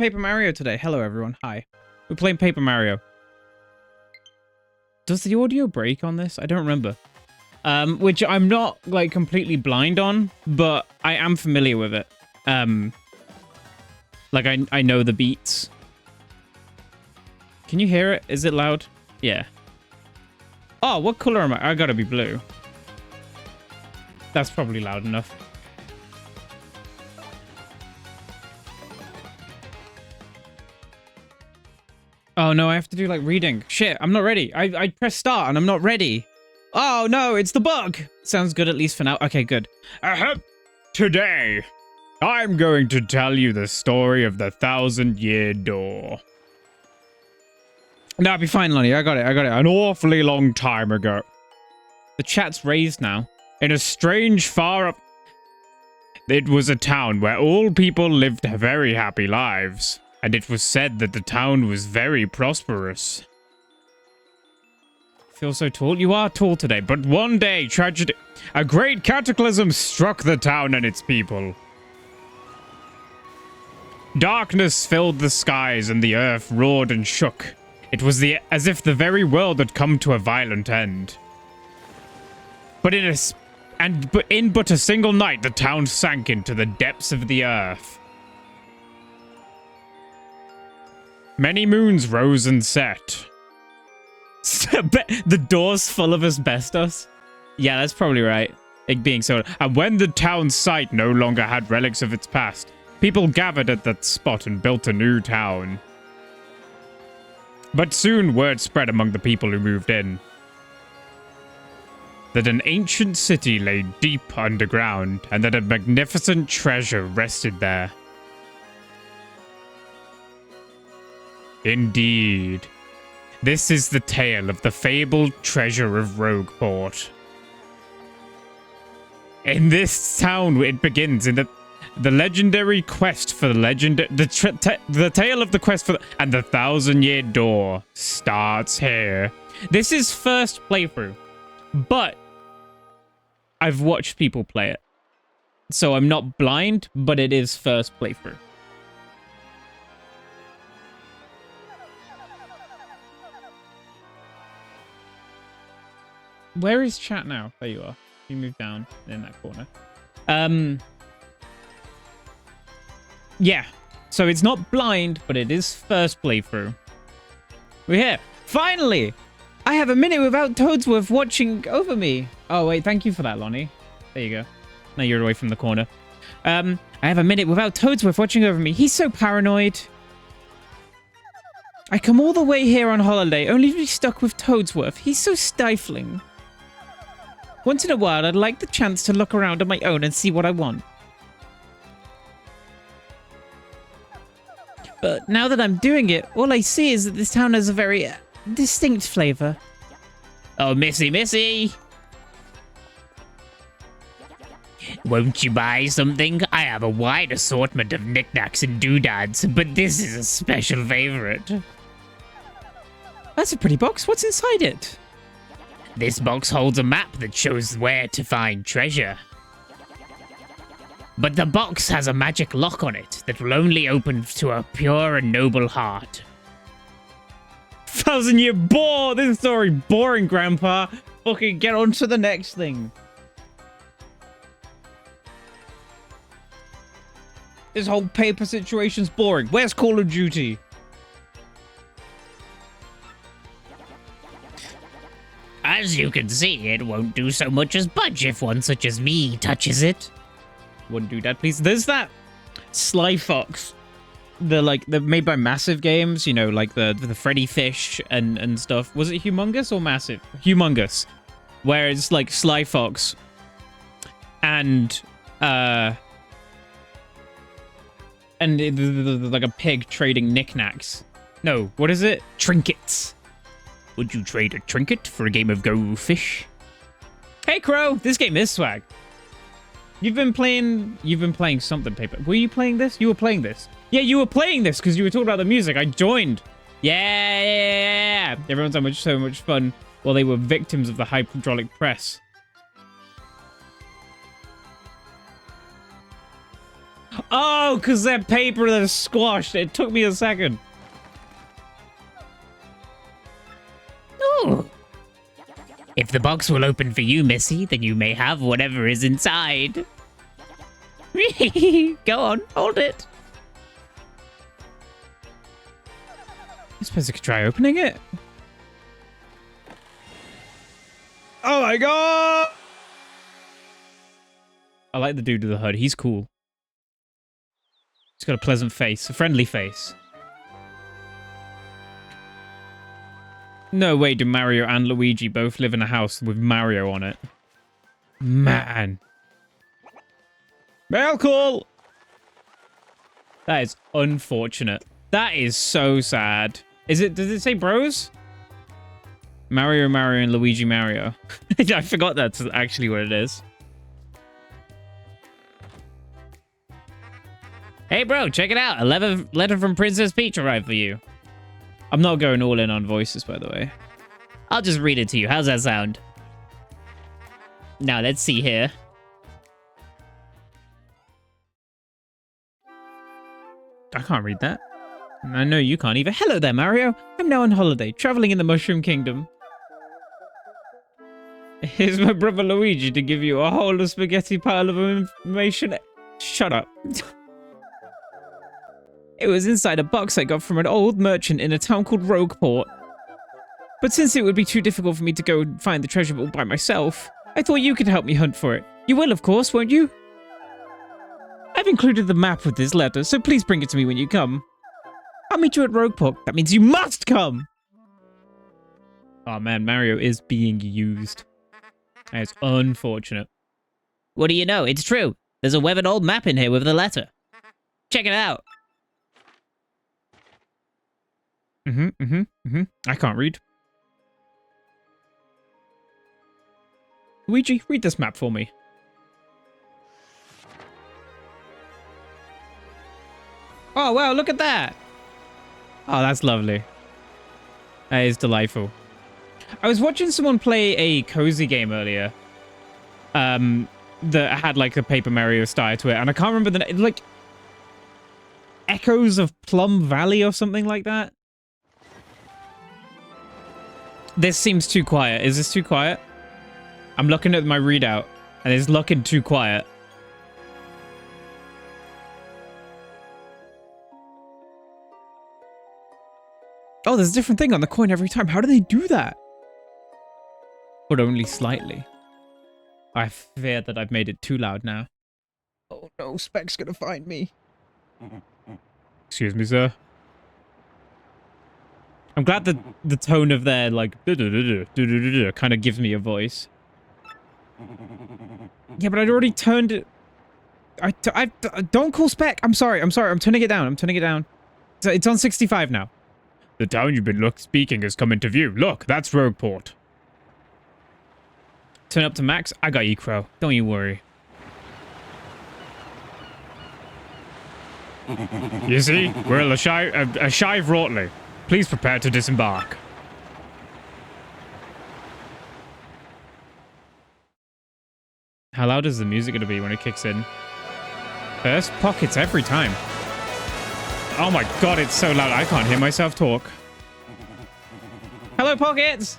Paper Mario today. Hello, everyone. Hi. We're playing Paper Mario. Does the audio break on this? I don't remember. Which I'm not, like, completely blind on, but I am familiar with it. Like, I know the beats. Can you hear it? Is it loud? Yeah. Oh, what color am I? I gotta be blue. That's probably loud enough. Oh no, I have to do like reading. Shit, I'm not ready. I pressed start and I'm not ready. Oh no, it's the bug. Sounds good at least for now. Okay, good. Today, I'm going to tell you the story of the 1,000-year door. No, I'll be fine, Lonnie. I got it. An awfully long time ago. The chat's raised now. In a strange far up... It was a town where all people lived very happy lives. And it was said that the town was very prosperous. Feel so tall? You are tall today, but one day, tragedy... A great cataclysm struck the town and its people. Darkness filled the skies and the earth roared and shook. It was as if the very world had come to a violent end. But in but a single night, the town sank into the depths of the earth. Many moons rose and set. The door's full of asbestos? Yeah, that's probably right. It being so. And when the town's site no longer had relics of its past, people gathered at that spot and built a new town. But soon word spread among the people who moved in that an ancient city lay deep underground and that a magnificent treasure rested there. Indeed. This is the tale of the fabled treasure of Rogueport. In this town, it begins in the legendary quest for the tale of the quest for and the 1,000-year door starts here. This is first playthrough, but I've watched people play it, so I'm not blind, but it is first playthrough. Where is chat now? There you are. You move down in that corner. Yeah. So it's not blind, but it is first playthrough. We're here. Finally! I have a minute without Toadsworth watching over me. Oh, wait. Thank you for that, Lonnie. There you go. Now you're away from the corner. I have a minute without Toadsworth watching over me. He's so paranoid. I come all the way here on holiday, only to be stuck with Toadsworth. He's so stifling. Once in a while, I'd like the chance to look around on my own and see what I want. But now that I'm doing it, all I see is that this town has a very distinct flavor. Oh, Missy! Won't you buy something? I have a wide assortment of knickknacks and doodads, but this is a special favorite. That's a pretty box. What's inside it? This box holds a map that shows where to find treasure. But the box has a magic lock on it that will only open to a pure and noble heart. 1,000-year bore! This story boring, Grandpa. Fucking get on to the next thing. This whole paper situation's boring. Where's Call of Duty? As you can see, it won't do so much as budge if one such as me touches it. Wouldn't do that, please. There's that Sly Fox. They're made by Massive Games, you know, like the Freddy Fish and stuff. Was it Humongous or Massive? Humongous. Where it's like Sly Fox and like a pig trading knickknacks. No, what is it? Trinkets. Would you trade a trinket for a game of Go Fish? Hey, Crow! This game is swag. You've been playing something, Paper. Were you playing this? You were playing this. Yeah, you were playing this because you were talking about the music. I joined. Yeah. Everyone's having so much fun while they were victims of the hydraulic press. Oh, because they're paper and they're squashed. It took me a second. Ooh. If the box will open for you, Missy, then you may have whatever is inside. Go on, hold it. I suppose I could try opening it. Oh my god! I like the dude with the hood. He's cool. He's got a pleasant face, a friendly face. No way do Mario and Luigi both live in a house with Mario on it. Man. Mail call! That is unfortunate. That is so sad. Does it say bros? Mario, Mario, and Luigi Mario. I forgot that's actually what it is. Hey bro, check it out. A letter from Princess Peach arrived for you. I'm not going all in on voices, by the way. I'll just read it to you. How's that sound? Now, let's see here. I can't read that. I know you can't either. Hello there, Mario. I'm now on holiday, traveling in the Mushroom Kingdom. Here's my brother Luigi to give you a whole spaghetti pile of information. Shut up. It was inside a box I got from an old merchant in a town called Rogueport. But since it would be too difficult for me to go find the treasure all by myself, I thought you could help me hunt for it. You will, of course, won't you? I've included the map with this letter, so please bring it to me when you come. I'll meet you at Rogueport. That means you must come! Oh man, Mario is being used. That's unfortunate. What do you know? It's true. There's a weathered old map in here with the letter. Check it out. I can't read. Luigi, read this map for me. Oh, wow, look at that. Oh, that's lovely. That is delightful. I was watching someone play a cozy game earlier. That had like a Paper Mario style to it, and I can't remember the name. Like Echoes of Plum Valley or something like that. This seems too quiet. Is this too quiet? I'm looking at my readout, and it's looking too quiet. Oh, there's a different thing on the coin every time. How do they do that? But only slightly. I fear that I've made it too loud now. Oh no, Spec's gonna find me. Excuse me, sir. I'm glad that the tone of their, like, kind of gives me a voice. Yeah, but I'd already turned it... Don't call Spec! I'm sorry, I'm turning it down, It's on 65 now. The town you've been speaking has come into view. Look, that's Rogueport. Turn up to max. I got you, Crow. Don't you worry. You see, we're a shive Rortley. Please prepare to disembark. How loud is the music going to be when it kicks in? First pockets every time. Oh my god, it's so loud. I can't hear myself talk. Hello, Pockets!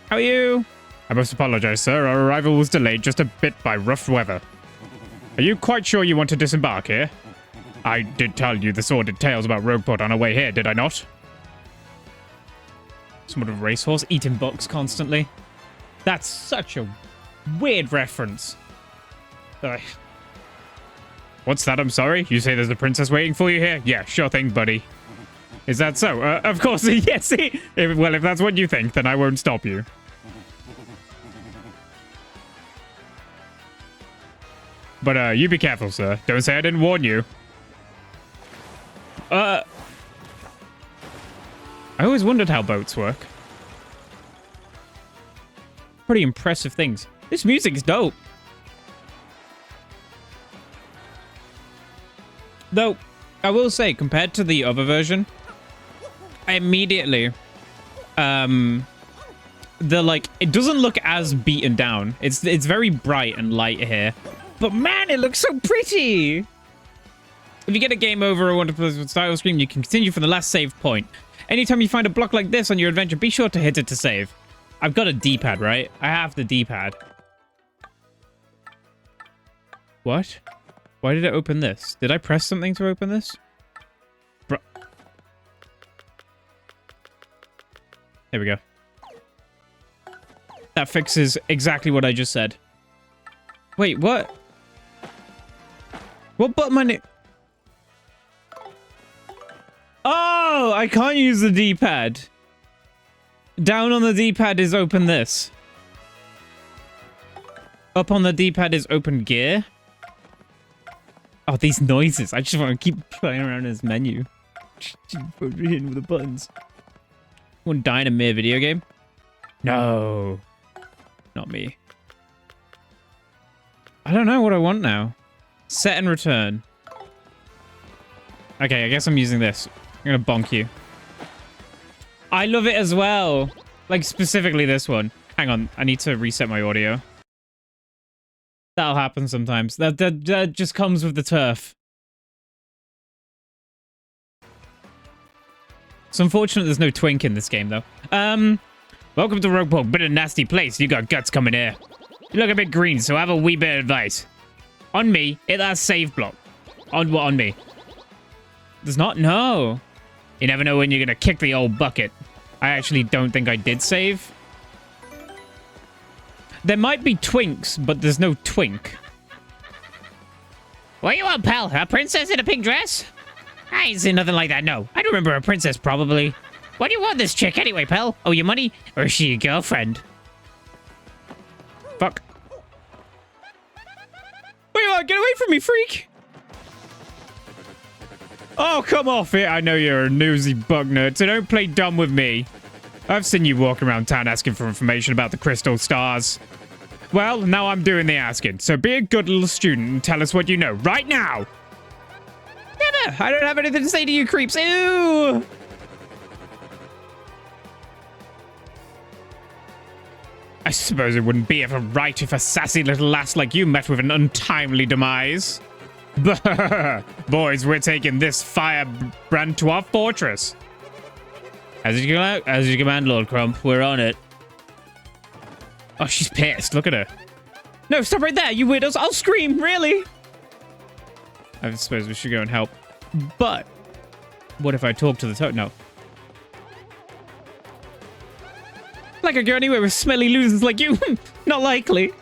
How are you? I must apologize, sir. Our arrival was delayed just a bit by rough weather. Are you quite sure you want to disembark here? I did tell you the sordid tales about Rogueport on our way here, did I not? Some sort of racehorse eating books constantly. That's such a weird reference. Ugh. What's that? I'm sorry? You say there's a princess waiting for you here? Yeah, sure thing, buddy. Is that so? Of course, yes. Well, if that's what you think, then I won't stop you. But, you be careful, sir. Don't say I didn't warn you. I always wondered how boats work. Pretty impressive things. This music's dope. Though, I will say, compared to the other version, I immediately, it doesn't look as beaten down. It's very bright and light here. But man, it looks so pretty! If you get a game over or want to play with style screen, you can continue from the last save point. Anytime you find a block like this on your adventure, be sure to hit it to save. I've got a D-pad, right? I have the D-pad. What? Why did it open this? Did I press something to open this? Bro. There we go. That fixes exactly what I just said. Wait, what? What button am I... Oh, I can't use the D-pad. Down on the D-pad is open this. Up on the D-pad is open gear. Oh, these noises. I just want to keep playing around in this menu. Put me in with the buttons. Wouldn't die in a mere video game? No. Not me. I don't know what I want now. Set and return. Okay, I guess I'm using this. I'm gonna bonk you. I love it as well. Like, specifically this one. Hang on, I need to reset my audio. That'll happen sometimes. That just comes with the turf. It's unfortunate there's no twink in this game, though. Welcome to Rogue Pog. Bit of a nasty place. You got guts coming here. You look a bit green, so have a wee bit of advice. On me, hit that save block. On what? On me? There's not? No. You never know when you're gonna kick the old bucket. I actually don't think I did save. There might be twinks, but there's no twink. What you want, pal? A princess in a pink dress? I ain't seen nothing like that, no. I don't remember a princess, probably. What do you want this chick anyway, pal? Oh, your money? Or is she your girlfriend? Fuck. What do you want? Get away from me, freak! Oh, come off it. I know you're a newsy bug nerd, so don't play dumb with me. I've seen you walking around town asking for information about the crystal stars. Well, now I'm doing the asking, so be a good little student and tell us what you know right now. Never! I don't have anything to say to you, creeps. Ew! I suppose it wouldn't be ever right if a sassy little lass like you met with an untimely demise. Boys, we're taking this firebrand to our fortress. As you command, Lord Crump. We're on it. Oh, she's pissed. Look at her. No, stop right there, you weirdos. I'll scream, really? I suppose we should go and help. But what if I talk to the toad? No. Like I go anywhere with smelly losers like you? Not likely.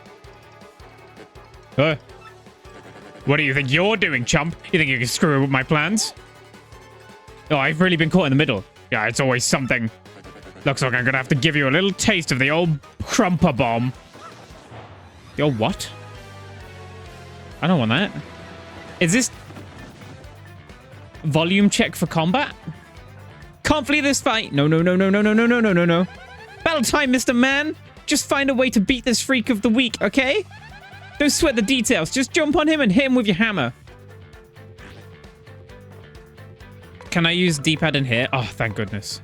What do you think you're doing, chump? You think you can screw with my plans? Oh, I've really been caught in the middle. Yeah, it's always something. Looks like I'm gonna have to give you a little taste of the old crumper bomb. The old what? I don't want that. Is this... volume check for combat? Can't flee this fight. No, no, no, no, no, no, no, no, no, no, no. Battle time, Mr. Man. Just find a way to beat this freak of the week, okay? Don't sweat the details. Just jump on him and hit him with your hammer. Can I use D-pad in here? Oh, thank goodness.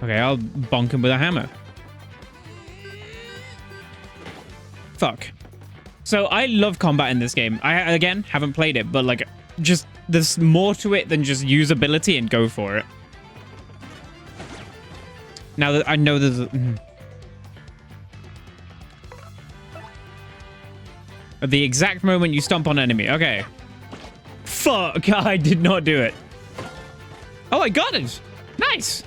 Okay, I'll bonk him with a hammer. Fuck. So I love combat in this game. I, again, haven't played it, but like, just there's more to it than just usability and go for it. Now that I know there's... At the exact moment you stomp on enemy. Okay. Fuck, I did not do it. Oh, I got it. Nice.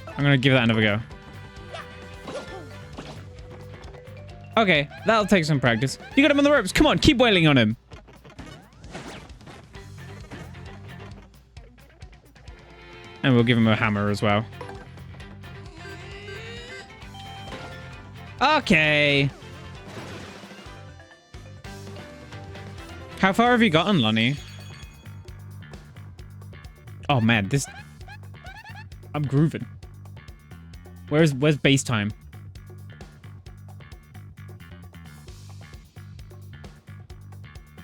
I'm gonna give that another go. Okay, that'll take some practice. You got him on the ropes. Come on, keep wailing on him. And we'll give him a hammer as well. Okay. How far have you gotten, Lonnie? Oh man, this... I'm grooving. Where's base time?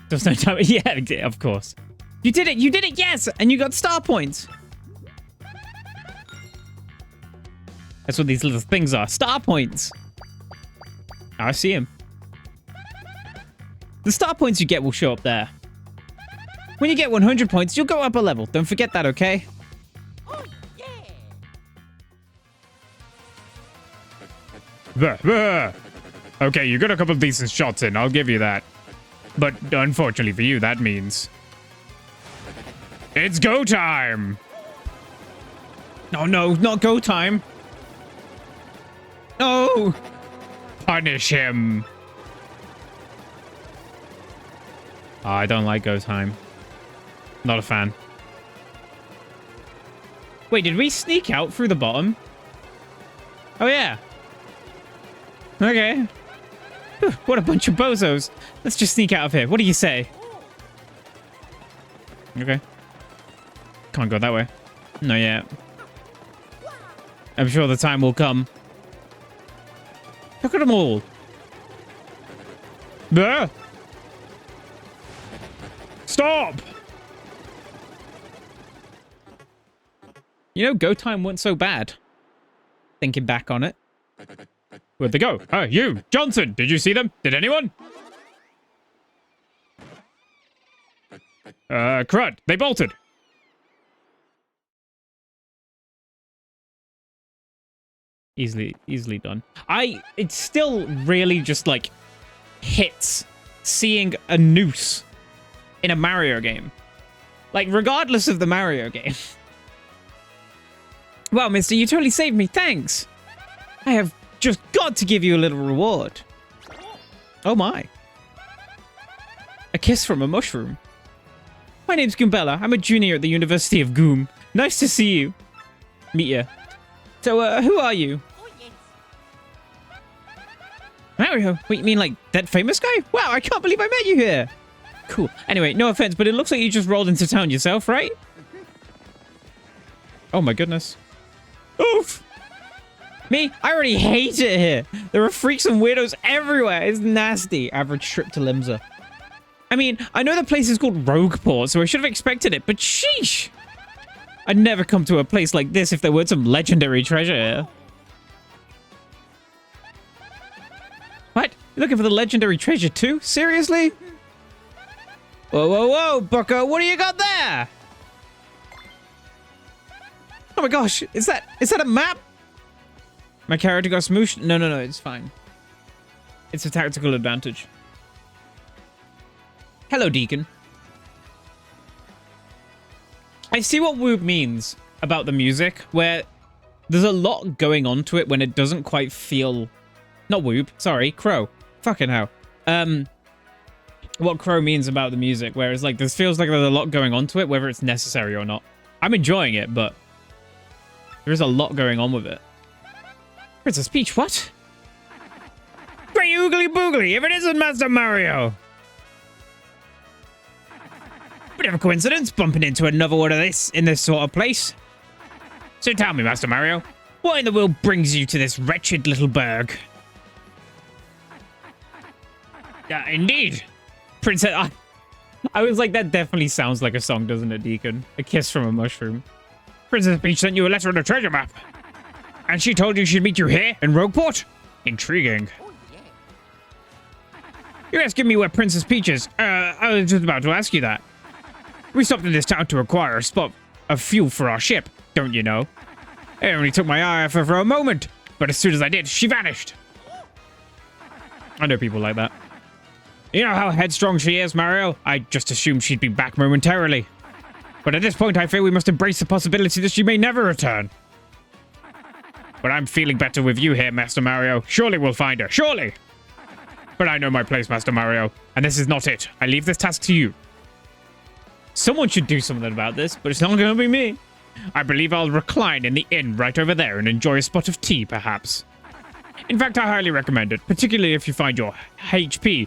There's no time. Yeah, of course. You did it! You did it! Yes! And you got star points! That's what these little things are. Star points! Oh, I see him. The star points you get will show up there. When you get 100 points, you'll go up a level. Don't forget that, okay? Okay, you got a couple decent shots in, I'll give you that. But unfortunately for you, that means... it's go time! No, no, not go time. No! Punish him. Oh, I don't like go time. Not a fan. Wait, did we sneak out through the bottom? Oh, yeah. Okay. Whew, what a bunch of bozos. Let's just sneak out of here. What do you say? Okay. Can't go that way. Not yet. I'm sure the time will come. Look at them all. Bah! Stop! You know, go time wasn't so bad. Thinking back on it. Where'd they go? Oh, you! Johnson! Did you see them? Did anyone? Crud! They bolted! Easily done. It still really just, like, hits seeing a noose in a Mario game. Like, regardless of the Mario game. Well, mister, you totally saved me. Thanks. I have just got to give you a little reward. Oh, my. A kiss from a mushroom. My name's Goombella. I'm a junior at the University of Goom. Nice to see you. Meet ya. So, who are you? Mario? Wait, you mean like that famous guy? Wow, I can't believe I met you here. Cool. Anyway, no offense, but it looks like you just rolled into town yourself, right? Oh my goodness. Oof! Me? I already hate it here. There are freaks and weirdos everywhere. It's nasty. Average trip to Limsa. I mean, I know the place is called Rogueport, so I should have expected it, but sheesh! I'd never come to a place like this if there weren't some legendary treasure here. What? You're looking for the legendary treasure too? Seriously? Whoa, whoa, whoa, bucko, what do you got there? Oh my gosh, is that a map? My character got smooshed? No, it's fine. It's a tactical advantage. Hello, Deacon. I see what Woob means about the music, where there's a lot going on to it when it doesn't quite feel... Not Woob, sorry, Crow. Fucking hell. What Crow means about the music, whereas like this feels like there's a lot going on to it, whether it's necessary or not. I'm enjoying it, but there is a lot going on with it. Princess Peach, what? Great oogly boogly, if it isn't Master Mario! Bit of a coincidence, bumping into another one of this in this sort of place. So tell me, Master Mario, what in the world brings you to this wretched little burg? Indeed. Princess... I was like, that definitely sounds like a song, doesn't it, Deacon? A kiss from a mushroom. Princess Peach sent you a letter and a treasure map. And she told you she'd meet you here in Rogueport? Intriguing. You're asking me where Princess Peach is? I was just about to ask you that. We stopped in this town to acquire a spot of fuel for our ship, don't you know? It only took my eye off her for a moment, but as soon as I did, she vanished. I know people like that. You know how headstrong she is, Mario? I just assumed she'd be back momentarily. But at this point, I feel we must embrace the possibility that she may never return. But I'm feeling better with you here, Master Mario. Surely we'll find her, surely! But I know my place, Master Mario, and this is not it. I leave this task to you. Someone should do something about this, but it's not going to be me. I believe I'll recline in the inn right over there and enjoy a spot of tea, perhaps. In fact, I highly recommend it, particularly if you find your HP...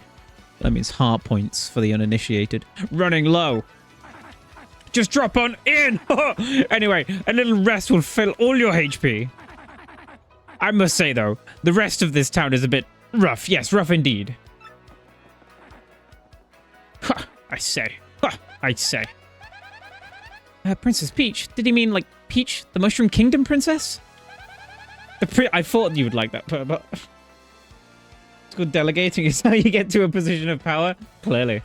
That means heart points for the uninitiated. Running low. Just drop on in! Anyway, a little rest will fill all your HP. I must say, though, the rest of this town is a bit rough. Yes, rough indeed. Ha, I say. Ha, I say. Princess Peach? Did he mean, like, Peach, the Mushroom Kingdom princess? I thought you would like that, but... It's called delegating. It's how you get to a position of power. Clearly.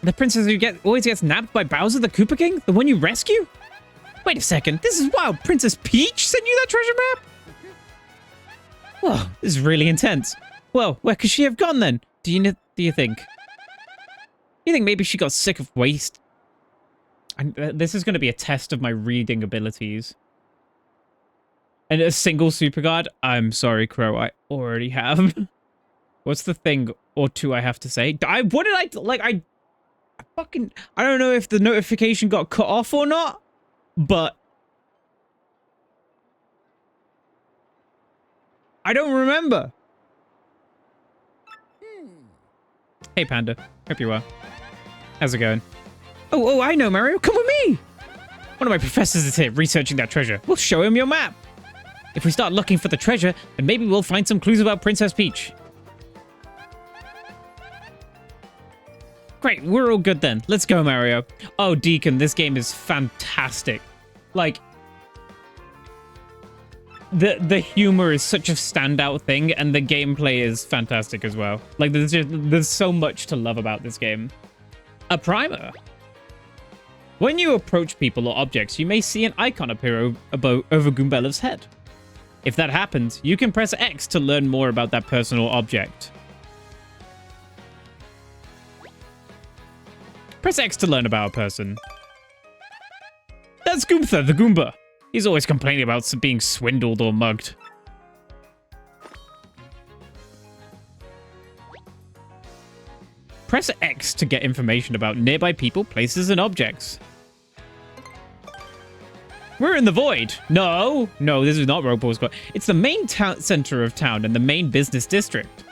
The princess who always gets nabbed by Bowser the Koopa King? The one you rescue? Wait a second, this is wild. Princess Peach sent you that treasure map? Whoa, this is really intense. Well, where could she have gone then? Do you think? You think maybe she got sick of waste? This is going to be a test of my reading abilities. And a single super guard? I'm sorry, Crow, I already have. What's the thing or two I have to say? I don't know if the notification got cut off or not, but I don't remember. Hey, Panda. Hope you're well. How's it going? Oh, I know, Mario. Come with me. One of my professors is here researching that treasure. We'll show him your map. If we start looking for the treasure, then maybe we'll find some clues about Princess Peach. Great, we're all good then. Let's go, Mario. Oh, Deacon, this game is fantastic. Like, the humor is such a standout thing, and the gameplay is fantastic as well. Like, there's so much to love about this game. A primer. When you approach people or objects, you may see an icon appear over Goombella's head. If that happens, you can press X to learn more about that person or object. Press X to learn about a person. That's Goomtha, the Goomba. He's always complaining about being swindled or mugged. Press X to get information about nearby people, places, and objects. We're in the void. No, this is not Ropo Squad. It's the main center of town and the main business district.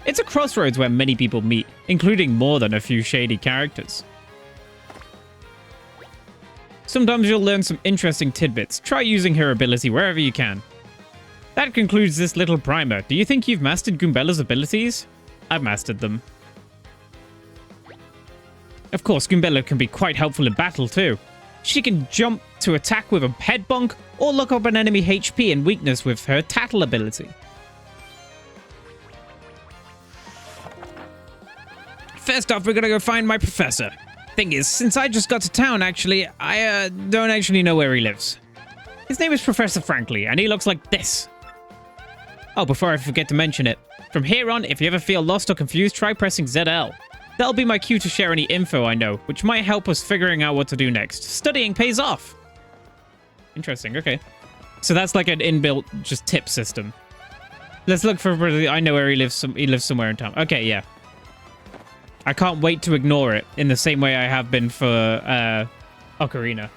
It's a crossroads where many people meet, including more than a few shady characters. Sometimes you'll learn some interesting tidbits. Try using her ability wherever you can. That concludes this little primer. Do you think you've mastered Goombella's abilities? I've mastered them. Of course, Goombella can be quite helpful in battle too. She can jump to attack with a head bonk, or look up an enemy HP and weakness with her tattle ability. First off, we're gonna go find my professor. Thing is, since I just got to town, actually, I don't actually know where he lives. His name is Professor Frankly, and he looks like this. Oh, before I forget to mention it, from here on, if you ever feel lost or confused, try pressing ZL. That'll be my cue to share any info I know, which might help us figuring out what to do next. Studying pays off. Interesting, okay. So that's like an inbuilt just tip system. Let's look for... I know where he lives. He lives somewhere in town. Okay, yeah. I can't wait to ignore it in the same way I have been for Ocarina.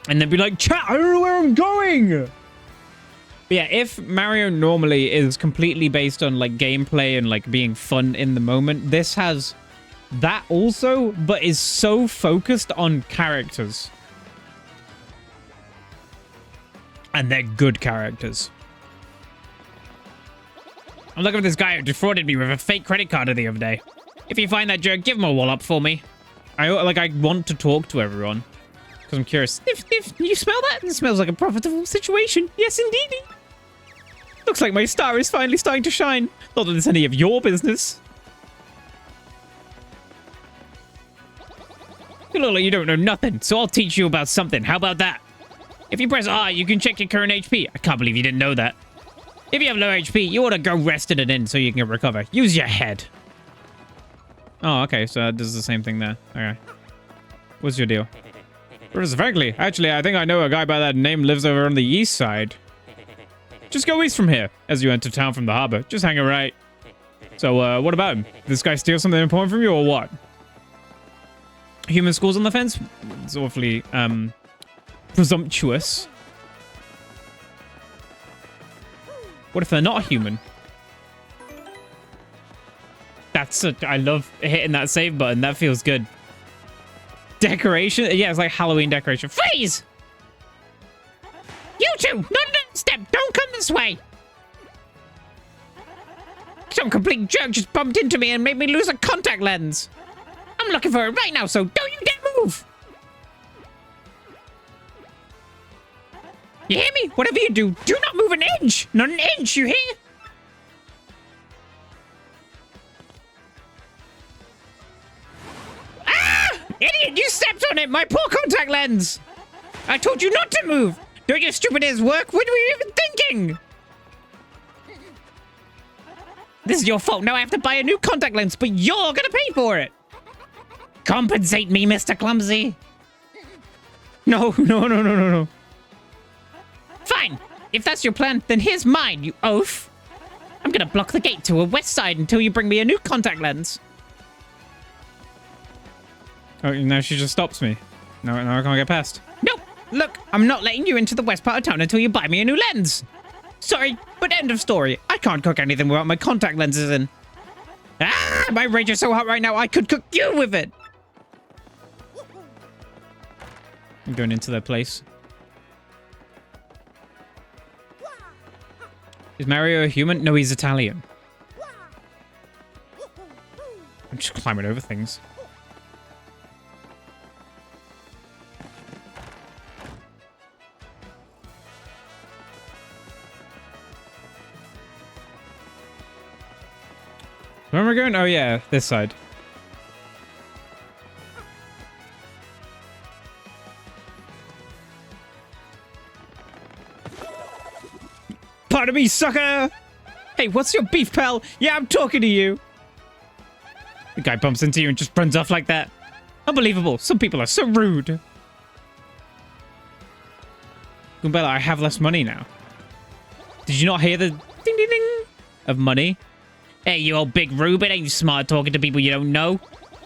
And then be like, chat, I don't know where I'm going! But yeah, if Mario normally is completely based on like gameplay and like being fun in the moment, this has that also, but is so focused on characters. And they're good characters. I'm looking for this guy who defrauded me with a fake credit card the other day. If you find that jerk, give him a wallop for me. I want to talk to everyone. Because I'm curious. If you smell that? It smells like a profitable situation. Yes, indeed. Looks like my star is finally starting to shine. Not that it's any of your business. You look like you don't know nothing, so I'll teach you about something. How about that? If you press R, you can check your current HP. I can't believe you didn't know that. If you have low HP, you ought to go rest in an inn so you can recover. Use your head. Oh, okay, so that does the same thing there. Okay. What's your deal? Professor Frankly, actually, I think I know a guy by that name lives over on the east side. Just go east from here as you enter town from the harbor. Just hang a right. So, what about him? Did this guy steal something important from you or what? Human schools on the fence? It's awfully, presumptuous. What if they're not human? I love hitting that save button. That feels good. Decoration? Yeah, it's like Halloween decoration. Freeze! You two! Not another step! Don't come this way! Some complete jerk just bumped into me and made me lose a contact lens. I'm looking for it right now, so don't you dare move! You hear me? Whatever you do, do not move an inch! Not an inch, you hear? Idiot, you stepped on it! My poor contact lens! I told you not to move! Don't your stupid ears work? What were you even thinking? This is your fault. Now I have to buy a new contact lens, but you're gonna pay for it! Compensate me, Mr. Clumsy! No. Fine! If that's your plan, then here's mine, you oaf! I'm gonna block the gate to a west side until you bring me a new contact lens. Oh, now she just stops me. No, I can't get past. Nope! Look, I'm not letting you into the west part of town until you buy me a new lens. Sorry, but end of story. I can't cook anything without my contact lenses in. Ah, my rage is so hot right now, I could cook you with it. I'm going into their place. Is Mario a human? No, he's Italian. I'm just climbing over things. Where am I going? Oh yeah, this side. Pardon me, sucker! Hey, what's your beef, pal? Yeah, I'm talking to you. The guy bumps into you and just runs off like that. Unbelievable. Some people are so rude. Goombella, I have less money now. Did you not hear the ding ding ding of money? Hey, you old big rube, it ain't smart talking to people you don't know.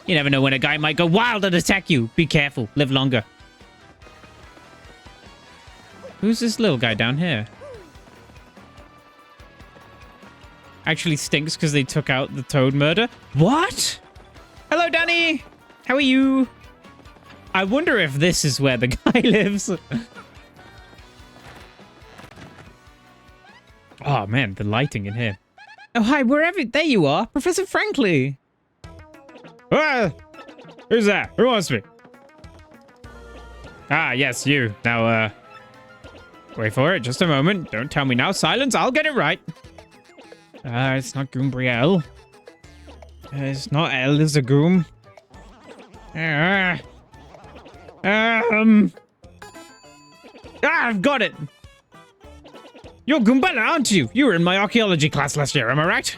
You never know when a guy might go wild and attack you. Be careful. Live longer. Who's this little guy down here? Actually stinks because they took out the Toad murder. What? Hello, Danny. How are you? I wonder if this is where the guy lives. Oh, man, the lighting in here. Oh, hi, wherever... There you are, Professor Frankly. Who's that? Who wants me? Ah, yes, you. Now, wait for it. Just a moment. Don't tell me now. Silence. I'll get it right. It's not Goombrielle. It's not Elle. It's a Goom. I've got it. You're Goombella, aren't you? You were in my archaeology class last year, am I right?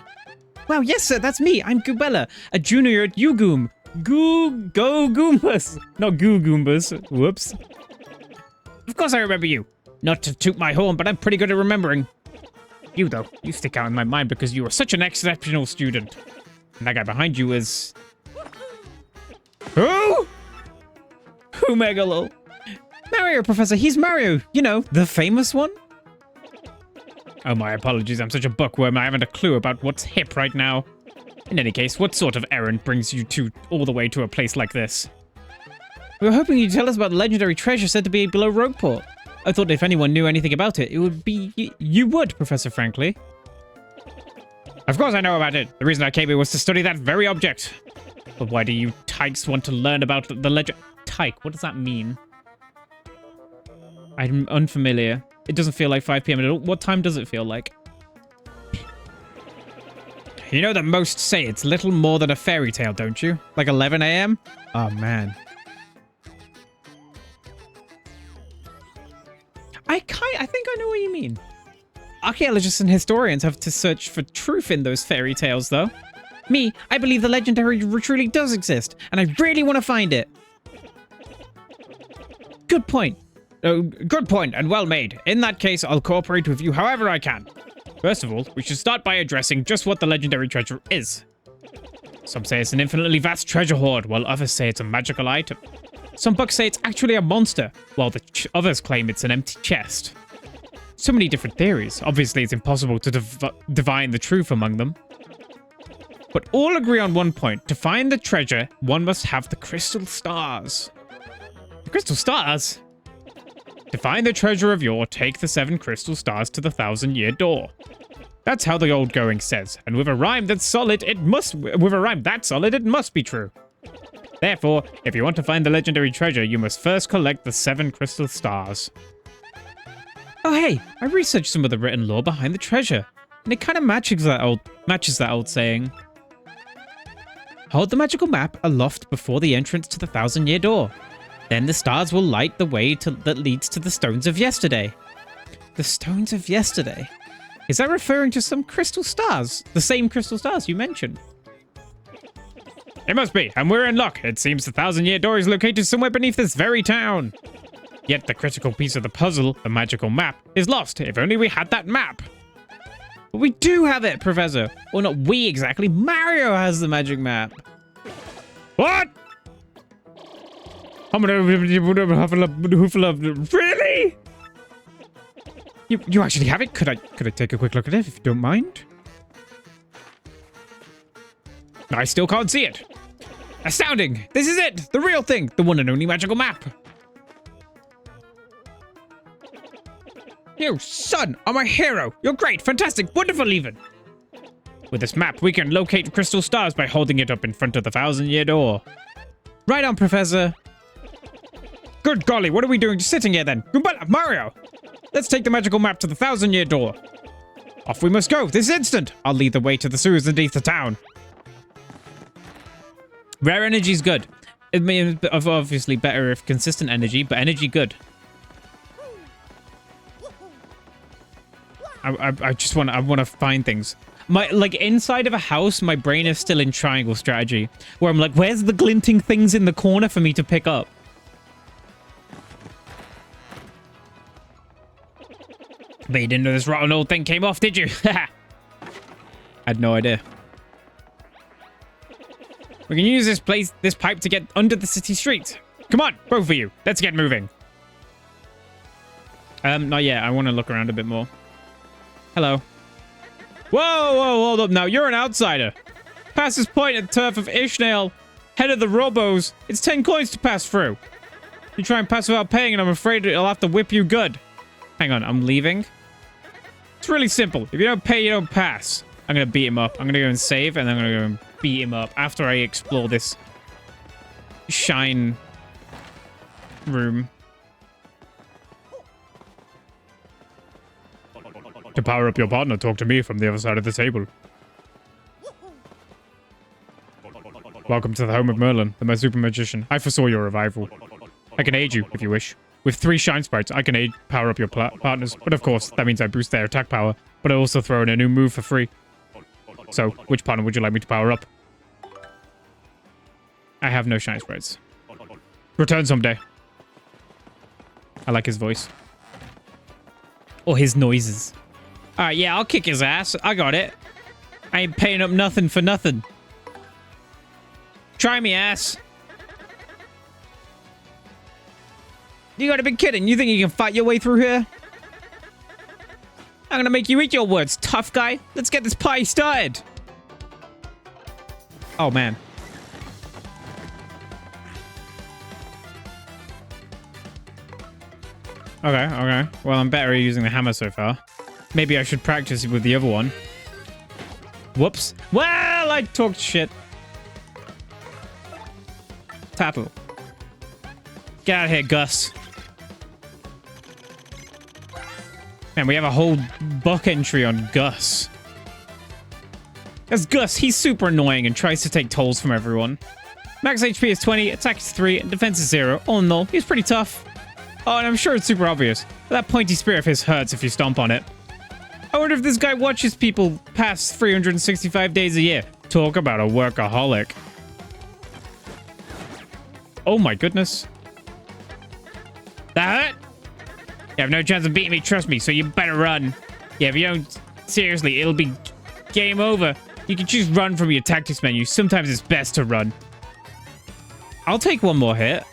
Wow, yes, sir, that's me. I'm Goombella, a junior at UGoom. Go Goombas. Not Goo Goombas. Whoops. Of course I remember you. Not to toot my horn, but I'm pretty good at remembering. You, though, you stick out in my mind because you were such an exceptional student. And that guy behind you is... Who? Who, Megalo? Mario, Professor, he's Mario. You know, the famous one. Oh, my apologies. I'm such a bookworm. I haven't a clue about what's hip right now. In any case, what sort of errand brings you all the way to a place like this? We were hoping you'd tell us about the legendary treasure said to be below Rogueport. I thought if anyone knew anything about it, it would be you would, Professor Frankly. Of course I know about it. The reason I came here was to study that very object. But why do you tykes want to learn about the legend? Tyke, what does that mean? I'm unfamiliar. It doesn't feel like 5 p.m. at all. What time does it feel like? You know that most say it's little more than a fairy tale, don't you? Like 11 a.m.? Oh, man. I think I know what you mean. Archaeologists and historians have to search for truth in those fairy tales, though. Me, I believe the legendary truly does exist, and I really want to find it. Good point. Good point, and well made. In that case, I'll cooperate with you however I can. First of all, we should start by addressing just what the legendary treasure is. Some say it's an infinitely vast treasure hoard, while others say it's a magical item. Some books say it's actually a monster, while the others claim it's an empty chest. So many different theories. Obviously, it's impossible to divine the truth among them. But all agree on one point. To find the treasure, one must have the crystal stars. The crystal stars? To find the treasure of yore, take the 7 crystal stars to the 1,000-year door. That's how the old going says, and with a rhyme that's solid, it must be true. Therefore, if you want to find the legendary treasure, you must first collect the 7 crystal stars. Oh hey, I researched some of the written lore behind the treasure, and it kind of matches that old saying. Hold the magical map aloft before the entrance to the 1,000-year door. Then the stars will light the way that leads to the stones of yesterday. The stones of yesterday? Is that referring to some crystal stars? The same crystal stars you mentioned? It must be, and we're in luck. It seems the 1,000-year door is located somewhere beneath this very town. Yet the critical piece of the puzzle, the magical map, is lost. If only we had that map. But we do have it, Professor. Well, not we exactly. Mario has the magic map. What? Really? You actually have it? Could I take a quick look at it if you don't mind? I still can't see it. Astounding! This is it! The real thing! The one and only magical map! You, son, are my hero! You're great, fantastic, wonderful even! With this map, we can locate crystal stars by holding it up in front of the 1,000-year door. Right on, Professor. Good golly, what are we doing just sitting here then? Goombala, Mario! Let's take the magical map to the 1,000-year door. Off we must go, this instant! I'll lead the way to the sewers underneath the town. Rare energy's good. It may be obviously better if consistent energy, but energy good. I just want to find things. Like inside of a house, my brain is still in triangle strategy, where I'm like, where's the glinting things in the corner for me to pick up? But you didn't know this rotten old thing came off, did you? I had no idea. We can use this pipe to get under the city streets. Come on, both of you. Let's get moving. Not yet. I want to look around a bit more. Hello. Whoa, hold up now. You're an outsider. Pass this point at the turf of Ishnael, head of the Robos. It's 10 coins to pass through. You try and pass without paying, and I'm afraid I'll have to whip you good. Hang on, I'm leaving. It's really simple. If you don't pay, you don't pass. I'm going to beat him up. I'm going to go and save, and then I'm going to go and beat him up after I explore this shine room. To power up your partner, talk to me from the other side of the table. Welcome to the home of Merlin, the super magician. I foresaw your arrival. I can aid you, if you wish. With 3 shine sprites, I can power up your partners. But of course, that means I boost their attack power. But I also throw in a new move for free. So, which partner would you like me to power up? I have no shine sprites. Return someday. I like his voice. Or his noises. Alright, yeah, I'll kick his ass. I got it. I ain't paying up nothing for nothing. Try me, ass. You gotta be kidding. You think you can fight your way through here? I'm gonna make you eat your words, tough guy. Let's get this party started. Oh, man. Okay. Well, I'm better at using the hammer so far. Maybe I should practice with the other one. Whoops. Well, I talked shit. Tattle. Get out of here, Gus. Man, we have a whole book entry on Gus. As Gus, he's super annoying and tries to take tolls from everyone. Max HP is 20, attack is 3, and defense is 0. All in all, he's pretty tough. Oh, and I'm sure it's super obvious, but that pointy spear of his hurts if you stomp on it. I wonder if this guy watches people pass 365 days a year. Talk about a workaholic. Oh my goodness. That hurt? You have no chance of beating me, trust me, so you better run. Yeah, if you don't, seriously, it'll be game over. You can choose run from your tactics menu. Sometimes it's best to run. I'll take one more hit.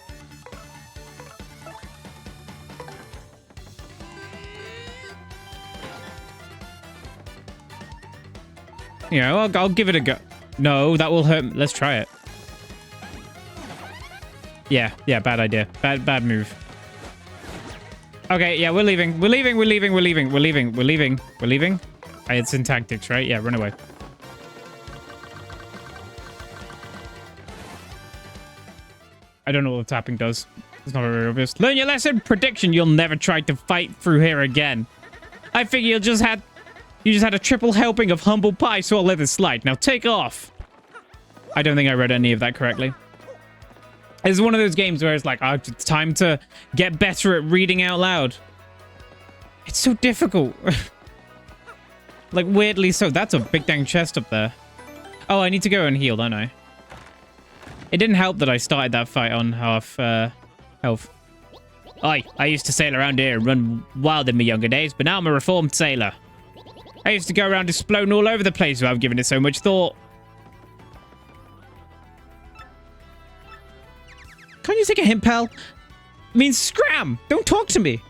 You know, I'll give it a go. No, that will hurt. Let's try it. Yeah, bad idea. Bad move. Okay, yeah, we're leaving. We're leaving. It's in tactics, right? Yeah, run away. I don't know what the tapping does. It's not very obvious. Learn your lesson. Prediction. You'll never try to fight through here again. I figure you just had a triple helping of humble pie, so I'll let it slide. Now take off. I don't think I read any of that correctly. It's one of those games where it's like, oh, it's time to get better at reading out loud. It's so difficult. Like, weirdly so. That's a big dang chest up there. Oh, I need to go and heal, don't I? It didn't help that I started that fight on half health. I used to sail around here and run wild in my younger days, but now I'm a reformed sailor. I used to go around exploding all over the place without giving it so much thought. Can't you take a hint, pal? I mean, scram! Don't talk to me!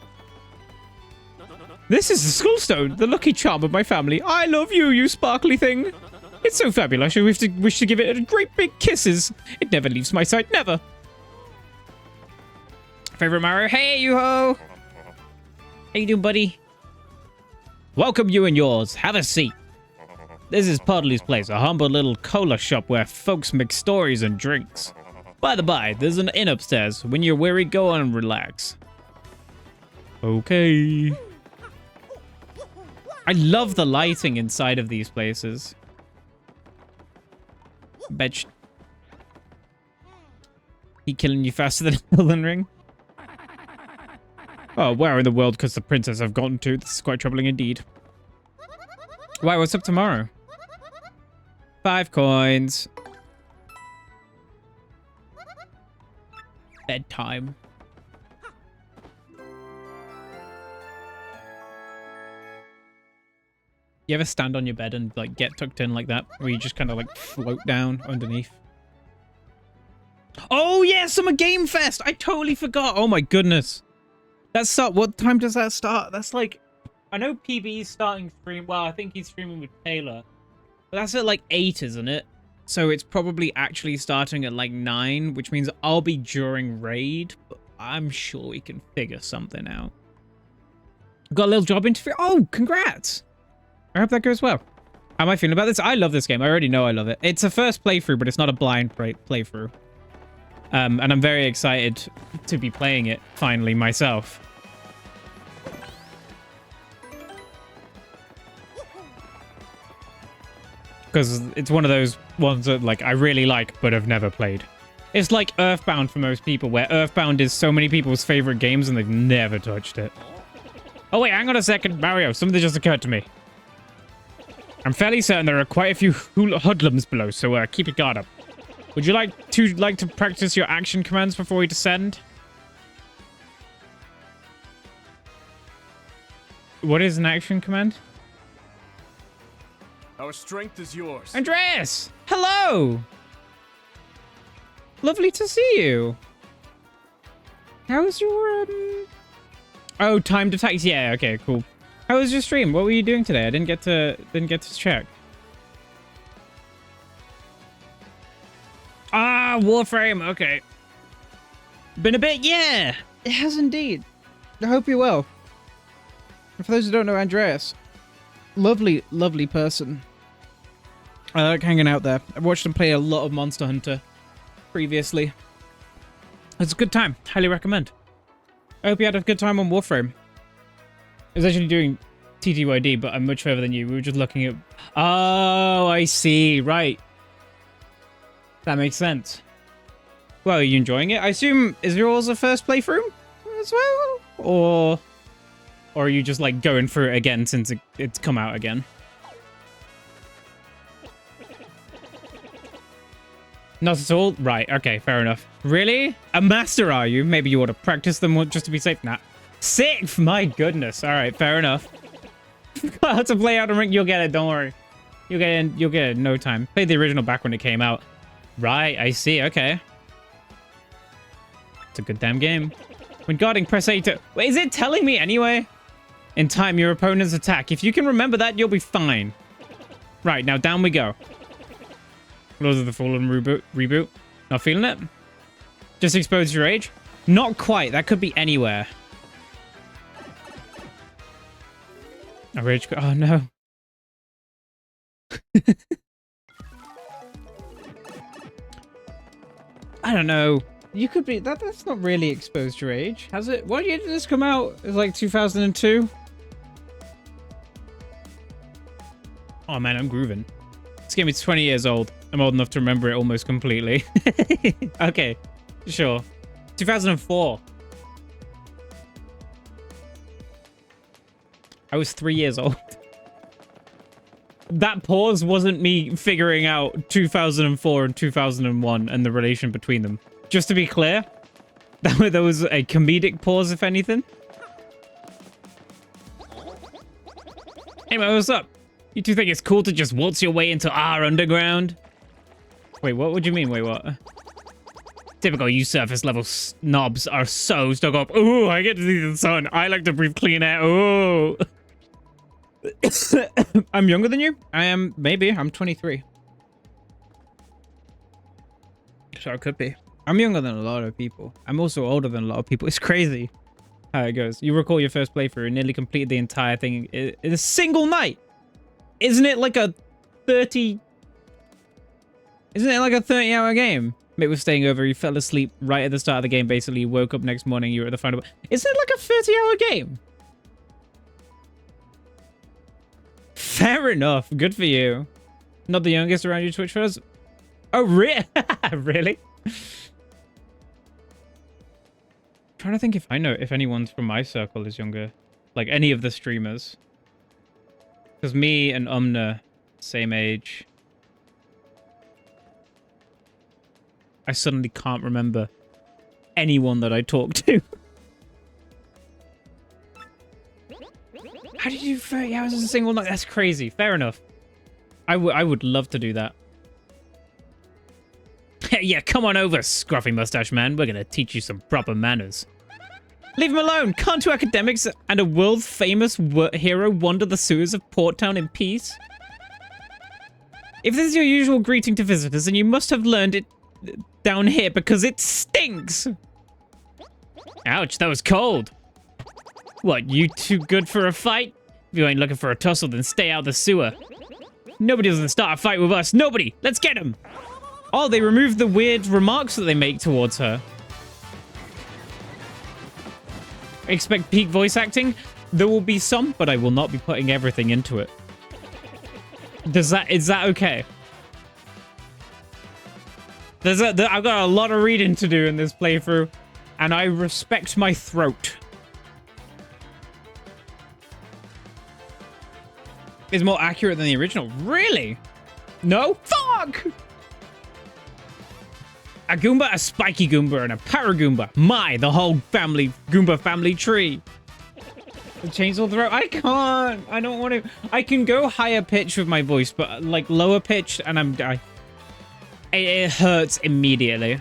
This is the skullstone, the lucky charm of my family. I love you, you sparkly thing. It's so fabulous, I wish to give it a great big kisses. It never leaves my sight, never. Favorite Mario? Hey, you-ho! How you doing, buddy? Welcome you and yours. Have a seat. This is Puddley's Place, a humble little cola shop where folks make stories and drinks. By the by, there's an inn upstairs. When you're weary, go on and relax. Okay. I love the lighting inside of these places. Bet he killing you faster than Elden Ring. Oh, where in the world could the princess have gotten to? This is quite troubling indeed. Why, what's up tomorrow? 5 coins. Bedtime. You ever stand on your bed and like get tucked in like that? Where you just kind of like float down underneath? Oh yeah, Summer Game Fest! I totally forgot. Oh my goodness. That's what time does that start? That's like, I know PB's starting stream. Well, I think he's streaming with Taylor. But that's at like 8, isn't it? So it's probably actually starting at like 9, which means I'll be during raid. But I'm sure we can figure something out. Got a little job interview. Oh, congrats. I hope that goes well. How am I feeling about this? I love this game. I already know I love it. It's a first playthrough, but it's not a blind playthrough. And I'm very excited to be playing it finally myself. Because it's one of those ones that like I really like, but have never played. It's like Earthbound for most people, where Earthbound is so many people's favorite games and they've never touched it. Oh wait, hang on a second, Mario. Something just occurred to me. I'm fairly certain there are quite a few hoodlums below, so keep your guard up. Would you like to practice your action commands before we descend? What is an action command? Our strength is yours. Andreas! Hello! Lovely to see you. How's your Oh, timed attacks. Yeah, okay, cool. How was your stream? What were you doing today? I didn't get to check. Ah, Warframe. Okay. Been a bit, yeah. It has indeed. I hope you're well. And for those who don't know Andreas, lovely, lovely person. I like hanging out there. I've watched him play a lot of Monster Hunter previously. It's a good time. Highly recommend. I hope you had a good time on Warframe. I was actually doing TTYD, but I'm much further than you. We were just looking at... Oh, I see. Right. That makes sense. Well, are you enjoying it? I assume, is yours a first playthrough as well? Or are you just like going through it again since it's come out again? Not at all? Right, okay, fair enough. Really? A master, are you? Maybe you ought to practice them just to be safe. Nah. 6th? My goodness. All right, fair enough. How to play Elden Ring? You'll get it, don't worry. You'll get it in no time. Played the original back when it came out. Right, I see, okay. It's a good damn game. When guarding, press A to... Wait, is it telling me anyway? In time, your opponent's attack. If you can remember that, you'll be fine. Right, now down we go. Lords of the Fallen reboot. Not feeling it? Just expose your age? Not quite. That could be anywhere. A rage... Oh, no. I don't know. You could be... That's not really exposed your age, has it? What year did this come out? It's like 2002? Oh, man, I'm grooving. This game is 20 years old. I'm old enough to remember it almost completely. Okay, sure. 2004. I was 3 years old. That pause wasn't me figuring out 2004 and 2001 and the relation between them. Just to be clear, that was a comedic pause, if anything. Hey man, what's up? You two think it's cool to just waltz your way into our underground? Wait, what would you mean? Wait, what? Typical you surface level snobs are so stuck up. Ooh, I get to see the sun. I like to breathe clean air. Ooh. I'm younger than you? I am, maybe. I'm 23. So I could be. I'm younger than a lot of people. I'm also older than a lot of people. It's crazy how it goes. You recall your first playthrough and nearly completed the entire thing in a single night. Isn't it like a 30... Isn't it like a 30-hour game? Mate was staying over. He fell asleep right at the start of the game, basically. He woke up next morning. You were at the final... Isn't it like a 30-hour game? Fair enough. Good for you. Not the youngest around your Twitch followers? Oh, really? Trying to think if I know if anyone from my circle is younger. Like any of the streamers. Because me and Umna, same age. I suddenly can't remember anyone that I talked to. How did you do 30 hours in a single night? That's crazy. Fair enough. I would love to do that. Yeah, come on over, scruffy mustache man. We're going to teach you some proper manners. Leave him alone. Can't two academics and a world-famous hero wander the sewers of Port Town in peace? If this is your usual greeting to visitors, then you must have learned it down here because it stinks. Ouch, that was cold. What, you too good for a fight? If you ain't looking for a tussle, then stay out of the sewer. Nobody doesn't start a fight with us. Nobody. Let's get him. Oh, they removed the weird remarks that they make towards her. Expect peak voice acting? There will be some, but I will not be putting everything into it. Is that okay? I've got a lot of reading to do in this playthrough, and I respect my throat. It's more accurate than the original. Really? No? Fuck! A Goomba, a Spiky Goomba, and a Paragoomba. The whole family, Goomba family tree. Change all throat. I can't. I don't want to. I can go higher pitch with my voice, but like lower pitched, and it hurts immediately.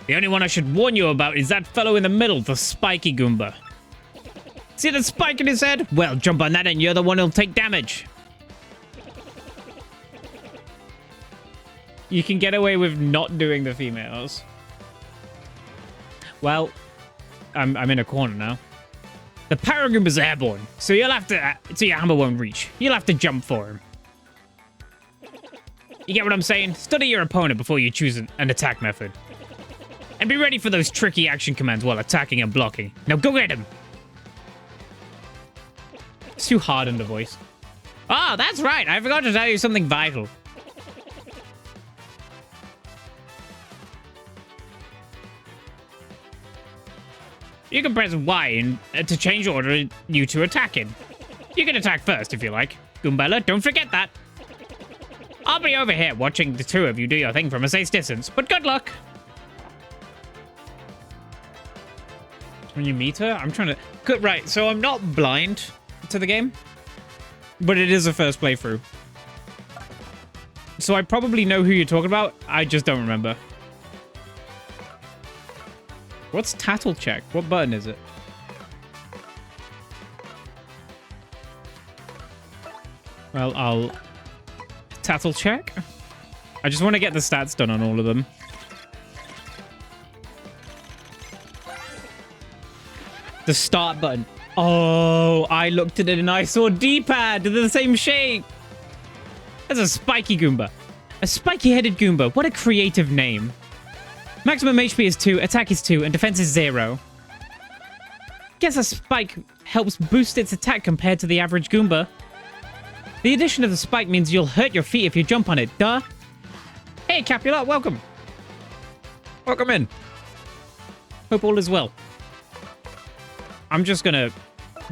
The only one I should warn you about is that fellow in the middle, the Spiky Goomba. See the spike in his head? Well, jump on that and you're the one who'll take damage. You can get away with not doing the females. Well, I'm in a corner now. The Paragoomba's airborne, so you'll have to... so your hammer won't reach. You'll have to jump for him. You get what I'm saying? Study your opponent before you choose an attack method. And be ready for those tricky action commands while attacking and blocking. Now go get him! It's too hard in the voice. Oh, that's right. I forgot to tell you something vital. You can press Y to change order you to attacking. You can attack first if you like. Goombella, don't forget that. I'll be over here watching the two of you do your thing from a safe distance, but good luck. When you meet her, I'm trying to... Good, right, so I'm not blind to the game, but it is a first playthrough. So I probably know who you're talking about. I just don't remember. What's tattle check? What button is it? Well, I'll tattle check. I just want to get the stats done on all of them. The start button. Oh, I looked at it and I saw D-pad. They're the same shape. That's a spiky Goomba. A spiky-headed Goomba. What a creative name. Maximum HP is 2, attack is 2, and defense is 0. Guess a spike helps boost its attack compared to the average Goomba. The addition of the spike means you'll hurt your feet if you jump on it, duh. Hey, Capulet, welcome. Welcome in. Hope all is well. I'm just gonna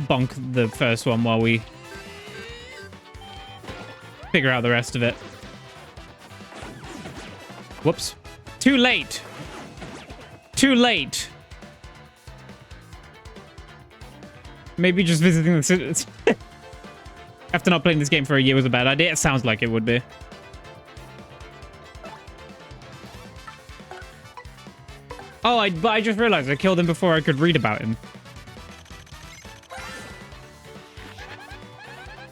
bonk the first one while we figure out the rest of it. Whoops. Too late. Too late. Maybe just visiting the city. After not playing this game for a year was a bad idea. It sounds like it would be. Oh, but I just realized I killed him before I could read about him.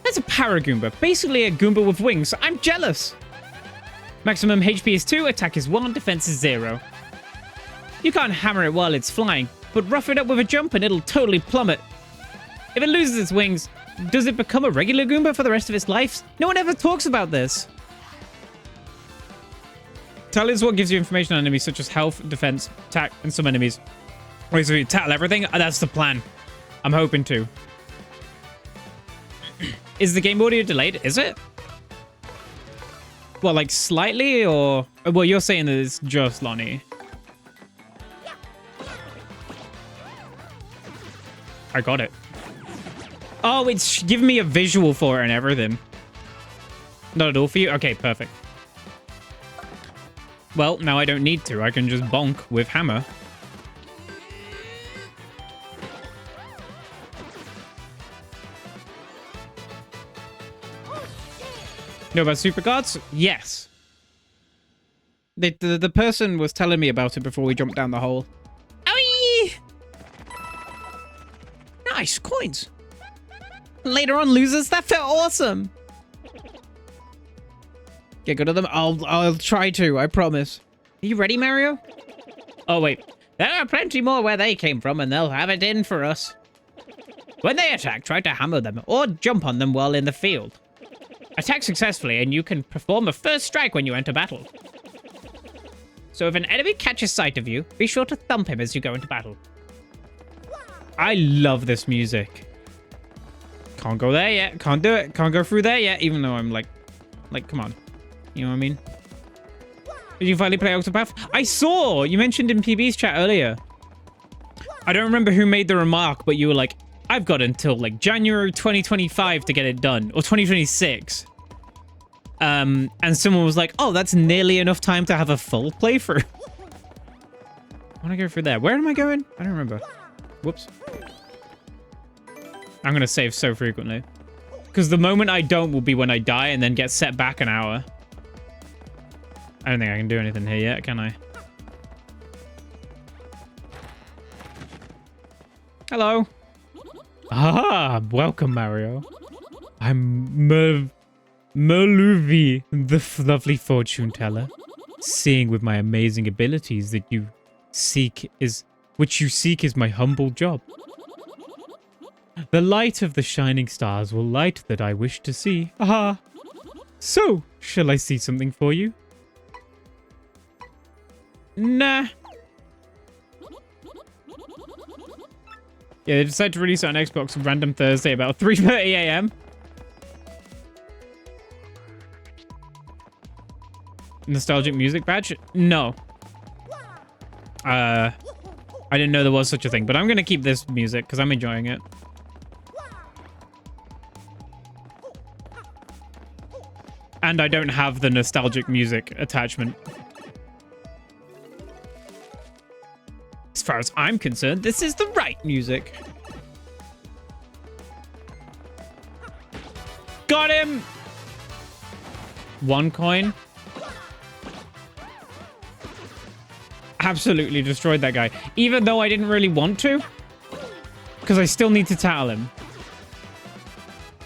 That's a Paragoomba. Basically a Goomba with wings. I'm jealous. Maximum HP is 2, attack is 1, defense is 0. You can't hammer it while it's flying, but rough it up with a jump and it'll totally plummet. If it loses its wings, does it become a regular Goomba for the rest of its life? No one ever talks about this. Tattle is what gives you information on enemies such as health, defense, attack, and some enemies. Wait, so you tattle everything? That's the plan. I'm hoping to. Is the game audio delayed? Is it? Well, like slightly, or... Well, you're saying that it's just Lonnie. I got it. Oh, it's giving me a visual for it and everything. Not at all for you? Okay, perfect. Well, now I don't need to. I can just bonk with hammer. Know about supercards? Yes. The person was telling me about it before we jumped down the hole. Owie! Nice coins. Later on, losers. That felt awesome. Get good at them. I'll try to. I promise. Are you ready, Mario? Oh wait, there are plenty more where they came from, and they'll have it in for us. When they attack, try to hammer them or jump on them while in the field. Attack successfully, and you can perform a first strike when you enter battle. So if an enemy catches sight of you, be sure to thump him as you go into battle. I love this music. Can't go there yet. Can't do it. Can't go through there yet, even though I'm like, come on. You know what I mean? Did you finally play Octopath? I saw! You mentioned in PB's chat earlier. I don't remember who made the remark, but you were like, I've got until like January 2025 to get it done. Or 2026. And someone was like, oh, that's nearly enough time to have a full playthrough. I want to go through there. Where am I going? I don't remember. Whoops. I'm going to save so frequently. Because the moment I don't will be when I die and then get set back an hour. I don't think I can do anything here yet, can I? Hello. Ah, welcome, Mario. I'm Merluvi, the lovely fortune teller. Seeing with my amazing abilities that you seek is... Which you seek is my humble job. The light of the shining stars will light that I wish to see. Aha! So, shall I see something for you? Nah. Yeah, they decided to release it on Xbox on random Thursday about 3:30 a.m. Nostalgic music badge? No. I didn't know there was such a thing, but I'm going to keep this music because I'm enjoying it. And I don't have the nostalgic music attachment. As far as I'm concerned, this is the right music. Got him! 1 coin. Absolutely destroyed that guy. Even though I didn't really want to. Because I still need to tattle him.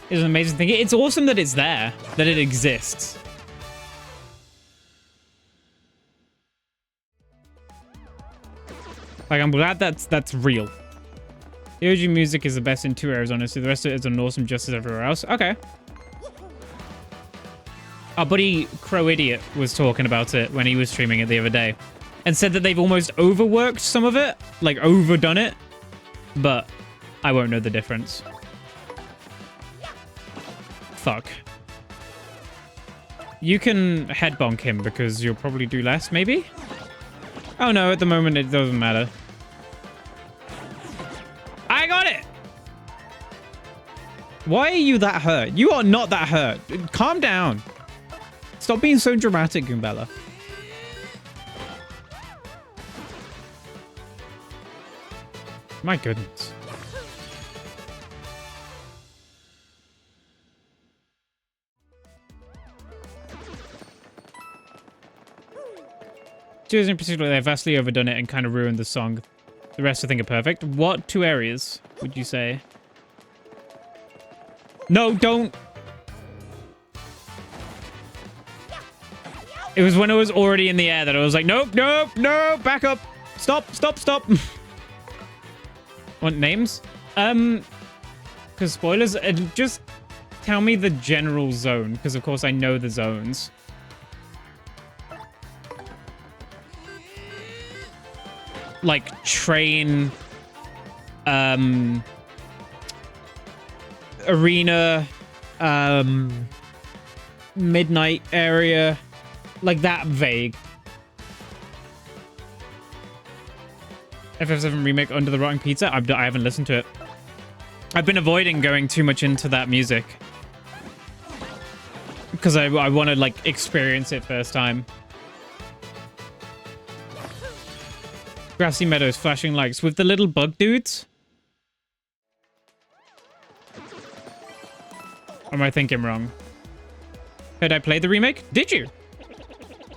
It's an amazing thing. It's awesome that it's there. That it exists. Like, I'm glad that's real. The OG music is the best in 2 areas, honestly. The rest of it is an awesome just as everywhere else. Okay. Our buddy Crow Idiot was talking about it when he was streaming it the other day. And said that they've almost overworked some of it. Like, overdone it. But I won't know the difference. Fuck. You can head bonk him because you'll probably do less, maybe? Oh no, at the moment it doesn't matter. I got it! Why are you that hurt? You are not that hurt. Calm down. Stop being so dramatic, Goombella. My goodness. Two in particular, they've vastly overdone it and kind of ruined the song. The rest I think are perfect. What 2 areas would you say? No, don't. It was when it was already in the air that I was like, nope, nope, no, back up. Stop, stop, stop. Want names? Because spoilers, just tell me the general zone, because of course I know the zones. Like train, arena, midnight area, like that vague. FF7 remake Under the Rotting Pizza. I haven't listened to it. I've been avoiding going too much into that music because I want to like experience it first time. Grassy meadows, flashing lights with the little bug dudes. Or am I thinking wrong? Did I play the remake? Did you?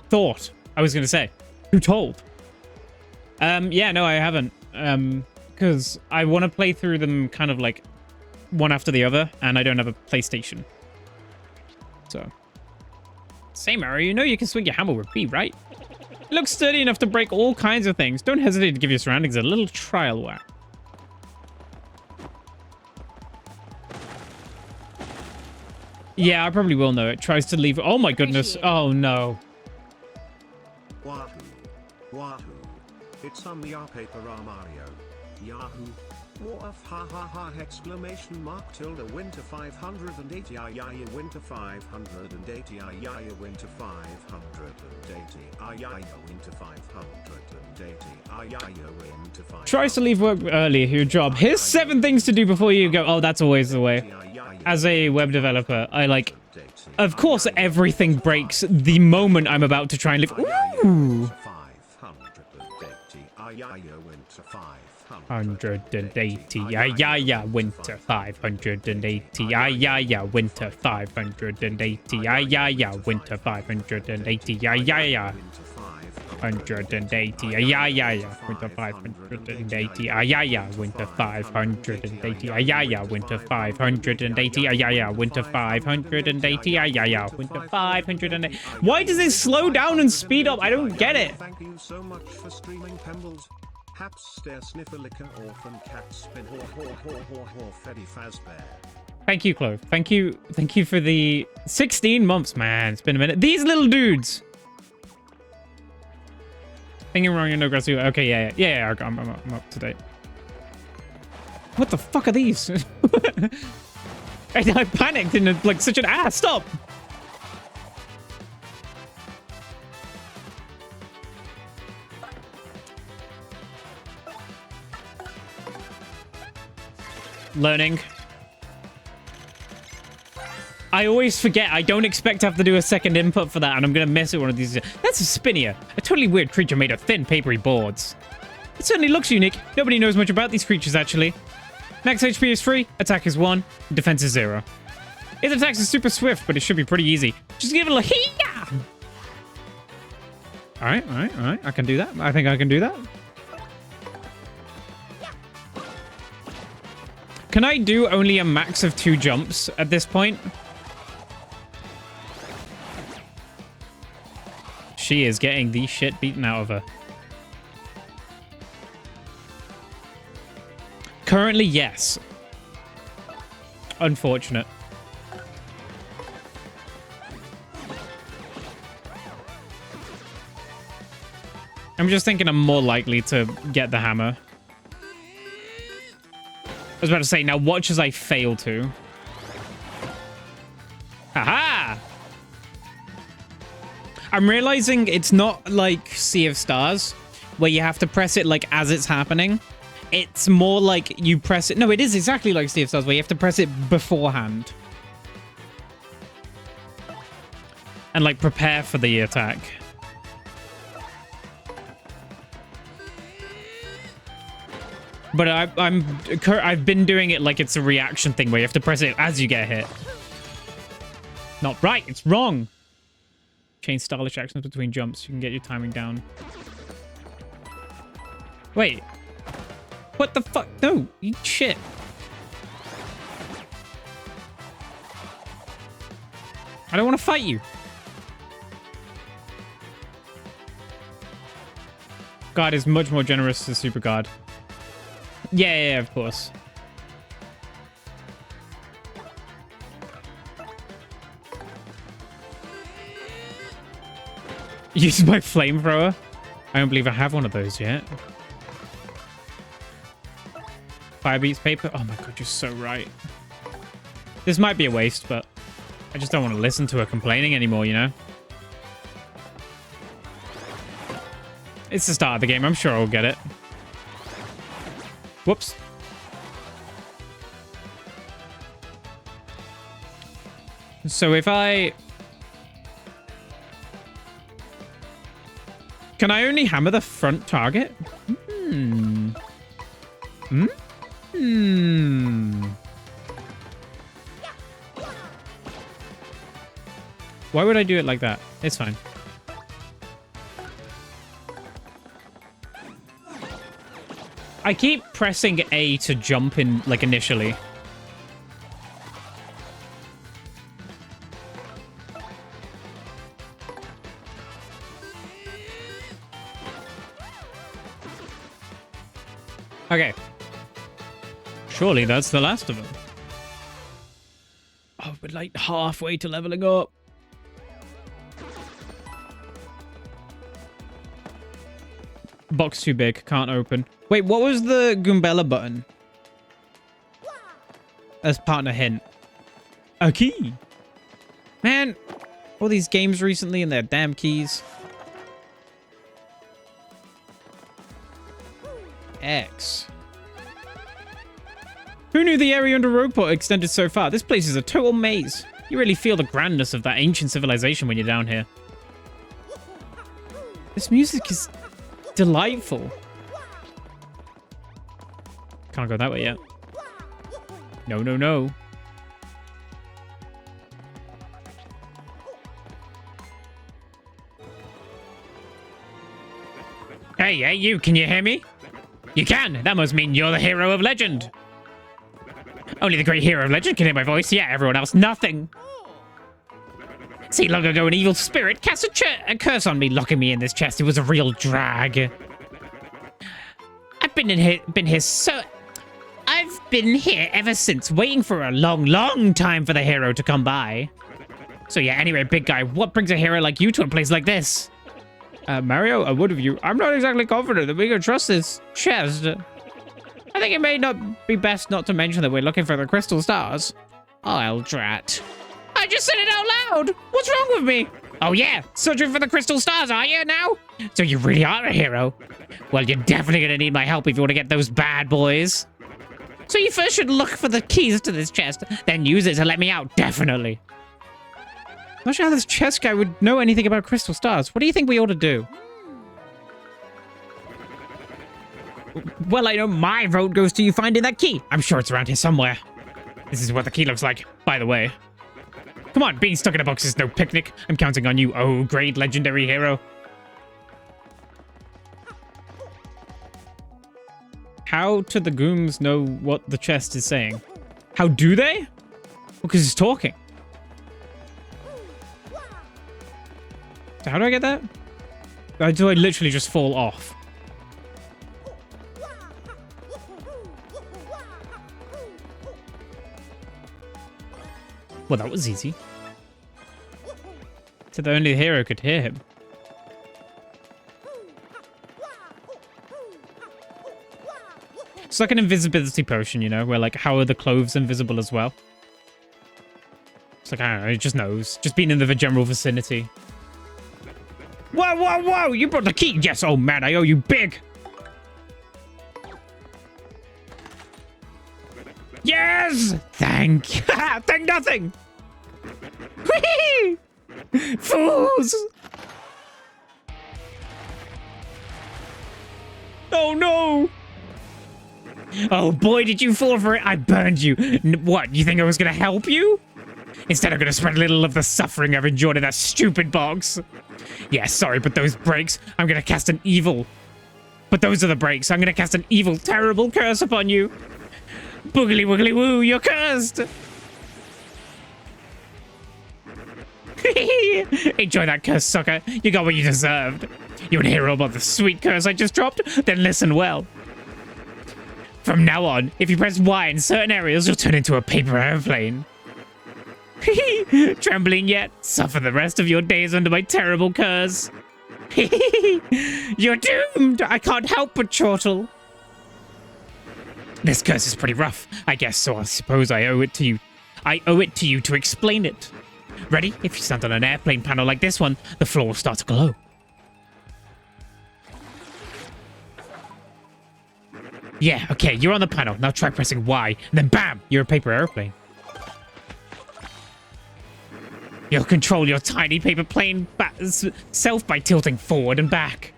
Thought. I was going to say. Who told? Yeah, no, I haven't. Because I want to play through them kind of like one after the other, and I don't have a PlayStation. So. Same, Mario. You know you can swing your hammer with B, right? It looks sturdy enough to break all kinds of things. Don't hesitate to give your surroundings a little trial whack. Yeah, I probably will know. It tries to leave... Oh my goodness. Oh no. Wahoo. Wahoo. It's Yah paper Mario. Yahoo. Woof ha ha ha exclamation mark tilde winter 580 ya winter 580 ya winter 580 ya winter 580 ya winter 580. Tries to leave work early. Your job. Here's 7 things to do before you go. Oh, that's always the way. As a web developer, I like... Of course, everything breaks the moment I'm about to try and leave. Ooh! 180, yeah, winter 580, yeah, winter 580, yeah, winter 580, yeah. 180, yeah, winter 580, yeah, winter 580, yeah, winter 580, yeah, winter 580, yeah, winter 580. Why does it slow down and speed up? I don't get it. Thank you so much for streaming, Pembles. Haps stare sniffer licker orphan cat spin Freddy Fazbear. Thank you, Chloe. Thank you for the 16 months, man. It's been a minute. These little dudes. Thinking wrong, you know, Grassy. Okay, yeah. I'm up to date. What the fuck are these? I panicked in like such an ass. Stop. Learning. I always forget. I don't expect to have to do a second input for that, and I'm going to miss it one of these. That's a Spinia, a totally weird creature made of thin, papery boards. It certainly looks unique. Nobody knows much about these creatures, actually. Max HP is 3, attack is 1, defense is 0. Its attacks are super swift, but it should be pretty easy. Just give it a hee-yah! All right. I can do that. I think I can do that. Can I do only a max of 2 jumps at this point? She is getting the shit beaten out of her. Currently, yes. Unfortunate. I'm just thinking I'm more likely to get the hammer. I was about to say, now watch as I fail to. Haha! I'm realizing it's not like Sea of Stars, where you have to press it like as it's happening. It's more like you press it. No, it is exactly like Sea of Stars, where you have to press it beforehand. And like prepare for the attack. But I've been doing it like it's a reaction thing where you have to press it as you get hit. Not right, it's wrong. Change stylish actions between jumps. You can get your timing down. Wait. What the fuck? No, you shit. I don't want to fight you. God is much more generous to Super God. Yeah, of course. Use my flamethrower? I don't believe I have one of those yet. Fire beats paper? Oh my god, you're so right. This might be a waste, but I just don't want to listen to her complaining anymore, you know? It's the start of the game. I'm sure I'll get it. Whoops. So if I... Can I only hammer the front target? Why would I do it like that? It's fine. I keep pressing A to jump in, like, initially. Okay. Surely that's the last of them. Oh, we're like halfway to leveling up. Box too big, can't open. Wait, what was the Goombella button? As partner hint. A key. Man, all these games recently and their damn keys. X. Who knew the area under Rogueport extended so far? This place is a total maze. You really feel the grandness of that ancient civilization when you're down here. This music is delightful. Can't go that way yet. No, no, no. Hey, you, can you hear me? You can! That must mean you're the hero of legend! Only the great hero of legend can hear my voice. Yeah, everyone else, nothing. See, long ago, an evil spirit cast a curse on me, locking me in this chest. It was a real drag. I've been here ever since, waiting for a long, long time for the hero to come by. So yeah, anyway, big guy, what brings a hero like you to a place like this? Mario, I would have you. I'm not exactly confident that we can trust this chest. I think it may not be best not to mention that we're looking for the crystal stars. I'll drat. I just said it out loud. What's wrong with me? Oh yeah, searching for the crystal stars, are you now? So you really are a hero? Well, you're definitely gonna need my help if you want to get those bad boys. So you first should look for the keys to this chest, then use it to let me out, definitely. I'm not sure how this chest guy would know anything about crystal stars. What do you think we ought to do? Well, I know my vote goes to you finding that key. I'm sure it's around here somewhere. This is what the key looks like, by the way. Come on, being stuck in a box is no picnic. I'm counting on you, oh great legendary hero. How do the Gooms know what the chest is saying? How do they? Well, because it's talking. So how do I get that? Do I literally just fall off? Well, that was easy. So the only hero could hear him. It's like an invisibility potion, you know, where like, how are the clothes invisible as well? It's like, I don't know, it just knows. Just being in the general vicinity. Whoa, whoa, whoa! You brought the key! Yes, oh man, I owe you big! Yes! Thank nothing! Whee! Fools! Oh no! Oh boy, did you fall for it! I burned you! What, you think I was gonna help you? Instead, I'm gonna spread a little of the suffering I've endured in that stupid box. Yeah, sorry, but those breaks, I'm gonna cast an evil. But those are the breaks. I'm gonna cast an evil, terrible curse upon you. Boogly woogly woo, you're cursed! Enjoy that curse, sucker. You got what you deserved. You want to hear about the sweet curse I just dropped? Then listen well. From now on, if you press Y in certain areas, you'll turn into a paper airplane. Trembling yet? Suffer the rest of your days under my terrible curse. You're doomed! I can't help but chortle. This curse is pretty rough, I guess, so I suppose I owe it to you. I owe it to you to explain it. Ready? If you stand on an airplane panel like this one, the floor will start to glow. Yeah, okay, you're on the panel. Now try pressing Y, and then bam, you're a paper airplane. You'll control your tiny paper plane self by tilting forward and back.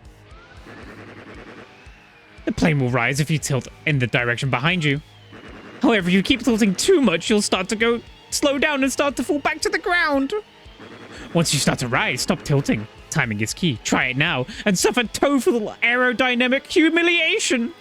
The plane will rise if you tilt in the direction behind you. However, if you keep tilting too much, you'll start to go slow down and start to fall back to the ground. Once you start to rise, stop tilting. Timing is key. Try it now and suffer total aerodynamic humiliation.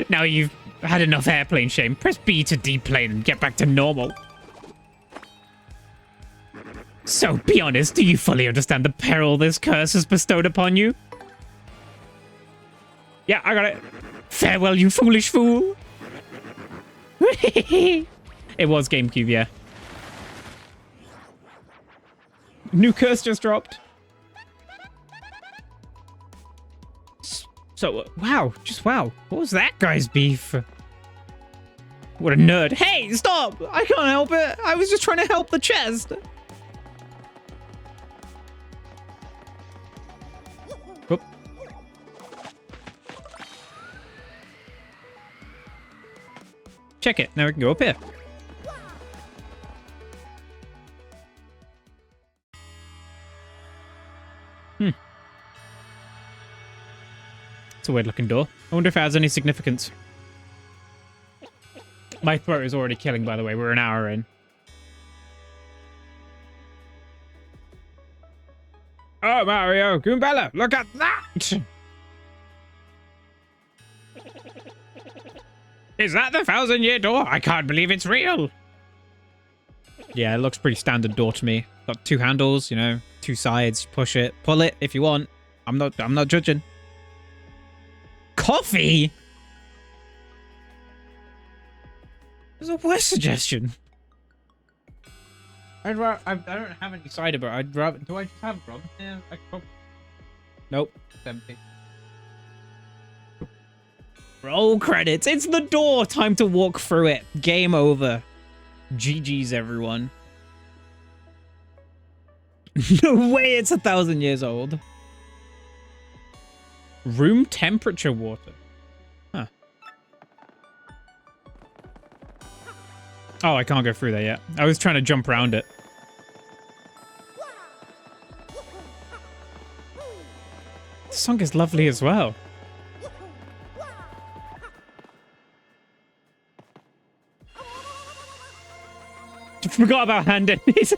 Now you've had enough airplane shame. Press B to deplane and get back to normal. So, be honest, do you fully understand the peril this curse has bestowed upon you? Yeah, I got it. Farewell, you foolish fool. It was GameCube, yeah. New curse just dropped. So, wow, just wow. What was that guy's beef? What a nerd. Hey, stop! I can't help it. I was just trying to help the chest. Whoop. Check it. Now we can go up here. It's a weird looking door. I wonder if it has any significance. My throat is already killing, by the way. We're an hour in. Oh, Mario, Goombella, look at that! Is that the 1,000-year door? I can't believe it's real. Yeah, it looks pretty standard door to me. Got two handles, you know, two sides. Push it, pull it if you want. I'm not judging. Coffee? There's a worse suggestion. I don't have any cider, but I'd rather. Do I just have rum? Yeah, I could. Nope, it's empty. Roll credits. It's the door. Time to walk through it. Game over. GG's, everyone. No way it's 1,000 years old. Room temperature water. Huh. Oh, I can't go through there yet. I was trying to jump around it. The song is lovely as well. Forgot about hand enemies.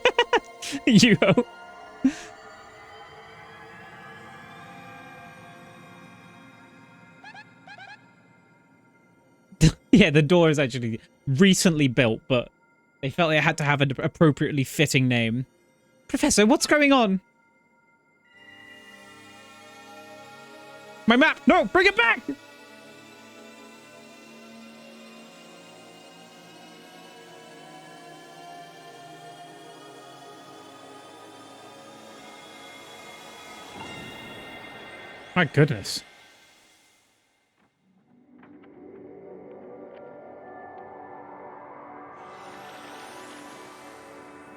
You-ho. Yeah, the door is actually recently built, but they felt they had to have an appropriately fitting name. Professor, what's going on? My map! No, bring it back! My goodness.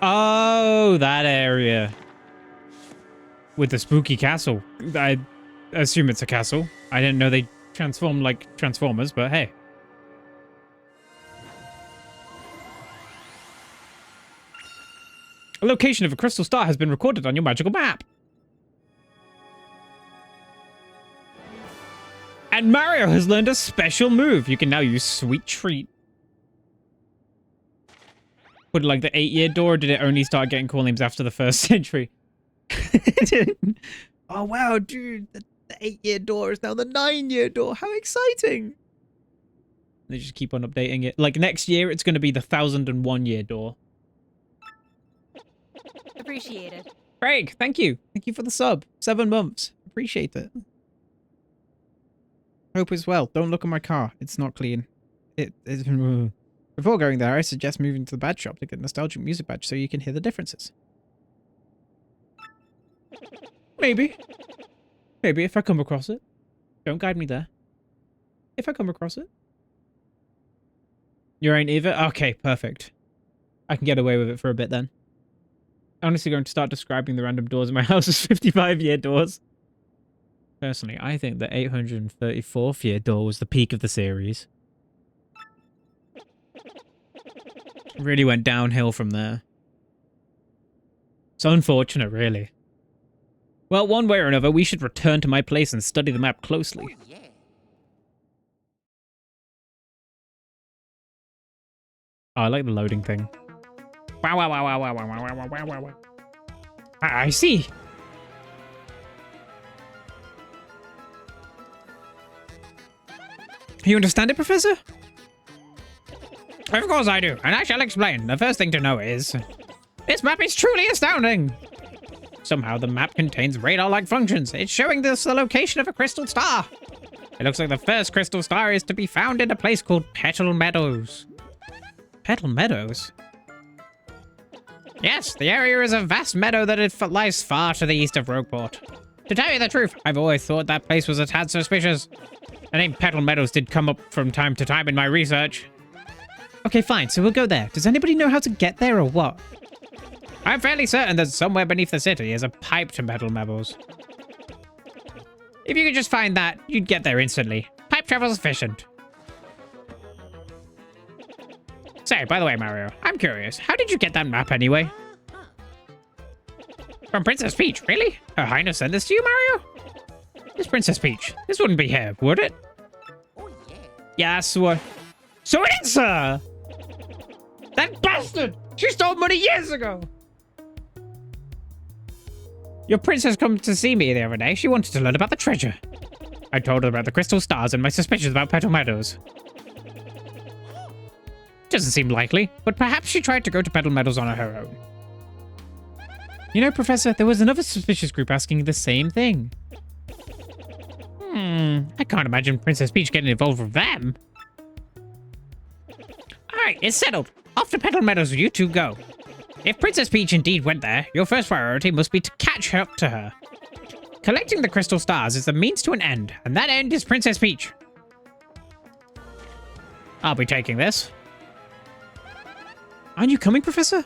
Oh, that area. With the spooky castle. I assume it's a castle. I didn't know they transformed like Transformers, but hey. A location of a crystal star has been recorded on your magical map. And Mario has learned a special move. You can now use Sweet Treat. Put it like the 8-year door, or did it only start getting cool names after the 1st century? Oh, wow, dude. The 8-year door is now the 9-year door. How exciting. They just keep on updating it. Like, next year, it's going to be the 1001-year door. Appreciate it. Craig, thank you. Thank you for the sub. 7 months. Appreciate it. Hope as well. Don't look at my car. It's not clean. It's... Before going there, I suggest moving to the badge shop to get a nostalgic music badge so you can hear the differences. Maybe. Maybe if I come across it. Don't guide me there. If I come across it. You ain't either? Okay, perfect. I can get away with it for a bit then. Honestly going to start describing the random doors in my house as 55-year doors. Personally, I think the 834th year door was the peak of the series. Really went downhill from there. It's unfortunate, really. Well, one way or another, we should return to my place and study the map closely. Oh, yeah. Oh, I like the loading thing. Wow, wow, wow, wow, wow, wow, wow, wow, wow, wow, wow. I see. You understand it, Professor? Of course I do, and I shall explain. The first thing to know is... this map is truly astounding! Somehow the map contains radar-like functions. It's showing us the location of a crystal star. It looks like the first crystal star is to be found in a place called Petal Meadows. Petal Meadows? Yes, the area is a vast meadow that lies far to the east of Rogueport. To tell you the truth, I've always thought that place was a tad suspicious. The name Petal Meadows did come up from time to time in my research. Okay, fine, so we'll go there. Does anybody know how to get there or what? I'm fairly certain that somewhere beneath the city is a pipe to Petal Meadows. If you could just find that, you'd get there instantly. Pipe travel's efficient. Say, by the way, Mario, I'm curious. How did you get that map anyway? From Princess Peach, really? Her Highness sent this to you, Mario? This Princess Peach. This wouldn't be her, would it? Oh, yeah. Yeah, so it is her! That bastard! She stole money years ago! Your princess come to see me the other day. She wanted to learn about the treasure. I told her about the crystal stars and my suspicions about Petal Meadows. Doesn't seem likely, but perhaps she tried to go to Petal Meadows on her own. You know, Professor, there was another suspicious group asking the same thing. I can't imagine Princess Peach getting involved with them. Alright, it's settled. Off to Petal Meadows you two go. If Princess Peach indeed went there, your first priority must be to catch up to her. Collecting the crystal stars is the means to an end, and that end is Princess Peach. I'll be taking this. Aren't you coming, Professor?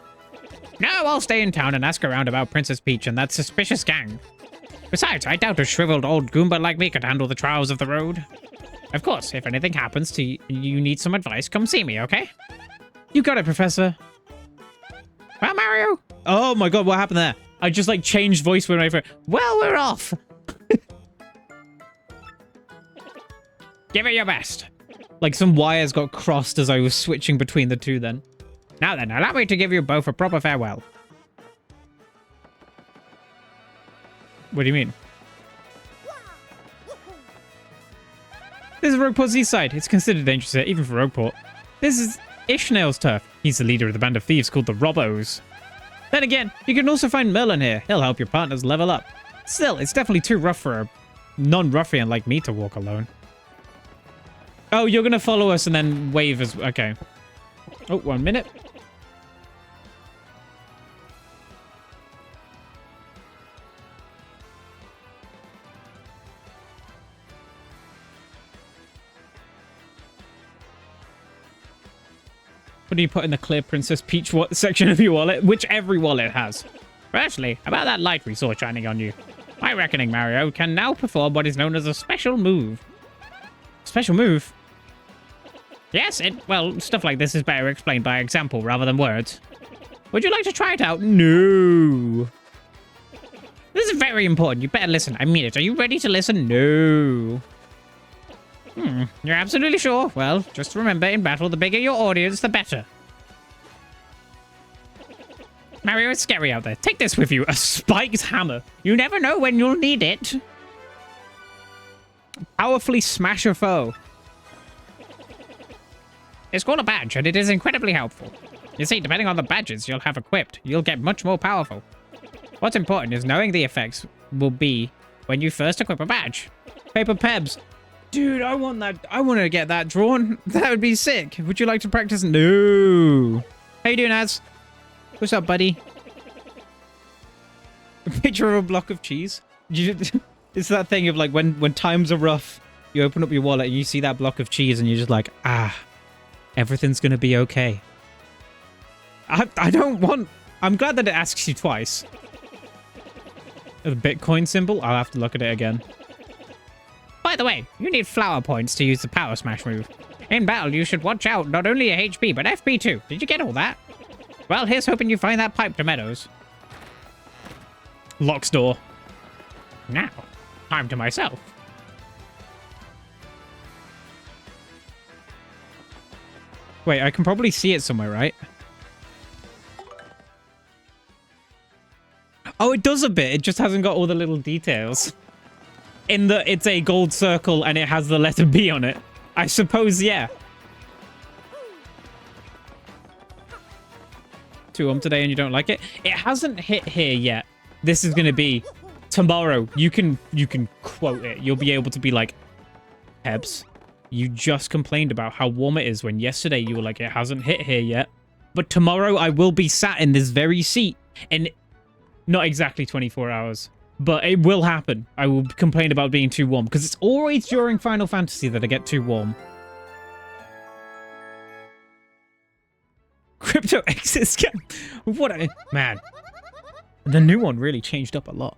No, I'll stay in town and ask around about Princess Peach and that suspicious gang. Besides, I doubt a shriveled old Goomba like me could handle the trials of the road. Of course, if anything happens to you, you need some advice, come see me, okay? You got it, Professor. Well, Mario? Oh my god, what happened there? I just like changed voice when I... Well, we're off. Give it your best. Like some wires got crossed as I was switching between the two then. Now then, allow me to give you both a proper farewell. What do you mean? This is Rogueport's east side. It's considered dangerous here, even for Rogueport. This is Ishnail's turf. He's the leader of the band of thieves called the Robbos. Then again, you can also find Merlin here. He'll help your partners level up. Still, it's definitely too rough for a non-ruffian like me to walk alone. Oh, you're gonna follow us and then wave as... Okay. Oh, 1 minute. What do you put in the clear Princess Peach section of your wallet? Which every wallet has. Firstly, about that light we saw shining on you. My reckoning, Mario can now perform what is known as a special move. Special move? Yes, well, stuff like this is better explained by example rather than words. Would you like to try it out? No. This is very important. You better listen. I mean it. Are you ready to listen? No. You're absolutely sure? Well, just remember, in battle, the bigger your audience, the better. Mario, it's scary out there. Take this with you. A spiked hammer. You never know when you'll need it. Powerfully smash a foe. It's called a badge, and it is incredibly helpful. You see, depending on the badges you'll have equipped, you'll get much more powerful. What's important is knowing the effects will be when you first equip a badge. Paper Pebs. Dude, I want that. I want to get that drawn. That would be sick. Would you like to practice? No. How you doing, Az? What's up, buddy? A picture of a block of cheese. It's that thing of like when times are rough, you open up your wallet and you see that block of cheese and you're just like, everything's gonna be okay. I don't want... I'm glad that it asks you twice. The Bitcoin symbol? I'll have to look at it again. By the way, you need flower points to use the power smash move. In battle, you should watch out not only a HP, but FP too. Did you get all that? Well, here's hoping you find that pipe to Meadows. Locks door. Now, time to myself. Wait, I can probably see it somewhere, right? Oh, it does a bit. It just hasn't got all the little details. In the, it's a gold circle and it has the letter B on it. I suppose, yeah. 2 today and you don't like it? It hasn't hit here yet. This is going to be tomorrow. You can quote it. You'll be able to be like, Hebs, you just complained about how warm it is when yesterday you were like, it hasn't hit here yet. But tomorrow I will be sat in this very seat in not exactly 24 hours. But it will happen. I will complain about being too warm because it's always during Final Fantasy that I get too warm. Crypto exit scam. What a... Man. The new one really changed up a lot.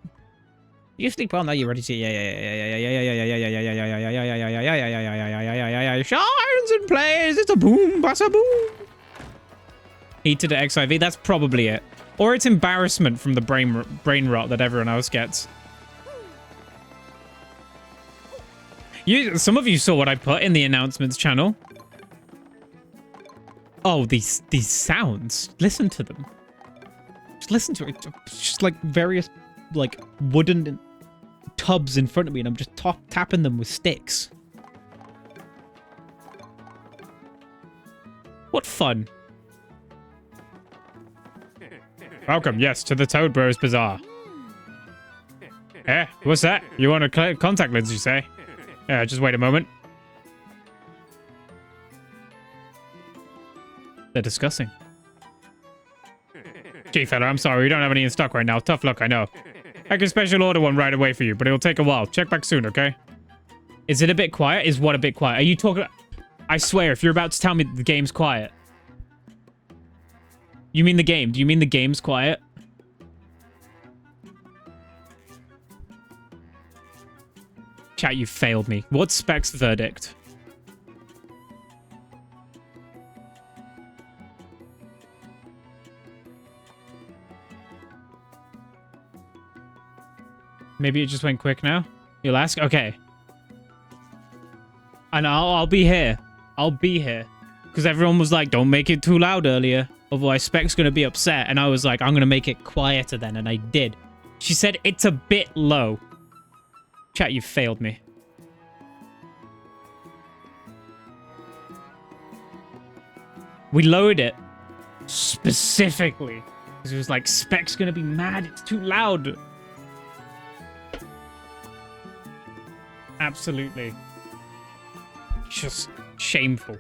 You sleep well now, you're ready to... Shines and plays. It's a boom, bassa boom. Heat to the XIV. That's probably it. Or it's embarrassment from the brain rot that everyone else gets. Some of you saw what I put in the announcements channel. Oh, these sounds. Listen to them. Just listen to it. Just like various like wooden tubs in front of me and I'm just tapping them with sticks. What fun. Welcome, yes, to the Toad Bros Bazaar. Eh, what's that? You want a contact lens, you say? Yeah, just wait a moment. They're discussing. Gee, fella, I'm sorry, we don't have any in stock right now. Tough luck, I know. I can special order one right away for you, but it'll take a while. Check back soon, okay? Is it a bit quiet? Is what a bit quiet? Are you talking... I swear, if you're about to tell me the game's quiet... You mean the game? Do you mean the game's quiet? Chat, you failed me. What's Spec's verdict? Maybe it just went quick now? You'll ask? Okay. And I'll be here. I'll be here. Because everyone was like, don't make it too loud earlier. Otherwise, Spec's going to be upset. And I was like, I'm going to make it quieter then. And I did. She said, it's a bit low. Chat, you failed me. We lowered it. Specifically. Because it was like, Spec's going to be mad. It's too loud. Absolutely. Just shameful.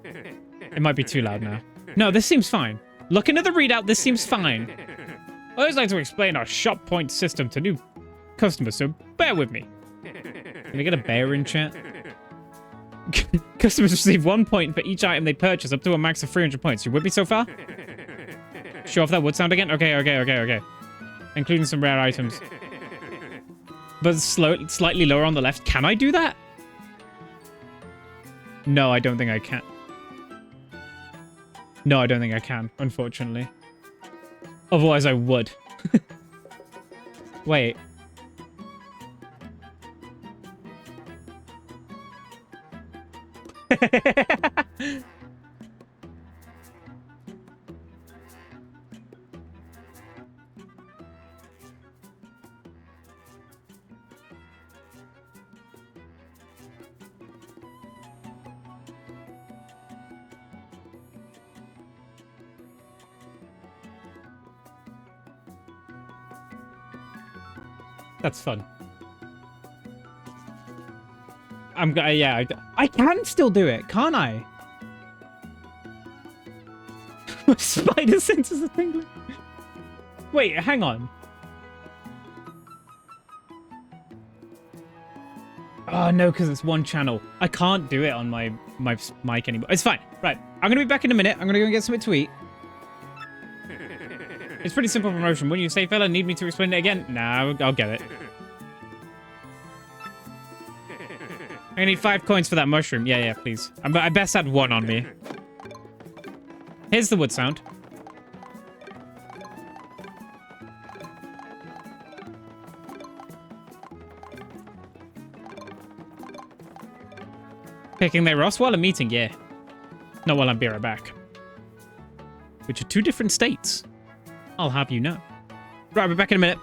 It might be too loud now. No, this seems fine. Looking at the readout, this seems fine. I always like to explain our shop point system to new customers, so bear with me. Can I get a bear in chat? Customers receive 1 point for each item they purchase, up to a max of 300 points. You with me so far? Show off that wood sound again? Okay. Including some rare items. But slightly lower on the left. Can I do that? No, I don't think I can. No, I don't think I can, unfortunately. Otherwise, I would. Wait. That's fun. Yeah, I can still do it, can't I? Spider senses are tingling. Wait, hang on. Oh, no, because it's one channel. I can't do it on my mic anymore. It's fine. Right, I'm going to be back in a minute. I'm going to go and get something to eat. It's pretty simple promotion. Wouldn't you say, fella? Need me to explain it again? Nah, I'll get it. I need 5 coins for that mushroom. Yeah, please. I best had 1 on me. Here's the wood sound. Picking their Ross while I'm eating, yeah. Not while I'm be right back. Which are 2 different states. I'll have you know. Right, I'll be back in a minute.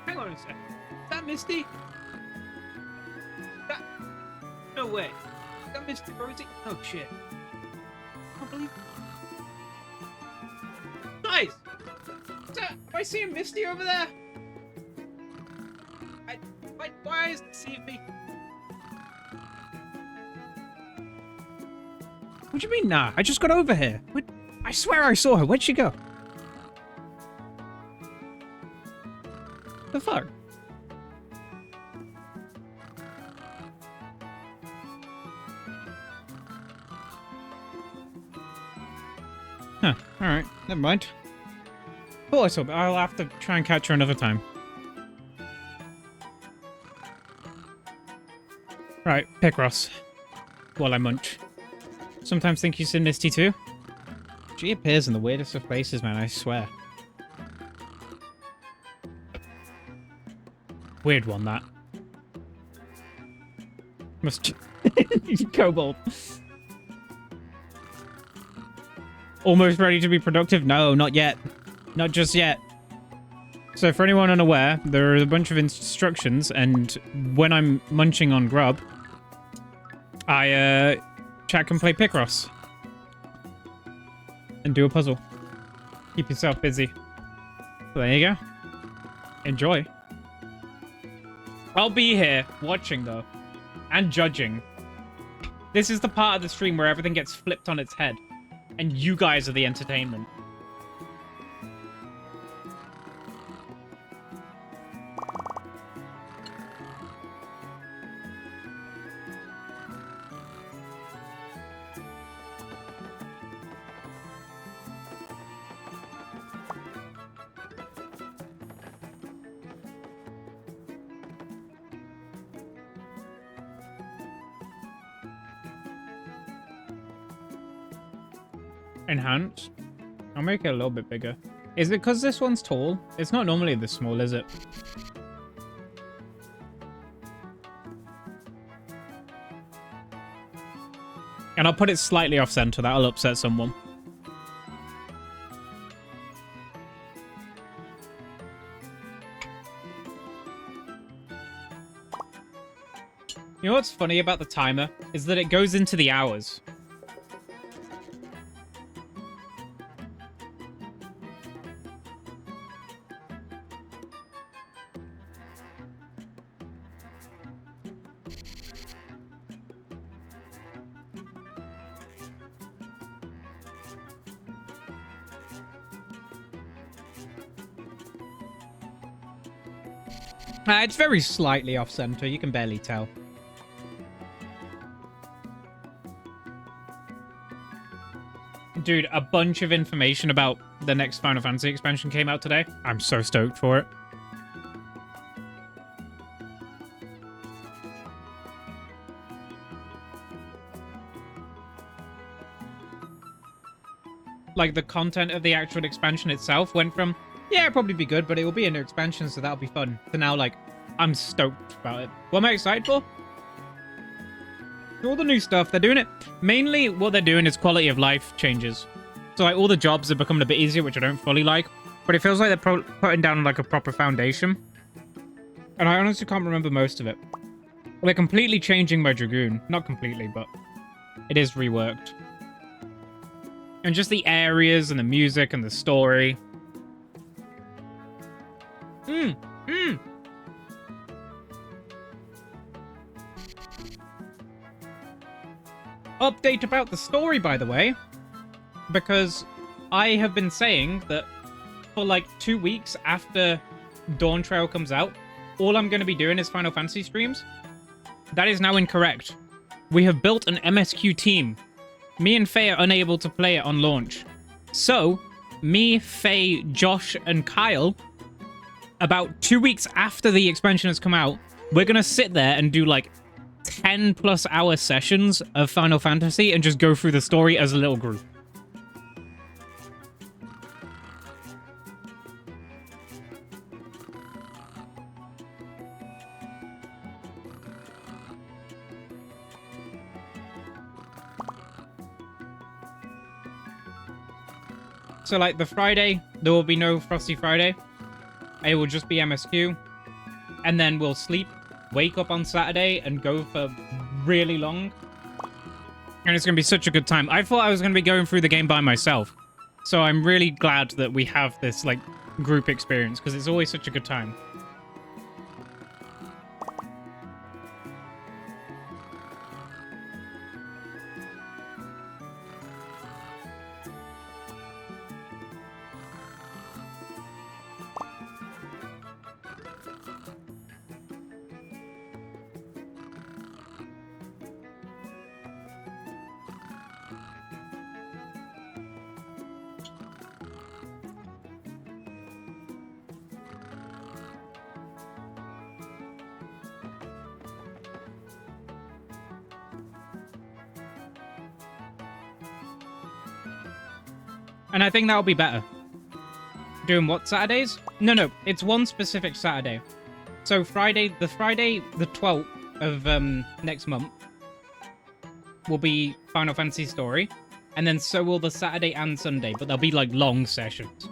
Hang on a sec. Is that Misty? That... No way. Is that Misty Rosie? Oh shit. I can't believe... Guys! I see a Misty over there? Why is it seeing me? What do you mean, nah? I just got over here. I swear I saw her. Where'd she go? The fuck? Huh. Alright. Never mind. Thought I saw, but I'll have to try and catch her another time. Right, Picross. While I munch. Sometimes think you see Misty too. She appears in the weirdest of places, man, I swear. Weird one, that. Must... Kobold. Almost ready to be productive? No, not yet. Not just yet. So for anyone unaware, there are a bunch of instructions, and when I'm munching on grub, I chat and play Picross. And do a puzzle. Keep yourself busy. So there you go. Enjoy. I'll be here watching, though. And judging. This is the part of the stream where everything gets flipped on its head. And you guys are the entertainment. Enhance. I'll make it a little bit bigger. Is it because this one's tall? It's not normally this small, is it? And I'll put it slightly off center. That'll upset someone. You know what's funny about the timer? Is that it goes into the hours. It's very slightly off-center. You can barely tell. Dude, a bunch of information about the next Final Fantasy expansion came out today. I'm so stoked for it. Like, the content of the actual expansion itself went from, yeah, it'll probably be good, but it will be a new expansion, so that'll be fun. So now, like, I'm stoked about it. What am I excited for? All the new stuff. They're doing it. Mainly, what they're doing is quality of life changes. So, like, all the jobs are becoming a bit easier, which I don't fully like. But it feels like they're putting down, like, a proper foundation. And I honestly can't remember most of it. Well, they're completely changing my Dragoon. Not completely, but it is reworked. And just the areas and the music and the story. Update about the story, by the way. Because I have been saying that for like 2 weeks after Dawn Trail comes out, all I'm going to be doing is Final Fantasy streams. That is now incorrect. We have built an MSQ team. Me and Faye are unable to play it on launch. So, me, Faye, Josh, and Kyle, about 2 weeks after the expansion has come out, we're going to sit there and do like 10 plus hour sessions of Final Fantasy and just go through the story as a little group. So, like, the Friday, there will be no Frosty Friday. It will just be MSQ. And then we'll sleep, wake up on Saturday, and go for really long. And it's going to be such a good time. I thought I was going to be going through the game by myself. So I'm really glad that we have this, like, group experience, because it's always such a good time. And I think that'll be better. Doing what, Saturdays? No, it's one specific Saturday. So Friday the 12th of next month will be Final Fantasy Story. And then so will the Saturday and Sunday, but they'll be like long sessions.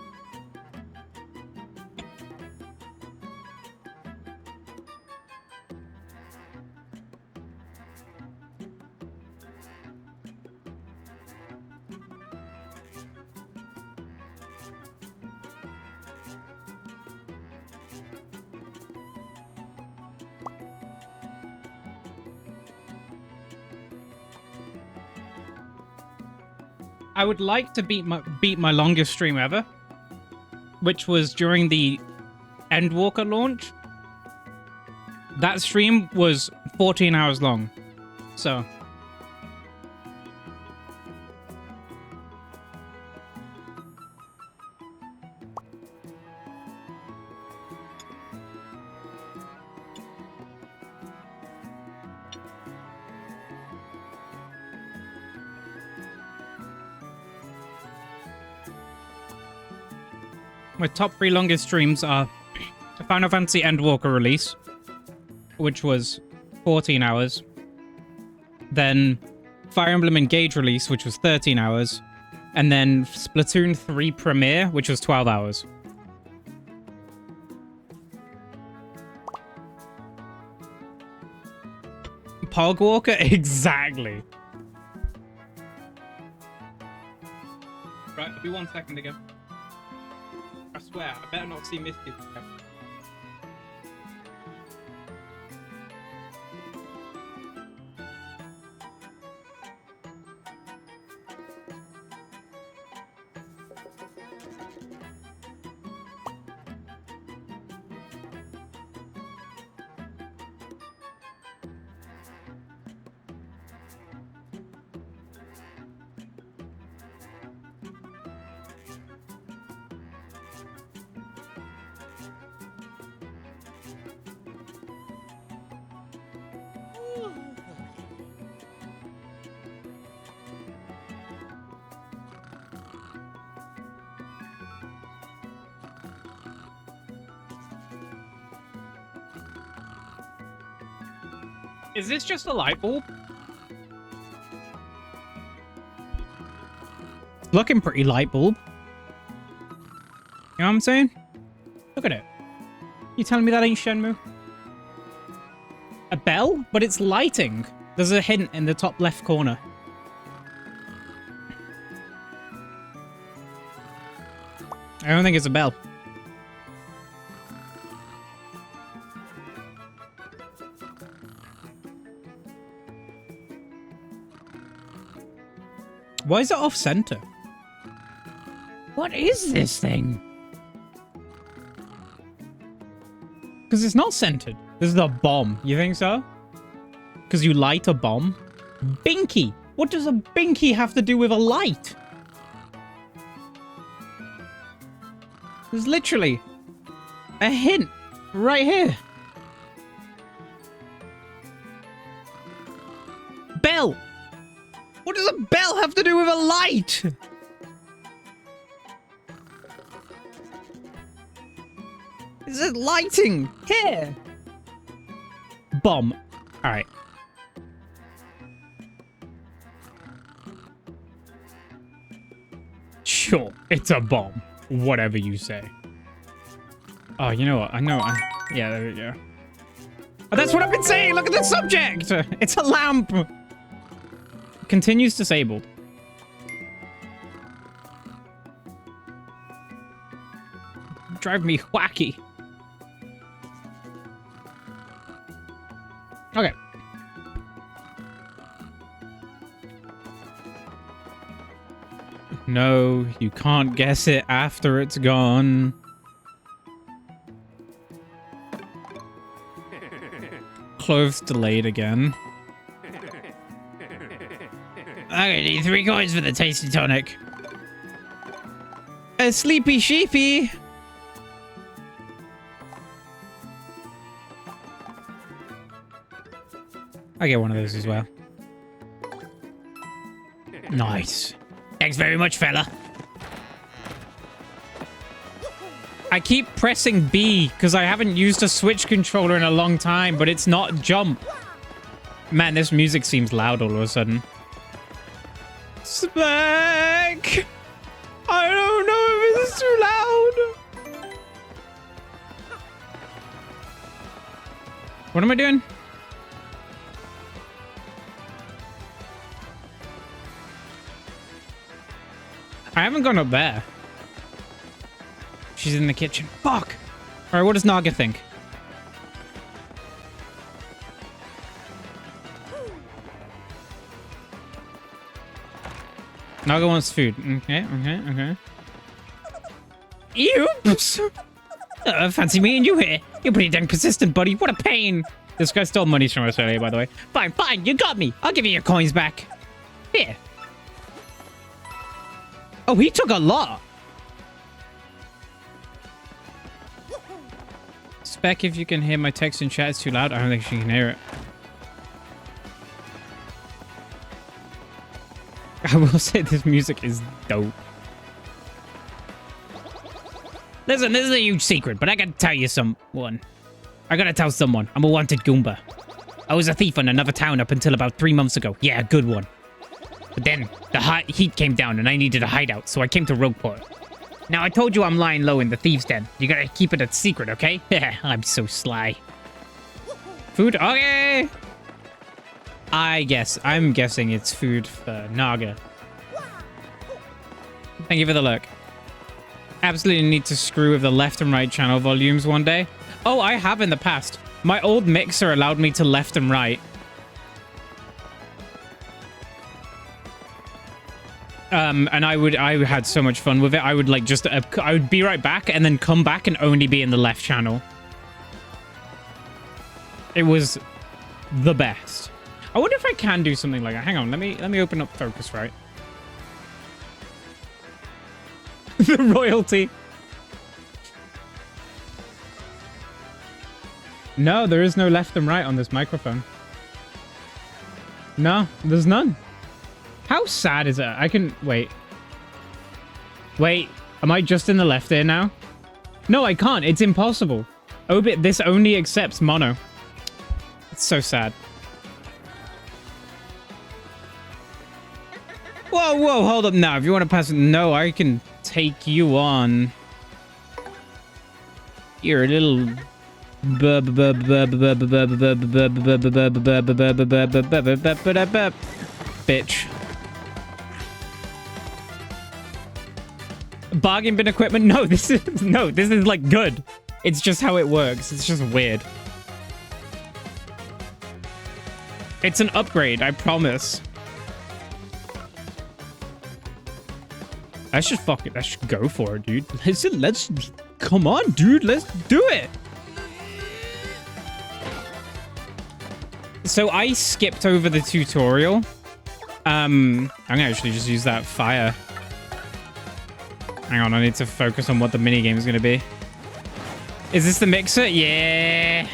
I would like to beat my longest stream ever, which was during the Endwalker launch. That stream was 14 hours long. So my top 3 longest streams are the Final Fantasy Endwalker release, which was 14 hours. Then Fire Emblem Engage release, which was 13 hours. And then Splatoon 3 premiere, which was 12 hours. Pogwalker? Exactly. Right, I'll be 1 second ago. I swear, I better not see Misty. Is this just a light bulb? It's looking pretty light bulb. You know what I'm saying? Look at it. You telling me that ain't Shenmue? A bell? But it's lighting. There's a hint in the top left corner. I don't think it's a bell. Why is it off center? What is this thing? Because it's not centered. This is a bomb. You think so? Because you light a bomb? Binky! What does a binky have to do with a light? There's literally a hint right here. Bell! What does a bell have to do with a light? Is it lighting? Here. Bomb. All right. Sure, it's a bomb. Whatever you say. Oh, you know what? I know. Yeah, there we go. Oh, that's what I've been saying. Look at the subject. It's a lamp. Continues disabled. drive me wacky. Okay. No, you can't guess it after it's gone. Clothes delayed again. I need 3 coins for the tasty tonic. A sleepy sheepy. I get one of those as well. Nice. Thanks very much, fella. I keep pressing B because I haven't used a Switch controller in a long time, but it's not jump. Man, this music seems loud all of a sudden. Smack! I don't know if it's too loud. What am I doing? I haven't gone up there. She's in the kitchen. Fuck! Alright, what does Naga think? Naga wants food. Okay. Oops! Fancy meeting you here. You're pretty dang persistent, buddy. What a pain. This guy stole money from us earlier, by the way. Fine. You got me. I'll give you your coins back. Here. Oh, he took a lot. Spec, if you can hear my text in chat, it's too loud. I don't think she can hear it. I will say this music is dope. Listen, this is a huge secret, but I gotta tell you someone. I gotta tell someone. I'm a wanted Goomba. I was a thief in another town up until about 3 months ago. Yeah, a good one. But then the heat came down and I needed a hideout, so I came to Rogueport. Now, I told you I'm lying low in the thieves' den. You gotta keep it a secret, okay? I'm so sly. Food? Okay! I'm guessing it's food for Naga. Thank you for the look. Absolutely need to screw with the left and right channel volumes one day. Oh, I have in the past. My old mixer allowed me to left and right. And I had so much fun with it. I would like just, I would be right back and then come back and only be in the left channel. It was the best. I wonder if I can do something like that. Hang on, let me open up Focusrite. The royalty. No, there is no left and right on this microphone. No, there's none. How sad is that? I can... Wait. Wait. Am I just in the left ear now? No, I can't. It's impossible. This only accepts mono. It's so sad. Whoa, hold up now. If you want to pass it... No, I can take you on. You're a little... Bitch. Bargain bin equipment? No, this is like good. It's just how it works. It's just weird. It's an upgrade, I promise. I should go for it, dude. Let's come on, dude. Let's do it. So I skipped over the tutorial. I'm gonna actually just use that fire. Hang on, I need to focus on what the minigame is gonna be. Is this the mixer? Yeah.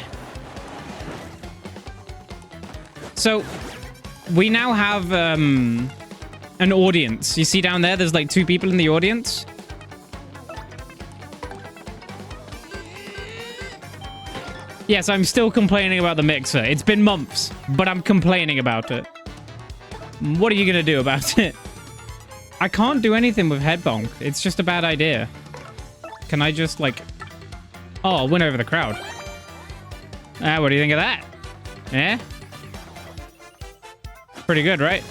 So we now have an audience. You see down there, there's like 2 people in the audience. Yes, I'm still complaining about the mixer. It's been months, but I'm complaining about it. What are you gonna do about it? I can't do anything with head bonk. It's just a bad idea. Can I just like... Oh, I'll win over the crowd. What do you think of that? Eh? Pretty good, right?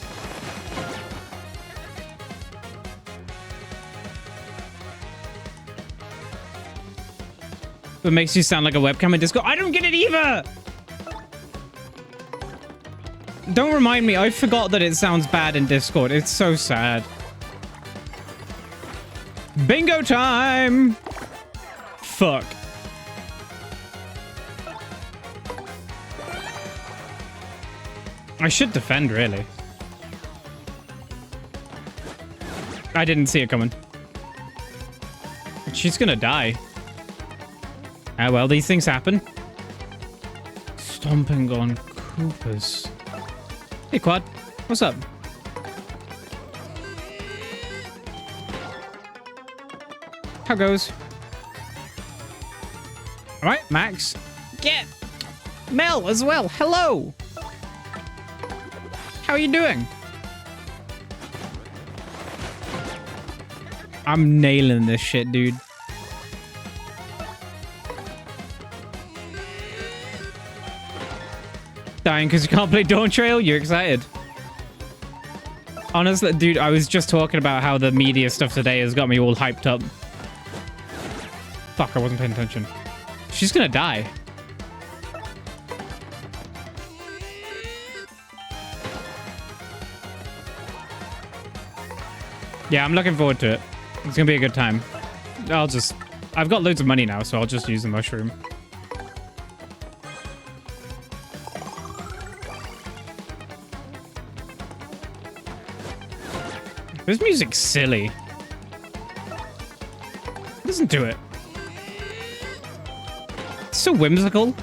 But makes you sound like a webcam in Discord. I don't get it either! Don't remind me. I forgot that it sounds bad in Discord. It's so sad. Bingo time! Fuck. I should defend, really. I didn't see it coming. She's gonna die. Ah, well, these things happen. Stomping on Coopers. Hey, Quad. What's up? How goes? All right, Max. Get Mel as well. Hello. How are you doing? I'm nailing this shit, dude. Dying because you can't play Dawn Trail? You're excited. Honestly, dude, I was just talking about how the media stuff today has got me all hyped up. Fuck, I wasn't paying attention. She's gonna die. Yeah, I'm looking forward to it. It's gonna be a good time. I've got loads of money now, so I'll just use the mushroom. This music's silly. Listen to it. It's so whimsical.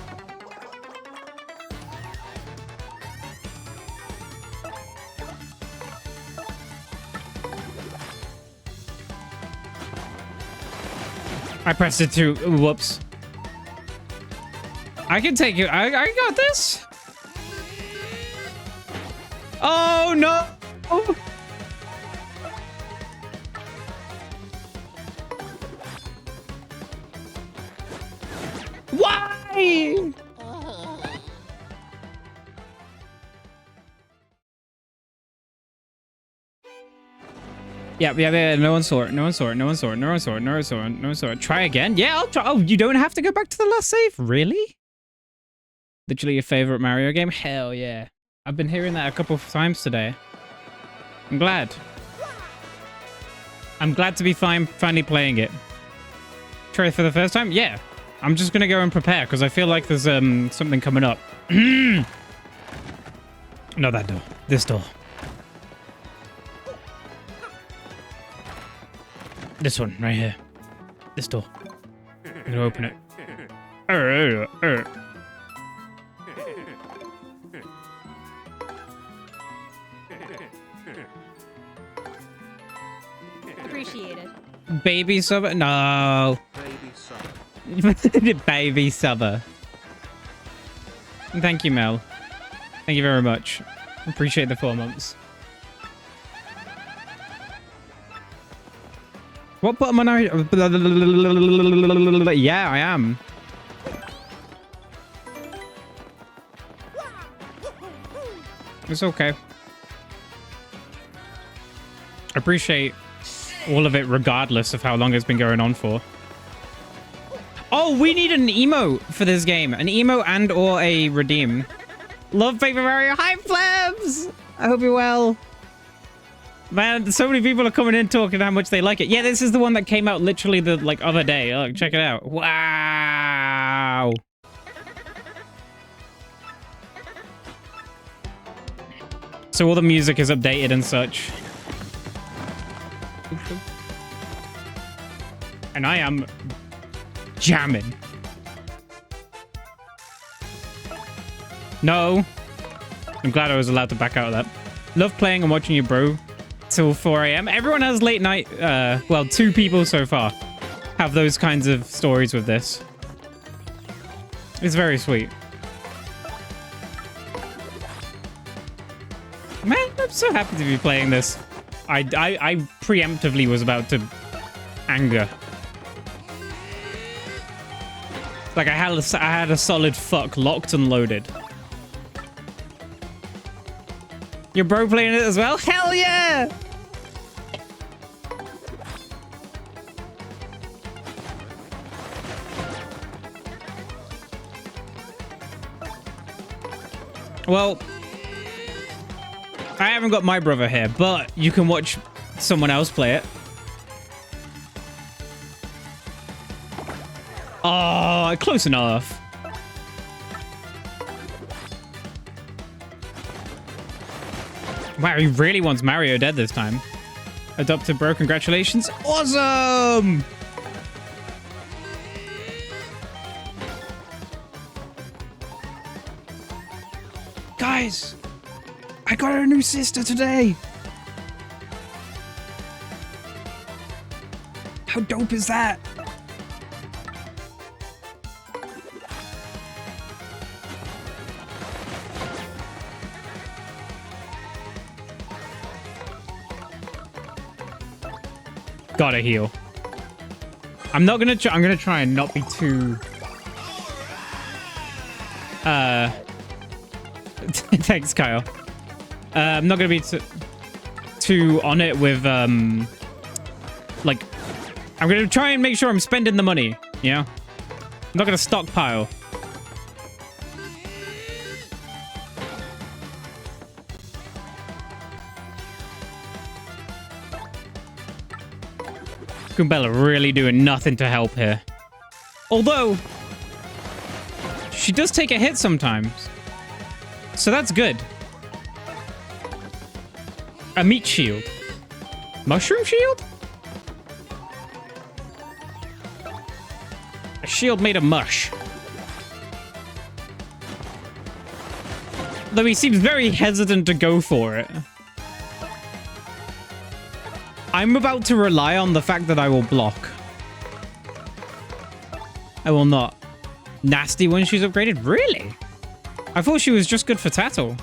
I pressed it too. Whoops. I can take it. I got this. Oh, no. Oh. Why? Yeah. No one saw it. Try again? Yeah, I'll try. Oh, you don't have to go back to the last save? Really? Literally your favorite Mario game? Hell yeah. I've been hearing that a couple of times today. I'm glad. I'm glad to be finally playing it. Try it for the first time? Yeah. I'm just gonna go and prepare because I feel like there's something coming up. Not that door. This door. This one, right here. This door. I'm gonna open it. Appreciated. Baby subber? No. Baby sub. Baby subber. Thank you, Mel. Thank you very much. Appreciate the 4 months. What button am I? Yeah, I am. It's okay. I appreciate all of it regardless of how long it's been going on for. Oh, we need an emote for this game. An emote and or a redeem. Love Paper Mario. Hi, Flabs! I hope you're well. Man, so many people are coming in talking how much they like it. Yeah, this is the one that came out literally the other day. Look, check it out. Wow. So all the music is updated and such. And I am jamming. No. I'm glad I was allowed to back out of that. Love playing and watching you, bro. Till 4 a.m. Everyone has late night. Well, 2 people so far have those kinds of stories with this. It's very sweet. Man, I'm so happy to be playing this. I preemptively was about to anger. Like I had a solid fuck locked and loaded. Your bro playing it as well? Hell yeah! Well, I haven't got my brother here, but you can watch someone else play it. Oh, close enough. Wow, he really wants Mario dead this time. Adopted bro, congratulations. Awesome! Guys, I got a new sister today. How dope is that? Gotta heal. I'm not gonna. I'm gonna try and not be too. Thanks, Kyle. I'm not gonna be too on it with like. I'm gonna try and make sure I'm spending the money. You know, I'm not gonna stockpile. Goombella really doing nothing to help here. Although, she does take a hit sometimes. So that's good. A meat shield. Mushroom shield? A shield made of mush. Though he seems very hesitant to go for it. I'm about to rely on the fact that I will block. I will not. Nasty when she's upgraded? Really? I thought she was just good for Tattle.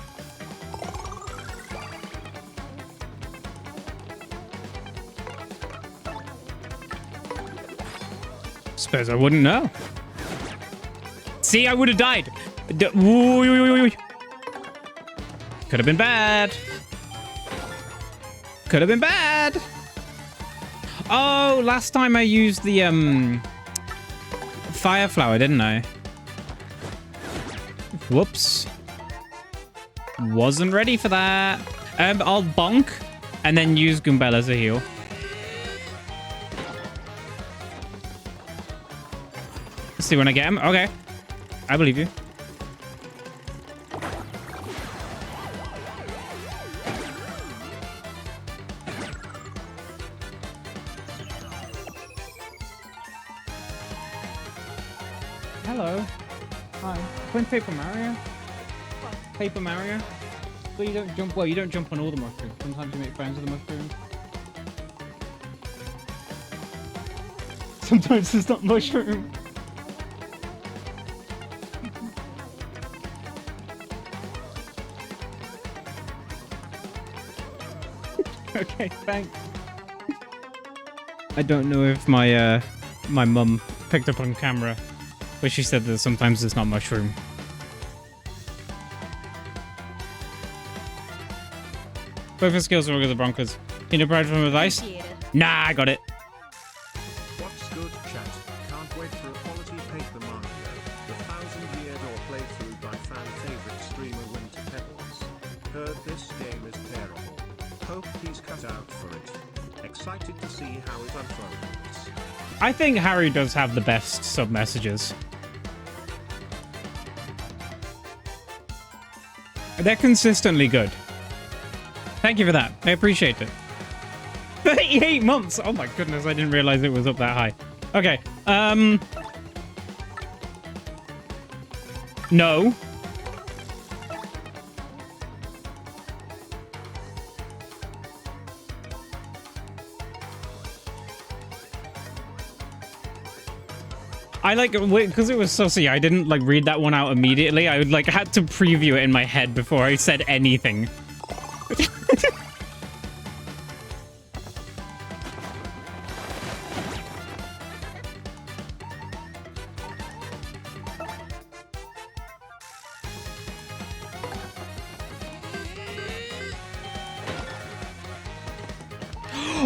Suppose I wouldn't know. See, I would have died. Could have been bad. Could have been bad. Oh, last time I used the fire flower, didn't I? Whoops. Wasn't ready for that. I'll bonk and then use Goombella as a heal. Let's see when I get him. Okay. I believe you. Hello. Hi. Playing Paper Mario? Paper Mario? But you don't jump. Well, you don't jump on all the mushrooms. Sometimes you make friends with the mushrooms. Sometimes it's not mushroom. Okay, thanks. I don't know if my my mum picked up on camera, but she said that sometimes it's not mushroom. Both her skills are all the Broncos. Need a pride from advice? Appreciate it. Nah, I got it. What's good, chat? Can't wait for a quality Paper Mario, the 1,000-year-old playthrough by fan favorite streamer Winter Pebbles. Heard this game is terrible. Hope he's cut out for it. Excited to see how it unfolds. I think Harry does have the best sub-messages. They're consistently good. Thank you for that. I appreciate it. 38 months! Oh my goodness, I didn't realize it was up that high. Okay, no. I like, because it was sussy, I didn't like read that one out immediately. I would like had to preview it in my head before I said anything.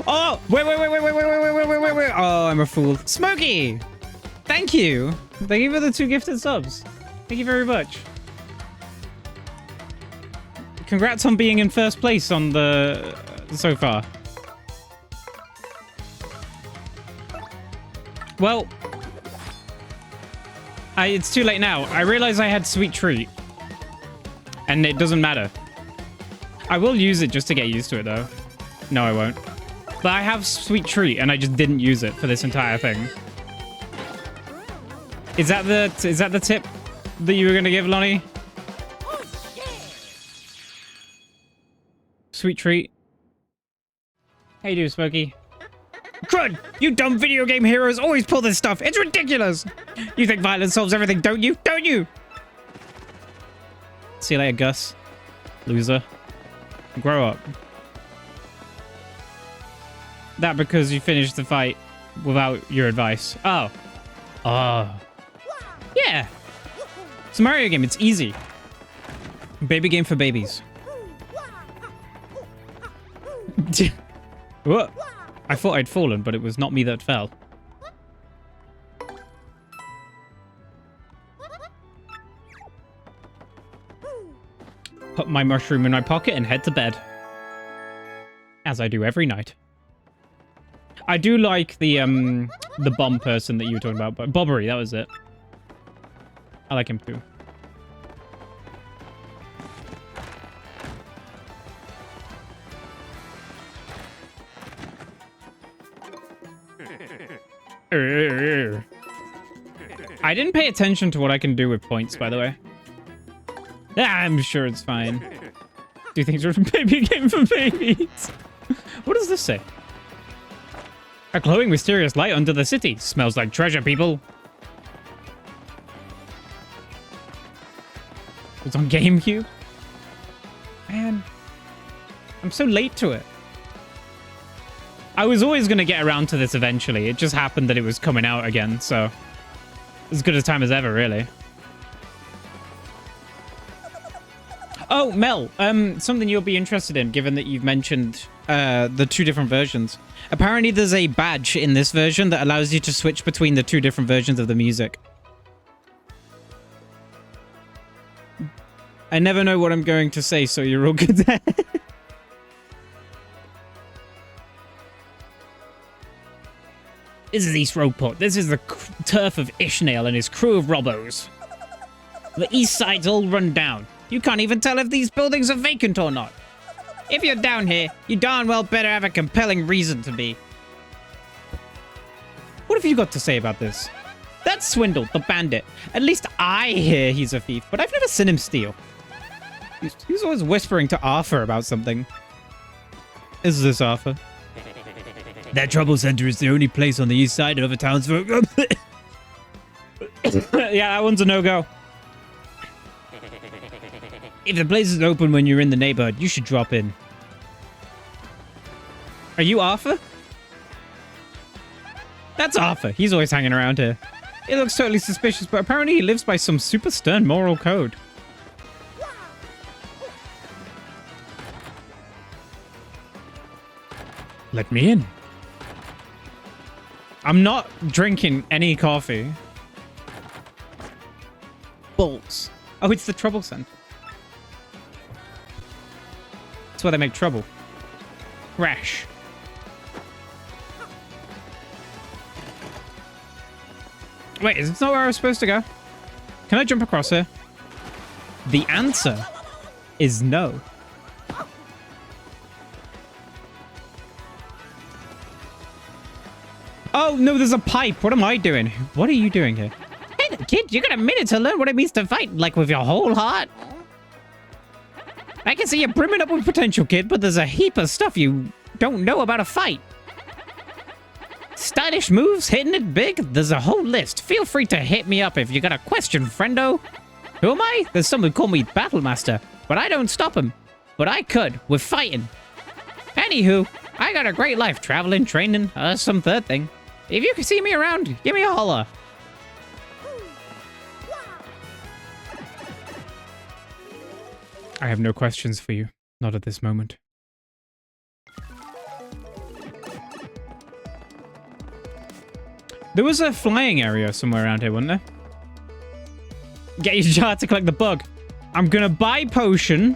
Oh, wait. Oh, I'm a fool. Smokey! Thank you. Thank you for the 2 gifted subs. Thank you very much. Congrats on being in first place on the... so far. Well... it's too late now. I realize I had Sweet Treat. And it doesn't matter. I will use it just to get used to it, though. No, I won't. But I have Sweet Treat, and I just didn't use it for this entire thing. Is that the tip that you were going to give, Lonnie? Sweet Treat. How you doing, Smokey? Crud! You dumb video game heroes always pull this stuff. It's ridiculous! You think violence solves everything, don't you? Don't you? See you later, Gus. Loser. Grow up. That because you finished the fight without your advice. Oh. Oh. Yeah. It's a Mario game. It's easy. Baby game for babies. What? I thought I'd fallen, but it was not me that fell. Put my mushroom in my pocket and head to bed. As I do every night. I do like the bomb person that you were talking about, but Bobbery, that was it. I like him too. I didn't pay attention to what I can do with points, by the way. I'm sure it's fine. Do you think it's a baby game for babies? What does this say? A glowing mysterious light under the city. Smells like treasure, people. It's on GameCube? Man. I'm so late to it. I was always going to get around to this eventually. It just happened that it was coming out again, so... as good a time as ever, really. Oh, Mel, something you'll be interested in, given that you've mentioned the two different versions. Apparently there's a badge in this version that allows you to switch between the two different versions of the music. I never know what I'm going to say, so you're all good there. This is East Roadport. This is the turf of Ishmael and his crew of robbos. The east side's all run down. You can't even tell if these buildings are vacant or not. If you're down here, you darn well better have a compelling reason to be. What have you got to say about this? That's Swindle, the bandit. At least I hear he's a thief, but I've never seen him steal. He's always whispering to Arthur about something. Is this Arthur? That trouble center is the only place on the east side of a town's... Yeah, that one's a no-go. If the place is open when you're in the neighborhood, you should drop in. Are you Arthur? That's Arthur. He's always hanging around here. It looks totally suspicious, but apparently he lives by some super stern moral code. Let me in. I'm not drinking any coffee. Bolts. Oh, it's the trouble center. That's where they make trouble. Crash. Wait, is this not where I was supposed to go? Can I jump across here? The answer is no. Oh, no, there's a pipe. What am I doing? What are you doing here? Hey, kid, you got a minute to learn what it means to fight, like with your whole heart. I can see you brimming up with potential, kid, but there's a heap of stuff you don't know about a fight. Stylish moves, hitting it big, there's a whole list. Feel free to hit me up if you got a question, friendo. Who am I? There's someone call me Battlemaster, but I don't stop him. But I could, with fighting. Anywho, I got a great life, traveling, training, some third thing. If you can see me around, give me a holler. I have no questions for you. Not at this moment. There was a flying area somewhere around here, wasn't there? Get your jar to collect the bug. I'm gonna buy potion.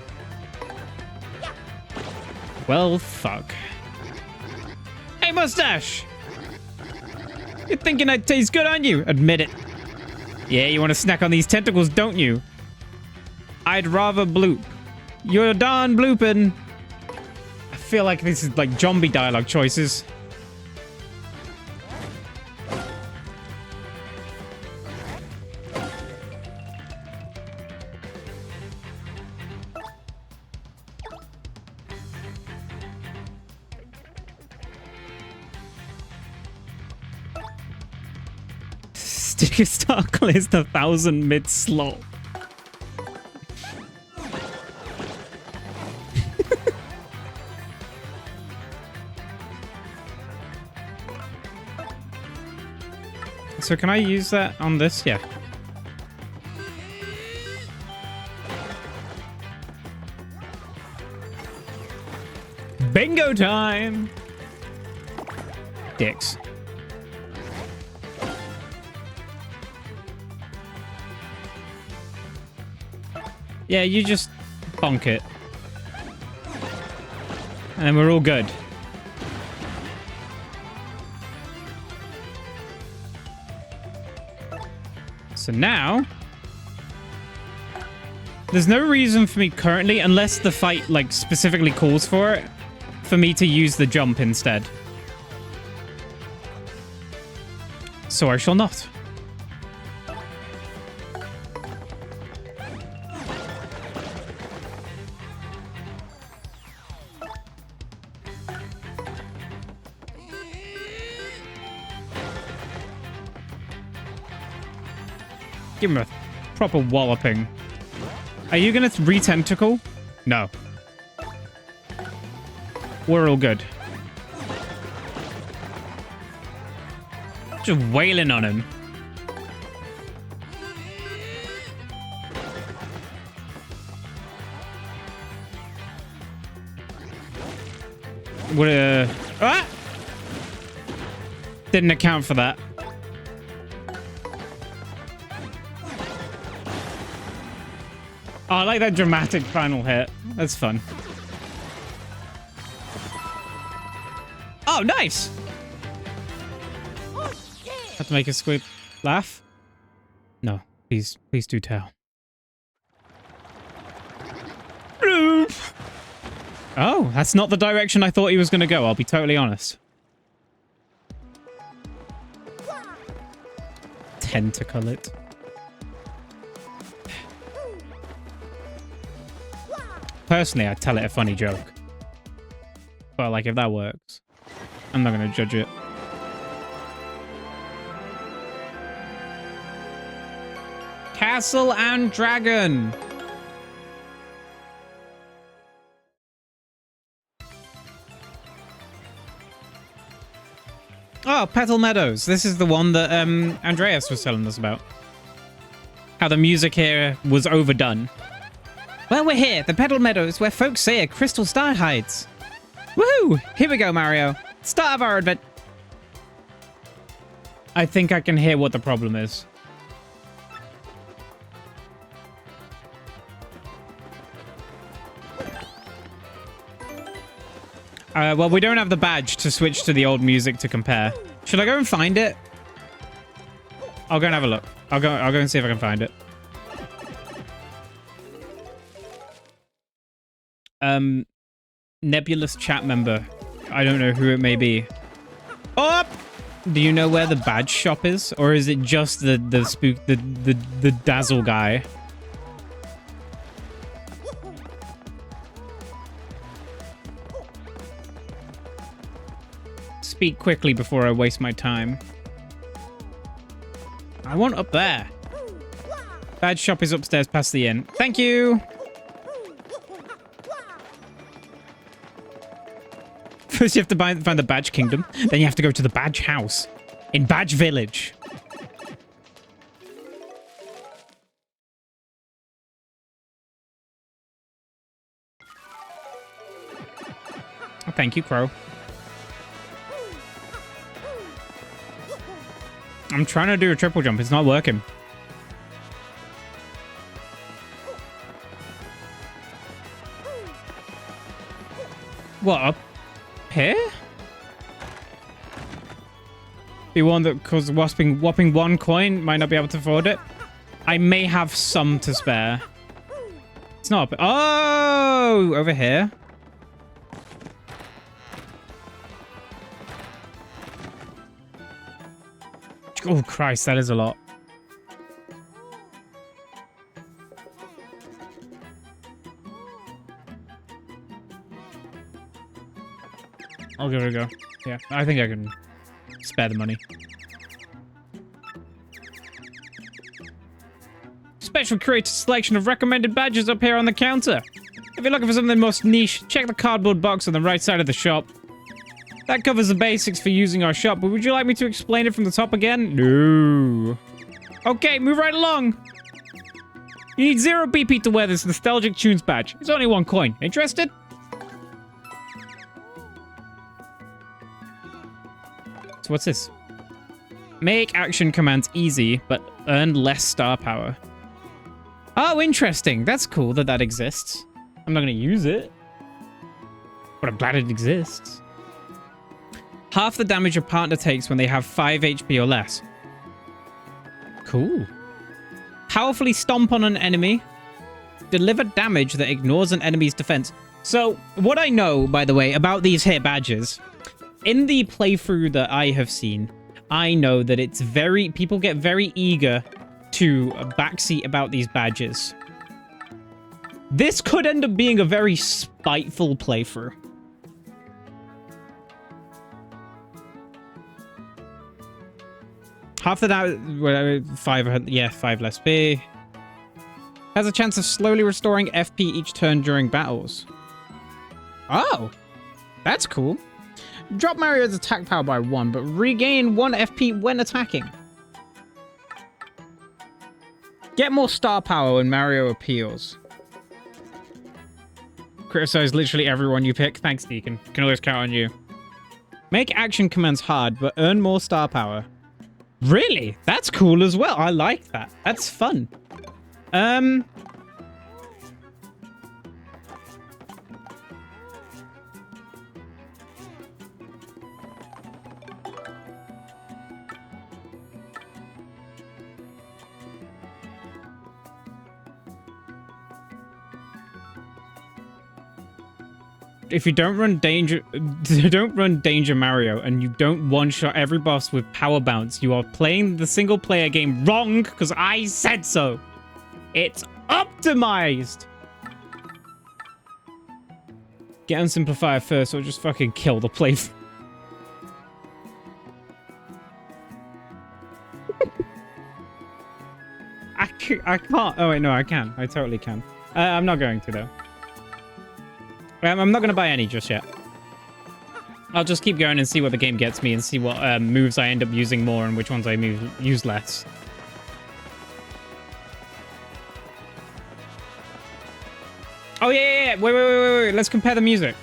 Well, fuck. Hey, mustache! You're thinking I taste good, aren't you? Admit it. Yeah, you want to snack on these tentacles, don't you? I'd rather bloop. You're darn blooping. I feel like this is like zombie dialogue choices. Sticker Star clears the 1,000 mid slot. So can I use that on this? Yeah. Bingo time! Dicks. Yeah, you just bonk it. And then we're all good. So now, there's no reason for me currently, unless the fight like specifically calls for it, for me to use the jump instead. So I shall not. Give him a proper walloping. Are you gonna re-tentacle? No. We're all good. Just wailing on him. What ah! Didn't account for that. Oh, I like that dramatic final hit. That's fun. Oh, nice! Have to make a squid laugh? No, please do tell. Oh, that's not the direction I thought he was going to go, I'll be totally honest. Tentacle it. Personally, I'd tell it a funny joke. But, like, if that works, I'm not going to judge it. Castle and Dragon! Oh, Petal Meadows. This is the one that Andreas was telling us about. How the music here was overdone. Well, we're here, the Petal Meadows, where folks say a crystal star hides. Woohoo! Here we go, Mario. Start of our advent. I think I can hear what the problem is. Well, we don't have the badge to switch to the old music to compare. Should I go and find it? I'll go and have a look. I'll go and see if I can find it. Nebulous chat member. I don't know who it may be. Oh! Do you know where the badge shop is? Or is it just the dazzle guy? Speak quickly before I waste my time. I want up there. Badge shop is upstairs past the inn. Thank you! First you have to find the Badge Kingdom, then you have to go to the Badge House in Badge Village. Oh, thank you, Crow. I'm trying to do a triple jump, it's not working. What, up here? Be one that causes whopping 1 coin. Might not be able to afford it. I may have some to spare. It's not up. Oh, over here. Oh, Christ, that is a lot. I'll give it a go. Yeah, I think I can spare the money. Special created selection of recommended badges up here on the counter. If you're looking for something most niche, check the cardboard box on the right side of the shop. That covers the basics for using our shop, but would you like me to explain it from the top again? No. Okay, move right along. You need 0 BP to wear this Nostalgic Tunes badge. It's only 1 coin. Interested? So what's this? Make action commands easy, but earn less star power. Oh, interesting. That's cool that that exists. I'm not going to use it, but I'm glad it exists. Half the damage your partner takes when they have 5 HP or less. Cool. Powerfully stomp on an enemy. Deliver damage that ignores an enemy's defense. So, what I know, by the way, about these here badges, in the playthrough that I have seen, I know that it's people get very eager to backseat about these badges. This could end up being a very spiteful playthrough. Half the damage, 5 less B. Has a chance of slowly restoring FP each turn during battles. Oh, that's cool. Drop Mario's attack power by 1, but regain 1 FP when attacking. Get more star power when Mario appeals. Criticize literally everyone you pick. Thanks, Deacon. Can always count on you. Make action commands hard, but earn more star power. Really? That's cool as well. I like that. That's fun. If you don't run Danger Mario and you don't one-shot every boss with power bounce, you are playing the single-player game wrong because I said so. It's optimized. Get on Simplifier first or just fucking kill the playthrough. I can't. Oh, wait, no, I can. I totally can. I'm not going to, though. I'm not going to buy any just yet. I'll just keep going and see what the game gets me and see what moves I end up using more and which ones I use less. Oh, yeah. Wait. Let's compare the music.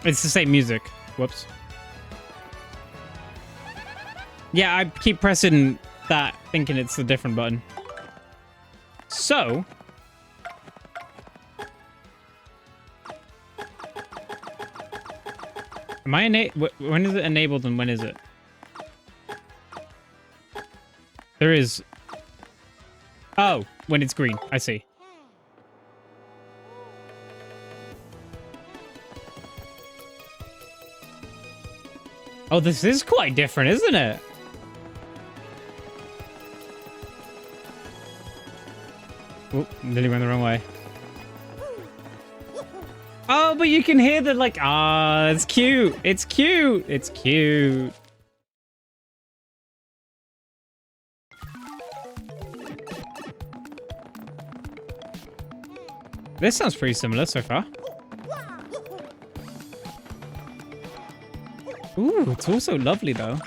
It's the same music. Whoops. Yeah, I keep pressing that, thinking it's a different button. So, am I when is it enabled and when is it? There is. Oh, when it's green. I see. Oh, this is quite different, isn't it? Oh, nearly went the wrong way. Oh, but you can hear the, like, it's cute. It's cute. It's cute. This sounds pretty similar so far. Ooh, it's also lovely, though.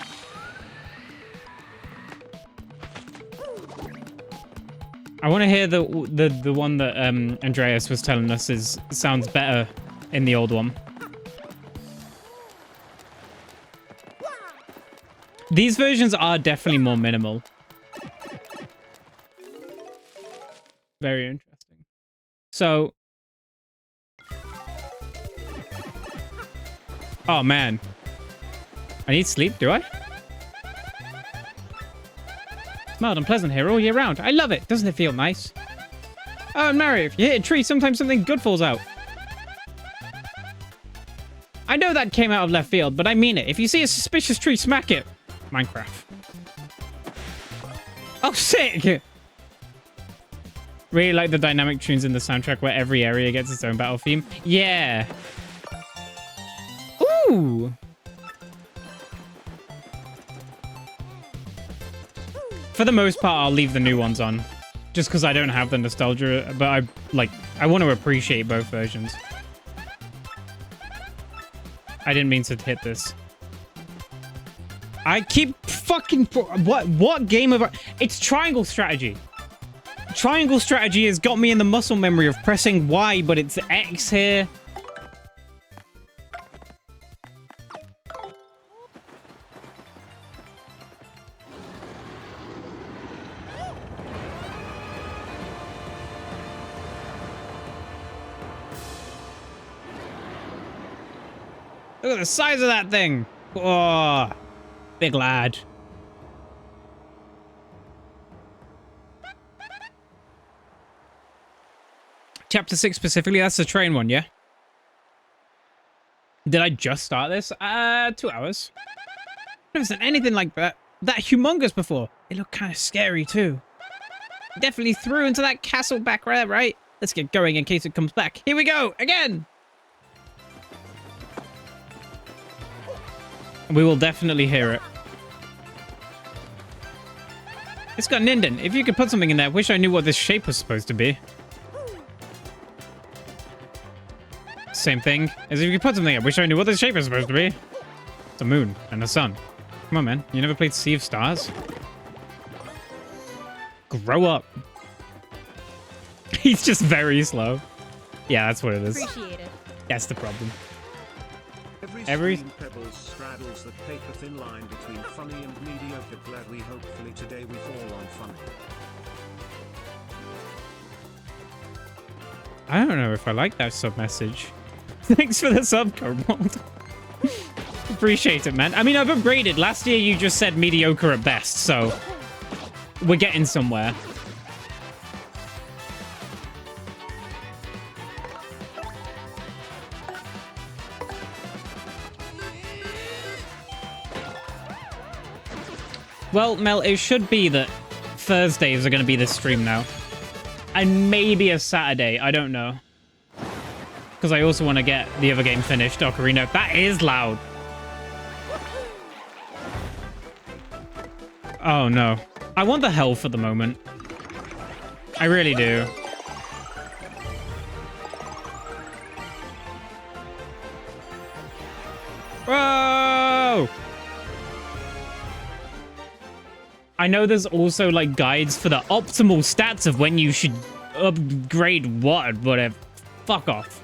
I want to hear the one that Andreas was telling us sounds better in the old one. These versions are definitely more minimal. Very interesting. So... Oh, man. I need sleep, do I? It's mild and pleasant here all year round. I love it. Doesn't it feel nice? Oh, and Mario, if you hit a tree, sometimes something good falls out. I know that came out of left field, but I mean it. If you see a suspicious tree, smack it. Minecraft. Oh, sick! Really like the dynamic tunes in the soundtrack where every area gets its own battle theme. Yeah. Ooh. For the most part, I'll leave the new ones on. Just because I don't have the nostalgia, but I want to appreciate both versions. I didn't mean to hit this. I keep fucking... What game of... It's triangle strategy. Triangle strategy has got me in the muscle memory of pressing Y, but it's X here. Look at the size of that thing. Oh, big lad. Chapter 6 specifically, that's the train one, yeah? Did I just start this? 2 hours. I've never seen anything like that humongous before. It looked kind of scary too. Definitely threw into that castle back there, right? Let's get going in case it comes back. Here we go, again! We will definitely hear it. It's got an indent. If you could put something in there, wish I knew what this shape was supposed to be. Same thing as if you could put something in. Wish I knew what this shape was supposed to be. It's a moon and a sun. Come on, man. You never played Sea of Stars? Grow up. He's just very slow. Yeah, that's what it is. Appreciate it. That's the problem. Every pebbles straddles the paper thin line between funny and mediocre. Gladly, hopefully today we fall on funny. I don't know if I like that sub message. Thanks for the sub, Cobalt. Appreciate it, man. I mean, I've upgraded. Last year you just said mediocre at best, so we're getting somewhere. Well, Mel, it should be that Thursdays are going to be this stream now. And maybe a Saturday. I don't know. Because I also want to get the other game finished, Ocarina. That is loud. Oh, no. I want the health at the moment. I really do. Whoa! I know there's also, like, guides for the optimal stats of when you should upgrade what, whatever. Fuck off.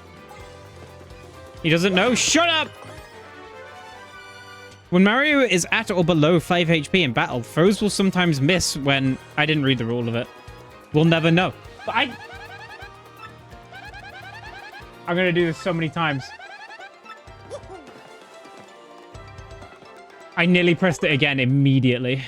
He doesn't know. Shut up! When Mario is at or below 5 HP in battle, throws will sometimes miss when... I didn't read the rule of it. We'll never know. But I'm gonna do this so many times. I nearly pressed it again immediately.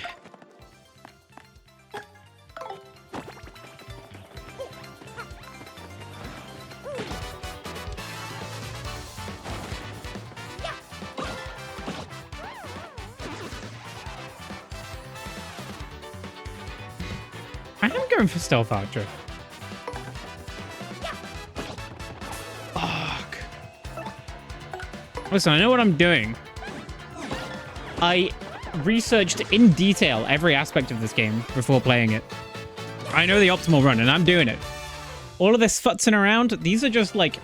I am going for stealth archer. Fuck. Listen, I know what I'm doing. I researched in detail every aspect of this game before playing it. I know the optimal run, and I'm doing it. All of this futzing around, these are just like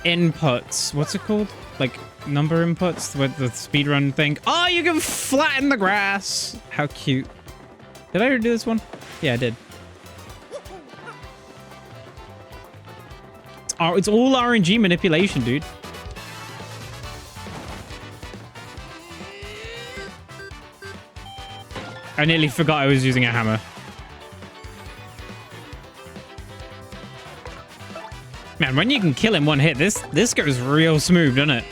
inputs. What's it called? Like number inputs with the speedrun thing. Oh, you can flatten the grass. How cute. Did I already do this one? Yeah, I did. It's all RNG manipulation, dude. I nearly forgot I was using a hammer. Man, when you can kill in one hit, this goes real smooth, doesn't it?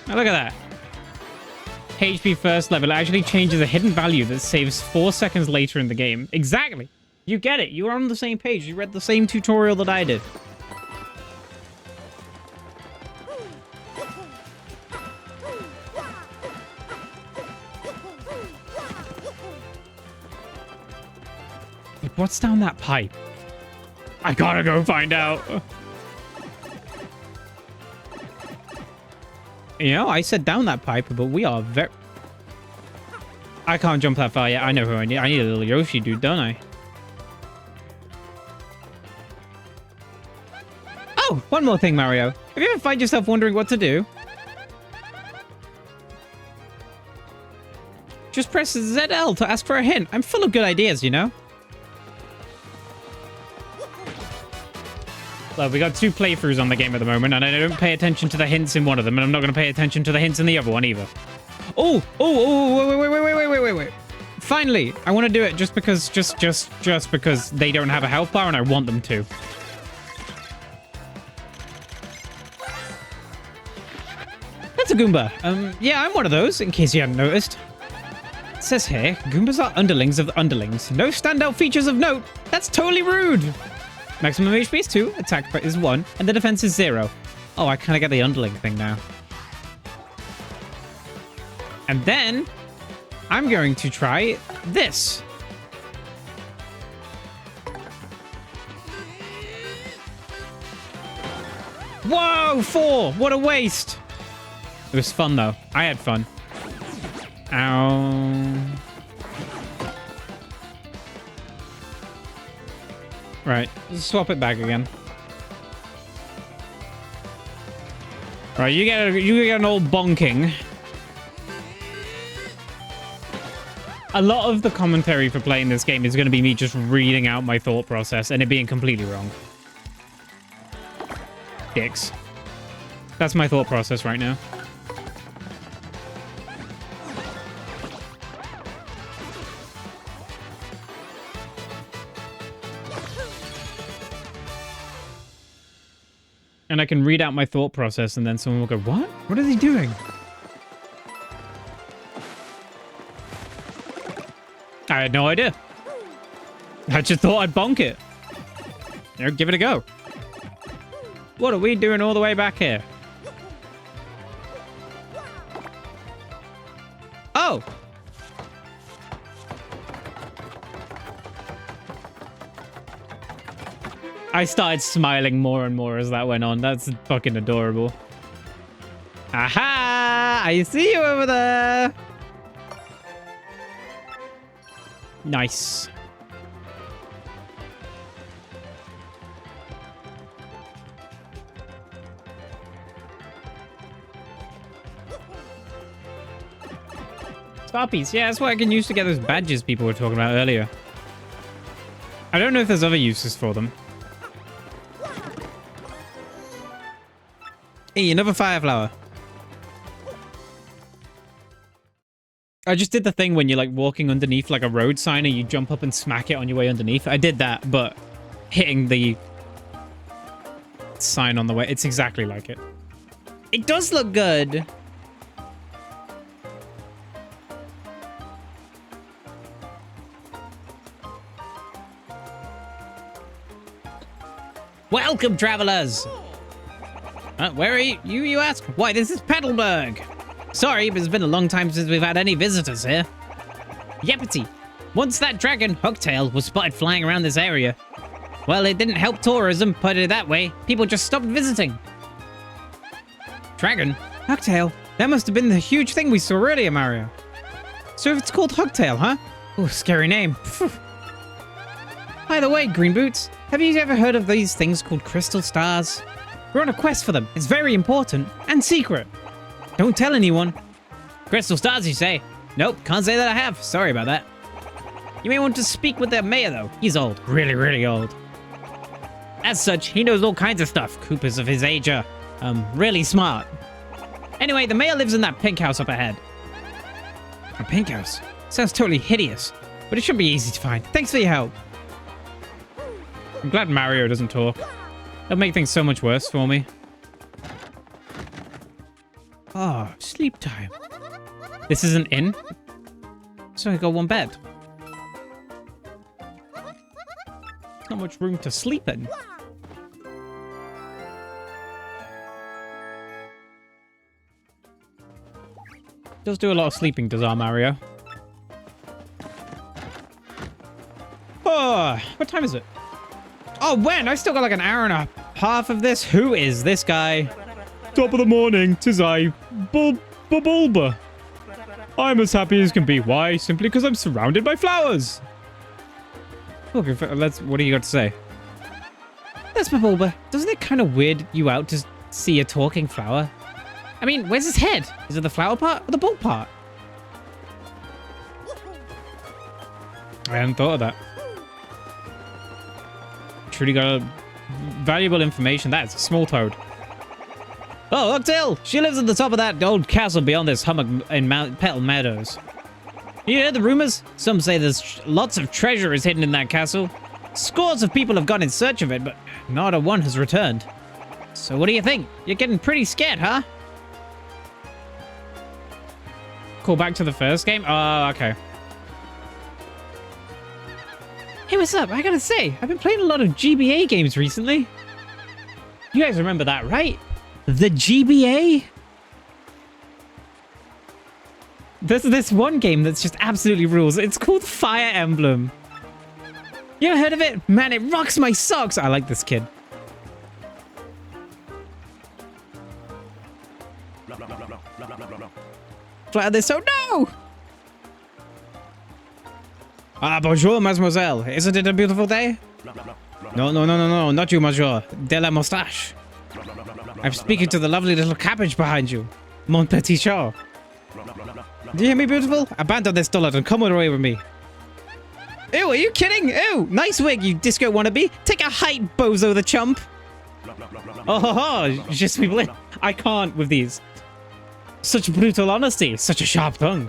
Oh, look at that. HP first level actually changes a hidden value that saves 4 seconds later in the game. Exactly. You get it. You're on the same page. You read the same tutorial that I did. What's down that pipe? I gotta go find out. You know, I said down that pipe, but we are very... I can't jump that far yet. I know who I need. I need a little Yoshi dude, don't I? Oh, one more thing, Mario. Have you ever find yourself wondering what to do? Just press ZL to ask for a hint. I'm full of good ideas, you know? Well, we got 2 playthroughs on the game at the moment, and I don't pay attention to the hints in one of them, and I'm not going to pay attention to the hints in the other one either. Oh, wait. Finally, I want to do it just because, just because they don't have a health bar and I want them to. That's a Goomba. Yeah, I'm one of those, in case you hadn't noticed. It says here, Goombas are underlings of the underlings. No standout features of note. That's totally rude. Maximum HP is 2, attack is 1, and the defense is 0. Oh, I kind of get the underling thing now. And then, I'm going to try this. Whoa, 4! What a waste! It was fun, though. I had fun. Ow. Right, let's swap it back again. Right, you get an old bonking. A lot of the commentary for playing this game is going to be me just reading out my thought process and it being completely wrong. Dicks. That's my thought process right now. And I can read out my thought process and then someone will go, what? What is he doing? I had no idea. I just thought I'd bonk it. You know, give it a go. What are we doing all the way back here? Oh! I started smiling more and more as that went on. That's fucking adorable. Aha! I see you over there! Nice. Starpiece. Yeah, that's what I can use to get those badges people were talking about earlier. I don't know if there's other uses for them. Hey, another fire flower. I just did the thing when you're like walking underneath like a road sign and you jump up and smack it on your way underneath. I did that, but hitting the sign on the way. It's exactly like it. It does look good. Welcome, travelers. Where are you? You ask? Why, this is Petalburg. Sorry, but it's been a long time since we've had any visitors here. Yepity. Once that dragon, Hooktail, was spotted flying around this area. Well, it didn't help tourism, put it that way. People just stopped visiting. Dragon? Hooktail? That must have been the huge thing we saw earlier, Mario. So it's called Hooktail, huh? Oh, scary name. By the way, Green Boots, have you ever heard of these things called crystal stars? We're on a quest for them. It's very important and secret. Don't tell anyone. Crystal stars, you say? Nope, can't say that I have. Sorry about that. You may want to speak with the mayor, though. He's old. Really, really old. As such, he knows all kinds of stuff. Coopers of his age are, really smart. Anyway, the mayor lives in that pink house up ahead. A pink house? Sounds totally hideous. But it should be easy to find. Thanks for your help. I'm glad Mario doesn't talk. It'll make things so much worse for me. Oh, sleep time. This is an inn? So I got one bed. Not much room to sleep in. Does do a lot of sleeping, does our Mario. Oh, what time is it? Oh, when? I still got like an hour and a half of this. Who is this guy? Top of the morning, 'tis I, Bulba. I'm as happy as can be. Why? Simply because I'm surrounded by flowers. Okay, what do you got to say? That's Bulba. Doesn't it kind of weird you out to see a talking flower? I mean, where's his head? Is it the flower part or the bulb part? I hadn't thought of that. Truly got valuable information. That's a small toad. Oh, Hooktail! She lives at the top of that old castle beyond this hummock in Petal Meadows. You heard the rumors? Some say there's lots of treasure is hidden in that castle. Scores of people have gone in search of it, but not a one has returned. So what do you think? You're getting pretty scared, huh? Call back to the first game? Oh, okay. Hey, what's up? I gotta say, I've been playing a lot of GBA games recently. You guys remember that, right? The GBA? There's this one game that's just absolutely rules. It's called Fire Emblem. You ever heard of it? Man, it rocks my socks. I like this kid. Flat this, oh no! Ah, bonjour, mademoiselle. Isn't it a beautiful day? No, not you, monsieur. De la moustache. I'm speaking to the lovely little cabbage behind you. Mon petit chat. Do you hear me, beautiful? Abandon this dullet and come away with me. Ew, are you kidding? Ew, nice wig, you disco wannabe. Take a height, bozo the chump. Oh, ho, ho. Je suis blé. I can't with these. Such brutal honesty, such a sharp tongue.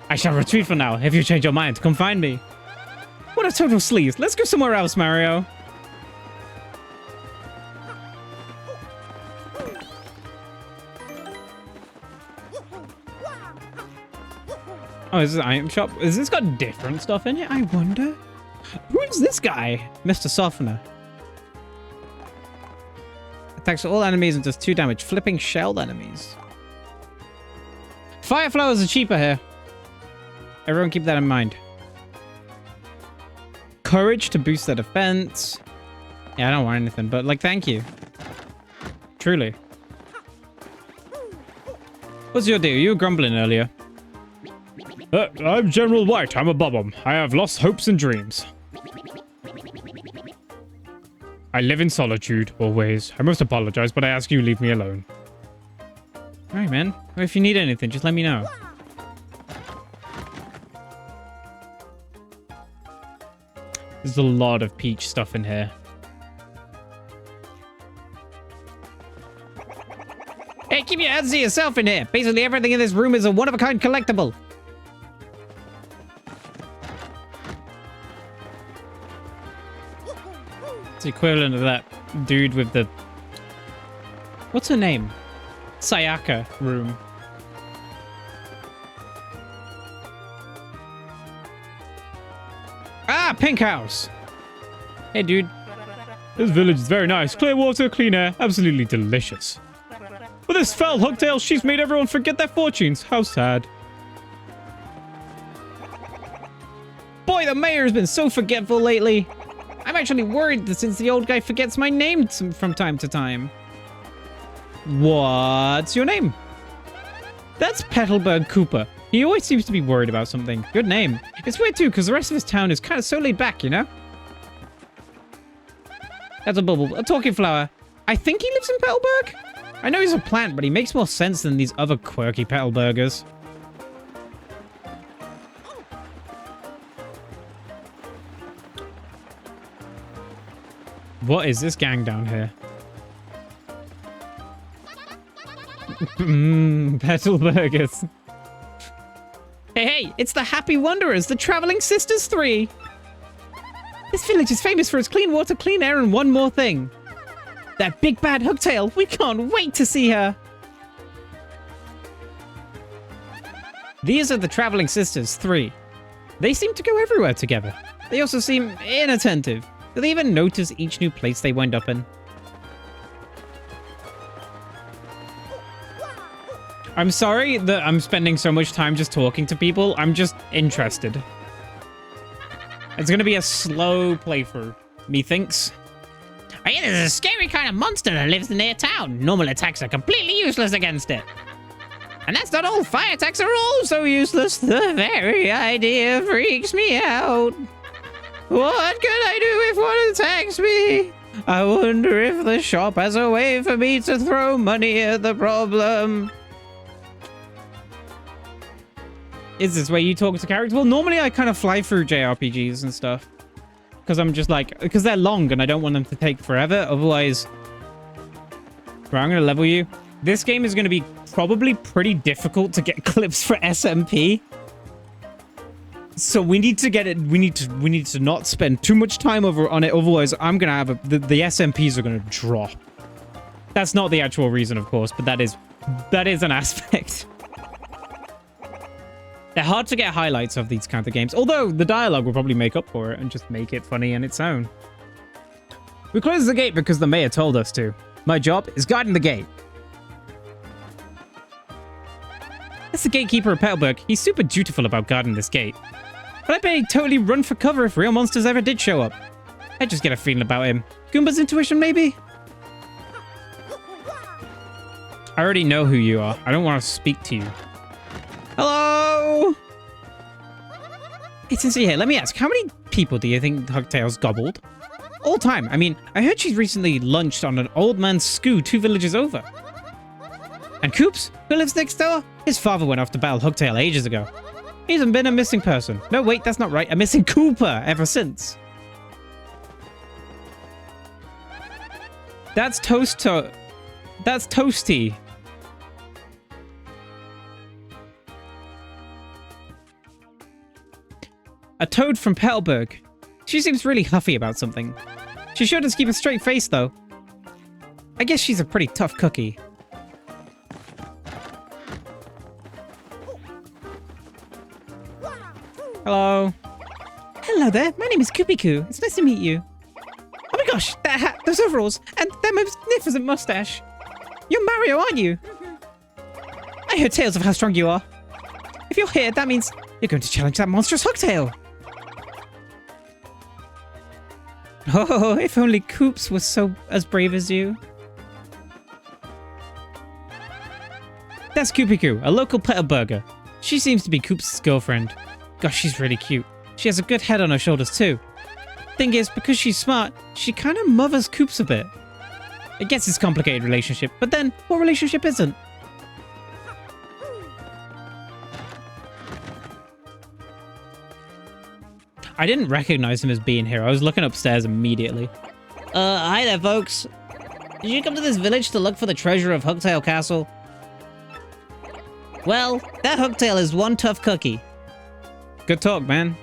I shall retreat for now. If you change your mind, come find me. What a total sleaze. Let's go somewhere else, Mario. Oh, is this an item shop? Has this got different stuff in it? I wonder. Who is this guy? Mr. Softener. Attacks all enemies and does 2 damage. Flipping shelled enemies. Fire flowers are cheaper here. Everyone keep that in mind. Courage to boost their defense. Yeah, I don't want anything, but like, thank you. Truly. What's your deal? You were grumbling earlier. I'm General White. I'm a bum. I have lost hopes and dreams. I live in solitude, always. I must apologize, but I ask you leave me alone. Alright, man. If you need anything, just let me know. There's a lot of Peach stuff in here. Hey, keep your hands to yourself in here. Basically, everything in this room is a one-of-a-kind collectible. It's the equivalent of that dude with the... What's her name? Sayaka room. Ah, Pink House. Hey, dude. This village is very nice. Clear water, clean air, absolutely delicious. But this foul Hooktail, she's made everyone forget their fortunes. How sad. Boy, the mayor has been so forgetful lately. I'm actually worried that since the old guy forgets my name from time to time. What's your name? That's Petalburg Cooper. He always seems to be worried about something. Good name. It's weird too, because the rest of his town is kind of so laid back, you know? That's a bubble. A talking flower. I think he lives in Petalburg? I know he's a plant, but he makes more sense than these other quirky Petalburgers. What is this gang down here? Petalburgers. Hey, it's the Happy Wanderers, the Traveling Sisters 3. This village is famous for its clean water, clean air, and one more thing. That big bad Hooktail. We can't wait to see her. These are the Traveling Sisters, 3. They seem to go everywhere together. They also seem inattentive. Do they even notice each new place they wind up in? I'm sorry that I'm spending so much time just talking to people. I'm just interested. It's gonna be a slow playthrough, methinks. I hear there's a scary kind of monster that lives near town. Normal attacks are completely useless against it. And that's not all. Fire attacks are also useless. The very idea freaks me out. What can I do if one attacks me? I wonder if the shop has a way for me to throw money at the problem. Is this where you talk to characters? Well, normally I kind of fly through JRPGs and stuff. Because I'm just like, because they're long and I don't want them to take forever. Otherwise, right, I'm going to level you. This game is going to be probably pretty difficult to get clips for SMP. So we need to get it. We need to not spend too much time on it. Otherwise, I'm going to have the SMPs are going to drop. That's not the actual reason, of course, but that is an aspect. They're hard to get highlights of these kind of games, although the dialogue will probably make up for it and just make it funny on its own. We closed the gate because the mayor told us to. My job is guarding the gate. That's the gatekeeper of Petalburg. He's super dutiful about guarding this gate. But I bet he'd totally run for cover if real monsters ever did show up. I just get a feeling about him. Goomba's intuition, maybe? I already know who you are. I don't want to speak to you. Hello? It's sincere here. Let me ask, how many people do you think Hooktail's gobbled? All time. I mean, I heard she's recently lunched on an old man's skoo 2 villages over. And Coops, who lives next door? His father went off to battle Hooktail ages ago. He hasn't been a missing person. No, wait, that's not right. A missing Cooper ever since. That's That's Toasty. A toad from Petalburg. She seems really huffy about something. She sure does keep a straight face, though. I guess she's a pretty tough cookie. Hello. Hello there. My name is Kupiku. It's nice to meet you. Oh my gosh, that hat, those overalls, and that magnificent mustache. You're Mario, aren't you? I heard tales of how strong you are. If you're here, that means you're going to challenge that monstrous Hooktail. Oh, if only Coops was as brave as you. That's Kupiku, a local Petalburger. She seems to be Coops' girlfriend. Gosh, she's really cute. She has a good head on her shoulders, too. Thing is, because she's smart, she kind of mothers Coops a bit. I guess it's a complicated relationship, but then, what relationship isn't? I didn't recognize him as being here. I was looking upstairs immediately. Hi there, folks. Did you come to this village to look for the treasure of Hooktail Castle? Well, that Hooktail is one tough cookie. Good talk, man.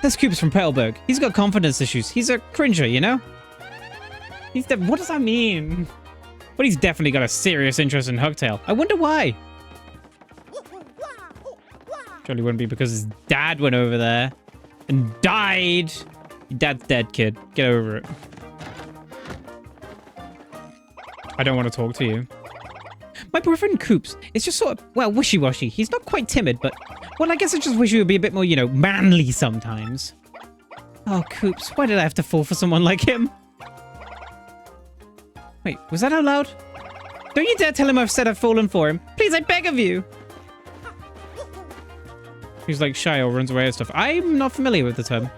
That's Coops from Petalburg. He's got confidence issues. He's a cringer, you know? What does that mean? But he's definitely got a serious interest in Hooktail. I wonder why. Surely wouldn't be because his dad went over there and died. Your dad's dead, kid. Get over it. I don't want to talk to you. My boyfriend Coops is just sort of, well, wishy-washy. He's not quite timid, but, well, I guess I just wish he would be a bit more, you know, manly sometimes. Oh, Coops, why did I have to fall for someone like him? Wait, was that out loud? Don't you dare tell him I've said I've fallen for him. Please, I beg of you. He's like shy or runs away and stuff. I'm not familiar with the term.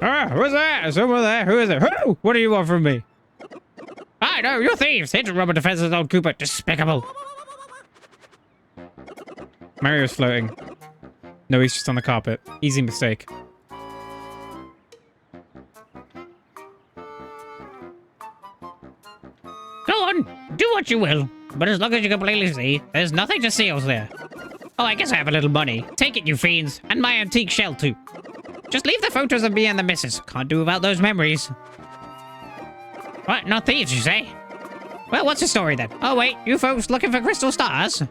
Ah, who's that? Someone there? Who is it? Who? What do you want from me? Ah, no, you're thieves. Hit rubber defenses, old Cooper. Despicable. Mario's floating. No, he's just on the carpet. Easy mistake. Go on, do what you will. But as long as you can plainly see, there's nothing to see out there. Oh, I guess I have a little money. Take it, you fiends. And my antique shell, too. Just leave the photos of me and the missus. Can't do without those memories. What? Not thieves, you say? Well, what's the story then? Oh, wait. You folks looking for crystal stars?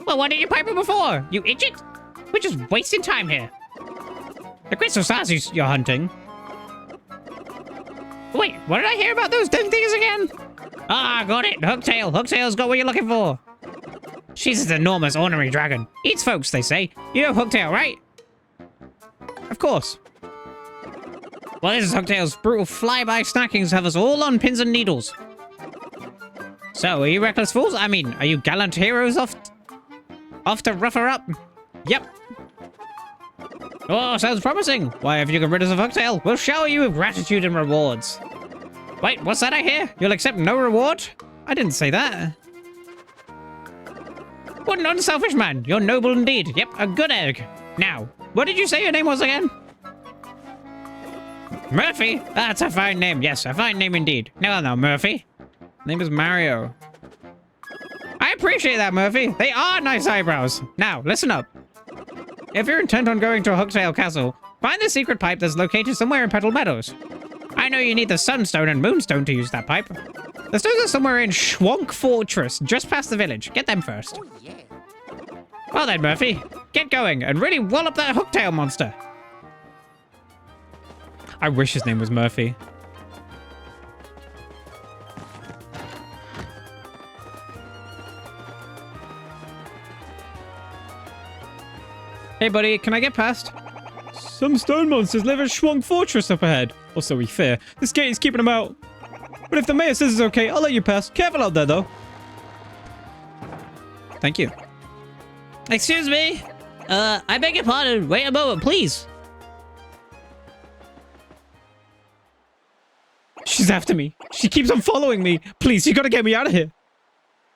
Well, why didn't you pipe it before? You idiot. We're just wasting time here. The crystal stars you're hunting. Wait, what did I hear about those damn things again? Ah, got it. Hooktail. Hooktail's got what you're looking for. She's an enormous ornery dragon. Eats folks, they say. You know Hooktail, right? Of course. Well, this is Hooktail's brutal flyby snackings have us all on pins and needles. So, are you reckless fools? I mean, are you gallant heroes off to rough her up? Yep. Oh, sounds promising. Why, if you get rid of Hooktail, we'll shower you with gratitude and rewards. Wait, what's that I hear? You'll accept no reward? I didn't say that. What an unselfish man. You're noble indeed. Yep, a good egg. Now, what did you say your name was again? Murphy? That's a fine name. Yes, a fine name indeed. Now, Murphy. Name is Mario. I appreciate that, Murphy. They are nice eyebrows. Now, listen up. If you're intent on going to a Hooktail Castle, find the secret pipe that's located somewhere in Petal Meadows. I know you need the Sunstone and Moonstone to use that pipe. The stones are somewhere in Schwonk Fortress, just past the village. Get them first. Oh, yeah. Well then, Murphy, get going and really wallop that Hooktail monster. I wish his name was Murphy. Hey, buddy, can I get past? Some stone monsters live at Schwonk Fortress up ahead. Or so we fear. This gate is keeping them out. But if the mayor says it's okay, I'll let you pass. Careful out there, though. Thank you. Excuse me. I beg your pardon. Wait a moment, please. She's after me. She keeps on following me. Please, you gotta get me out of here.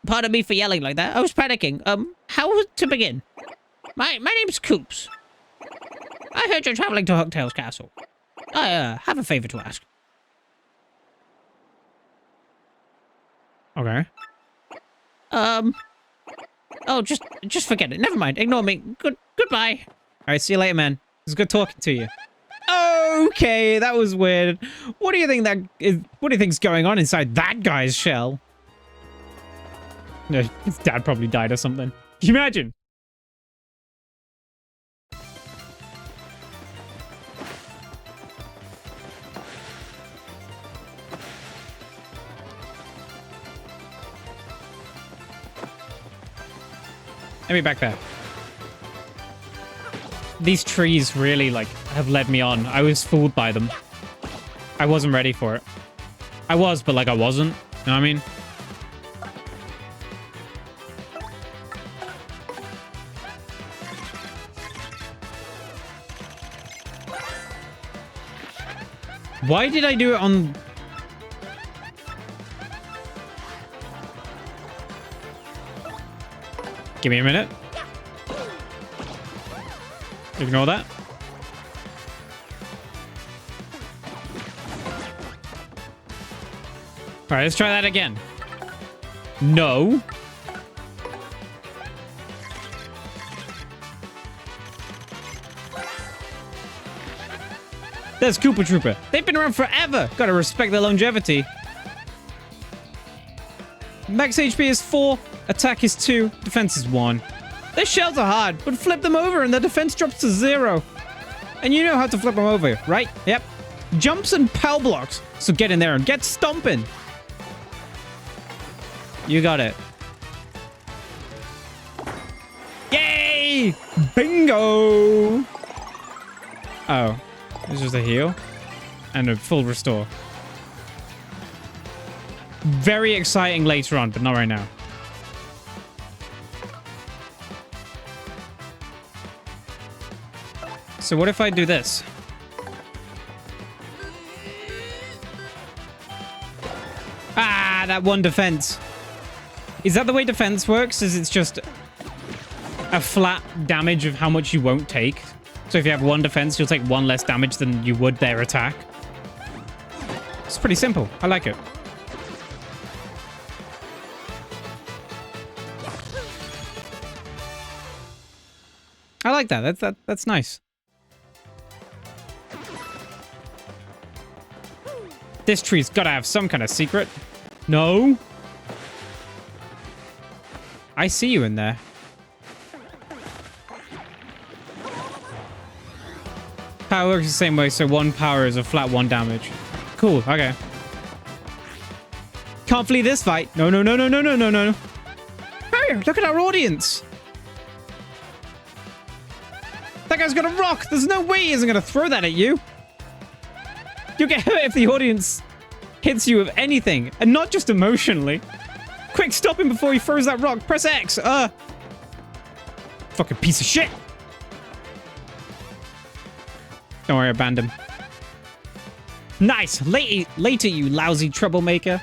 Pardon me for yelling like that. I was panicking. How to begin? My name's Coops. I heard you're traveling to Hooktail's castle. I have a favor to ask. Okay. Oh, just forget it. Never mind. Ignore me. Goodbye. All right, see you later, man. It was good talking to you. Okay, that was weird. What do you think what do you think's going on inside that guy's shell? No, his dad probably died or something. Can you imagine? Let me back there. These trees really, like, have led me on. I was fooled by them. I wasn't ready for it. I was, but, like, I wasn't. You know what I mean? Why did I do it on... Give me a minute. Ignore that. All right, let's try that again. No. There's Koopa Troopa. They've been around forever. Gotta respect their longevity. Max HP is 4, attack is 2, defense is 1. Their shells are hard, but flip them over and their defense drops to 0. And you know how to flip them over, right? Yep. Jumps and pow blocks. So get in there and get stomping. You got it. Yay! Bingo! Oh. It's just a heal. And a full restore. Very exciting later on, but not right now. So what if I do this? Ah, that one defense. Is that the way defense works? Is it's just a flat damage of how much you won't take? So if you have one defense, you'll take one less damage than you would their attack. It's pretty simple. I like it. I like that. That's nice. This tree's gotta have some kind of secret. No. I see you in there. Power works the same way, so 1 power is a flat 1 damage. Cool, okay. Can't flee this fight. No, no, no, no, no, no, no, no. Hey, look at our audience. That guy's got a rock. There's no way he isn't going to throw that at you. You'll get hurt if the audience hits you with anything, and not just emotionally. Quick, stop him before he throws that rock. Press X. Fucking piece of shit. Don't worry, I banned him. Nice. Later, you lousy troublemaker.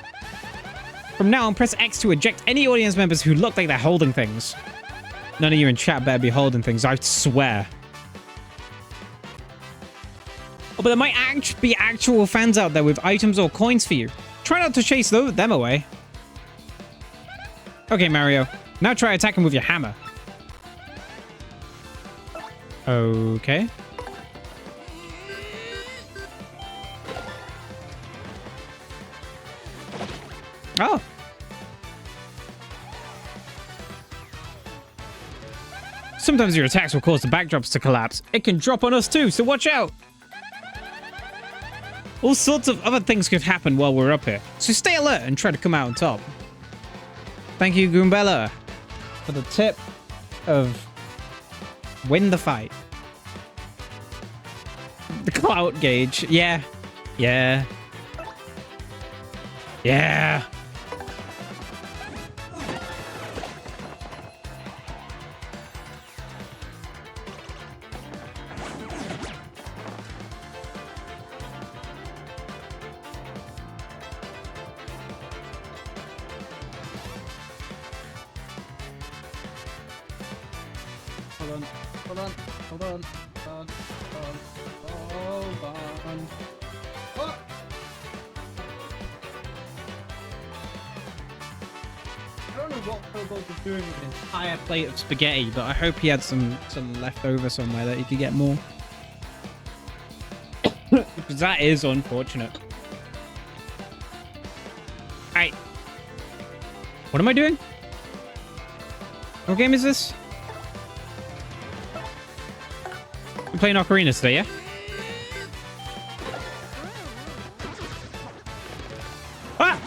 From now on, press X to eject any audience members who look like they're holding things. None of you in chat better be holding things, I swear. Oh, but there might be actual fans out there with items or coins for you. Try not to chase them away. Okay, Mario. Now try attacking with your hammer. Okay. Oh. Sometimes your attacks will cause the backdrops to collapse. It can drop on us too, so watch out. All sorts of other things could happen while we're up here, so stay alert and try to come out on top. Thank you, Goombella, for the tip of win the fight. The clout gauge. Yeah. Yeah. Yeah. Hold on. Oh! I don't know what Kobold was doing with his entire plate of spaghetti, but I hope he had some left over somewhere that he could get more. Because that is unfortunate. Alright. What am I doing? What game is this? We're playing Ocarina today, yeah? Ah!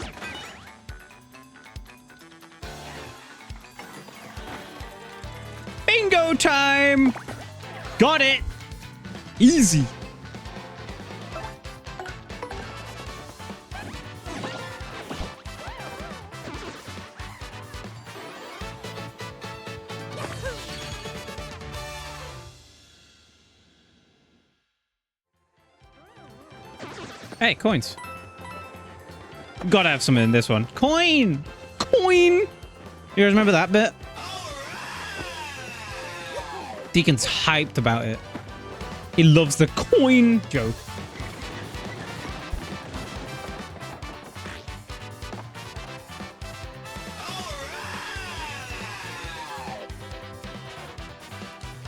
Bingo time! Got it! Easy. Hey, coins. Gotta have something in this one. Coin! Coin! You guys remember that bit? Deacon's hyped about it. He loves the coin joke.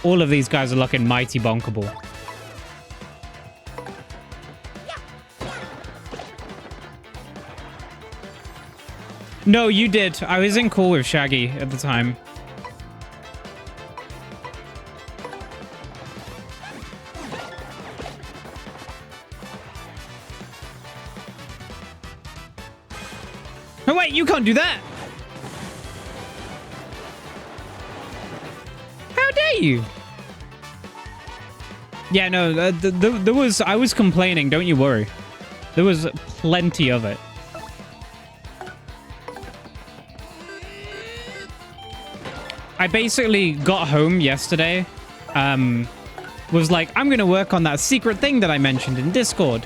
All of these guys are looking mighty bonkable. No, you did. I was in call with Shaggy at the time. Oh, wait, you can't do that. How dare you? Yeah, no, there was... I was complaining, don't you worry. There was plenty of it. I basically got home yesterday, was like, I'm going to work on that secret thing that I mentioned in Discord.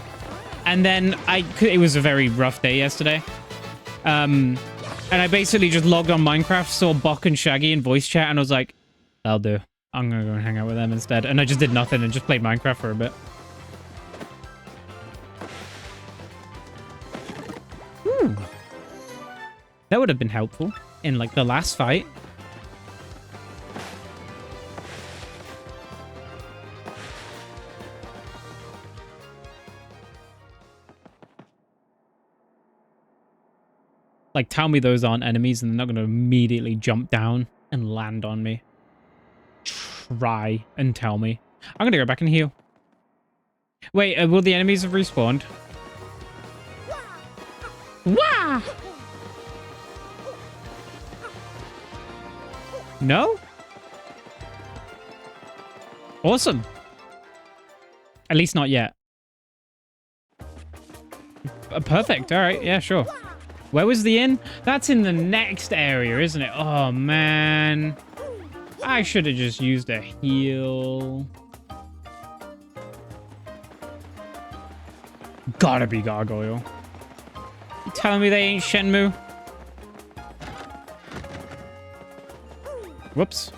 And then it was a very rough day yesterday. And I basically just logged on Minecraft, saw Bok and Shaggy in voice chat, and I was like, that'll do. I'm going to go and hang out with them instead. And I just did nothing and just played Minecraft for a bit. That would have been helpful in, like, the last fight. Like, tell me those aren't enemies and they're not going to immediately jump down and land on me. Try and tell me. I'm going to go back and heal. Wait, will the enemies have respawned? Wah! No? Awesome. At least not yet. Perfect. All right. Yeah, sure. Where was the inn? That's in the next area, isn't it? Oh, man. I should have just used a heal. Gotta be Gargoyle. You telling me they ain't Shenmue? Whoops.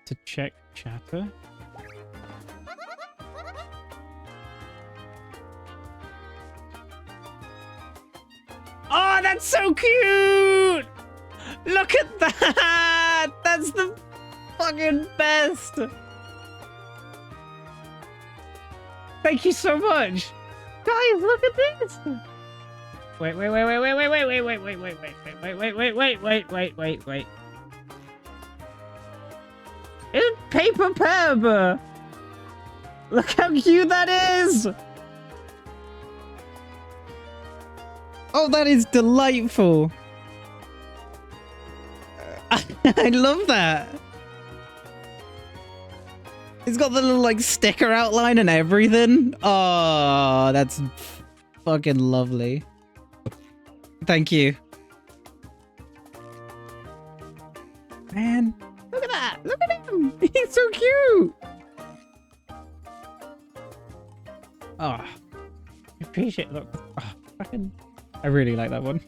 To check chatter. Oh, that's so cute! Look at that! That's the fucking best! Thank you so much! Guys, look at this! Wait. It's Paper Peb! Look how cute that is! Oh, that is delightful. I love that. It's got the little, like, sticker outline and everything. Oh, that's fucking lovely. Thank you. Man, look at that. Look at him. He's so cute. Oh, I appreciate it. Look. Oh, fucking... I really like that one.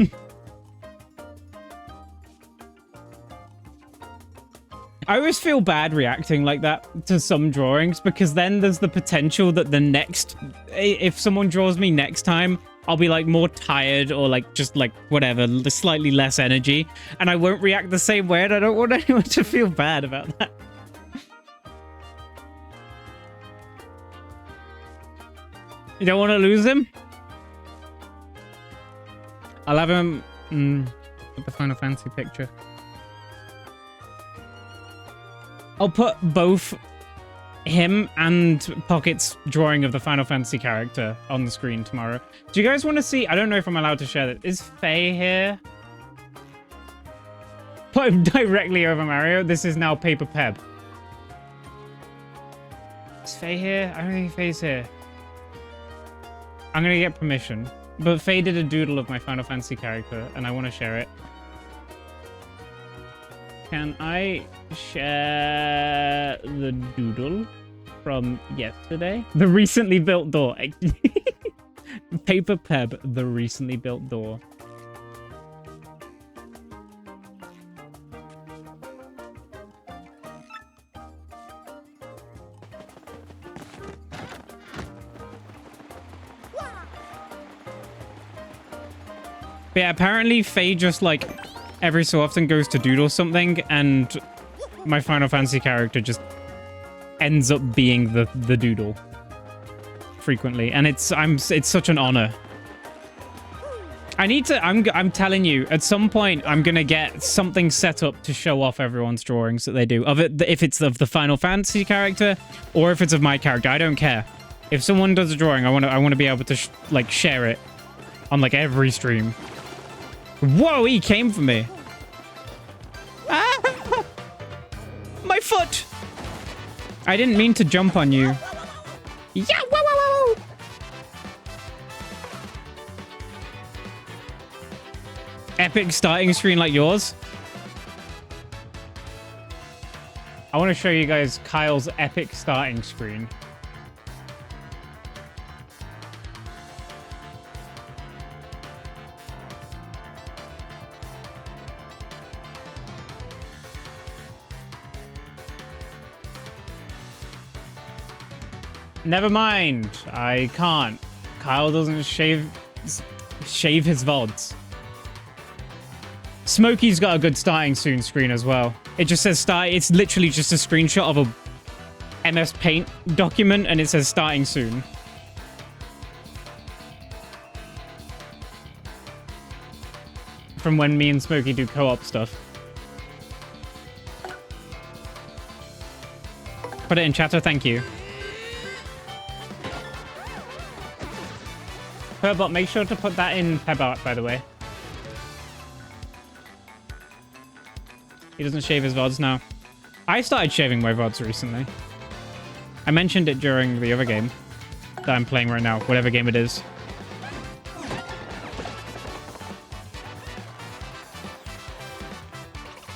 I always feel bad reacting like that to some drawings because then there's the potential that the next, if someone draws me next time, I'll be like more tired or like just like whatever, slightly less energy, and I won't react the same way, and I don't want anyone to feel bad about that. You don't want to lose him? I'll have him with the Final Fantasy picture. I'll put both him and Pocket's drawing of the Final Fantasy character on the screen tomorrow. Do you guys want to see? I don't know if I'm allowed to share that. Is Faye here? Put him directly over Mario. This is now Paper Peb. Is Faye here? I don't think Faye's here. I'm going to get permission. But Faye did a doodle of my Final Fantasy character, and I want to share it. Can I share the doodle from yesterday? The recently built door. Paper Peb, the recently built door. But yeah, apparently Faye just like every so often goes to doodle something, and my Final Fantasy character just ends up being the doodle frequently, and it's such an honor. I need to. I'm telling you, at some point I'm gonna get something set up to show off everyone's drawings that they do of it, if it's of the Final Fantasy character or if it's of my character. I don't care. If someone does a drawing, I want to be able to like share it on like every stream. Whoa, he came for me. Ah! My foot! I didn't mean to jump on you. Yeah, whoa, whoa, whoa! Epic starting screen like yours. I want to show you guys Kyle's epic starting screen. Never mind. I can't. Kyle doesn't shave his VODs. Smokey's got a good starting soon screen as well. It just says start. It's literally just a screenshot of a MS Paint document, and it says starting soon. From when me and Smokey do co-op stuff. Put it in chatter, thank you. Perbot, make sure to put that in Pebart, by the way. He doesn't shave his VODs now. I started shaving my VODs recently. I mentioned it during the other game that I'm playing right now, whatever game it is.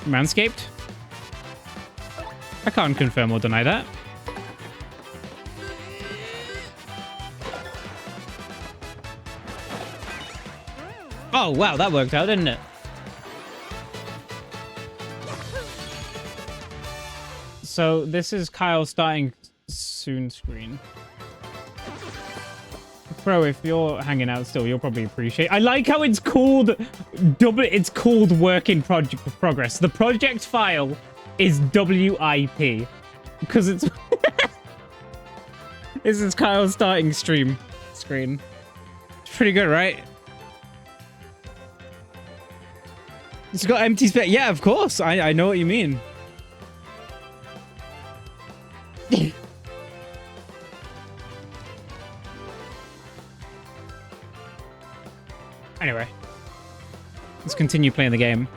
Manscaped? I can't confirm or deny that. Oh, wow, that worked out, didn't it? So this is Kyle starting soon screen. Bro, if you're hanging out still, you'll probably appreciate. I like how it's called it's called work in progress. The project file is WIP because it's this is Kyle starting stream screen. It's pretty good, right? It's got empty space. Yeah, of course. I know what you mean. Anyway, let's continue playing the game.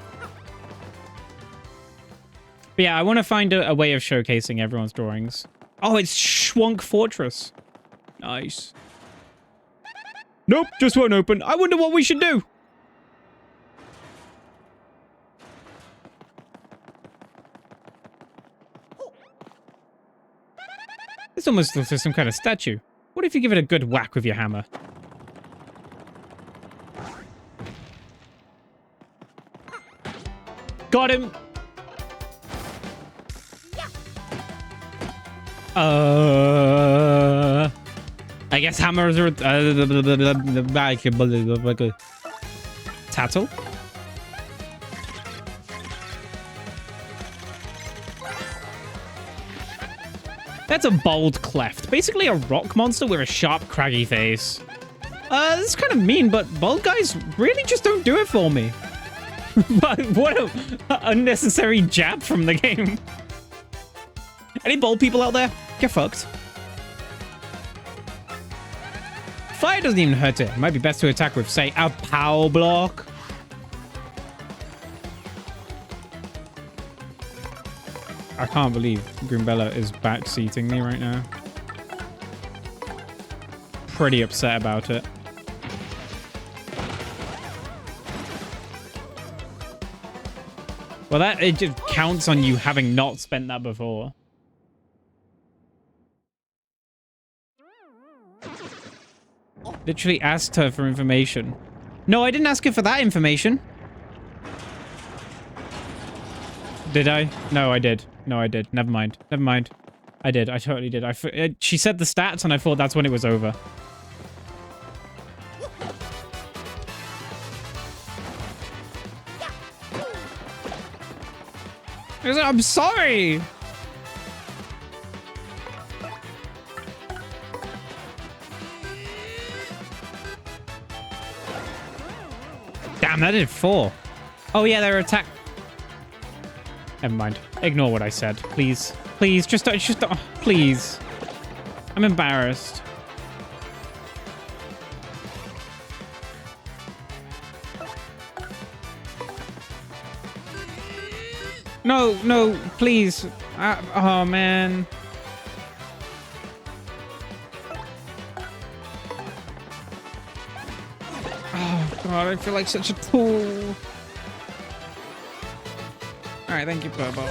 But yeah, I want to find a way of showcasing everyone's drawings. Oh, it's Schwunk Fortress. Nice. Nope, just won't open. I wonder what we should do. This almost looks like some kind of statue. What if you give it a good whack with your hammer? Got him! I guess hammers are... Tattle? That's a bold cleft. Basically a rock monster with a sharp, craggy face. This is kind of mean, but bold guys really just don't do it for me. But what a unnecessary jab from the game. Any bold people out there? Get fucked. Fire doesn't even hurt it. It might be best to attack with, say, a power block. I can't believe Goombella is backseating me right now. Pretty upset about it. Well, it just counts on you having not spent that before. Literally asked her for information. No, I didn't ask her for that information. Did I? No, I did. No, I did. Never mind. Never mind. I did. I totally did. She said the stats, and I thought that's when it was over. I'm sorry. Damn, that did 4. Oh yeah, their attack. Never mind. Ignore what I said, please. Please, just don't, please. I'm embarrassed. No, no, please. Oh, man. Oh, God, I feel like such a tool. All right, thank you, Bobo.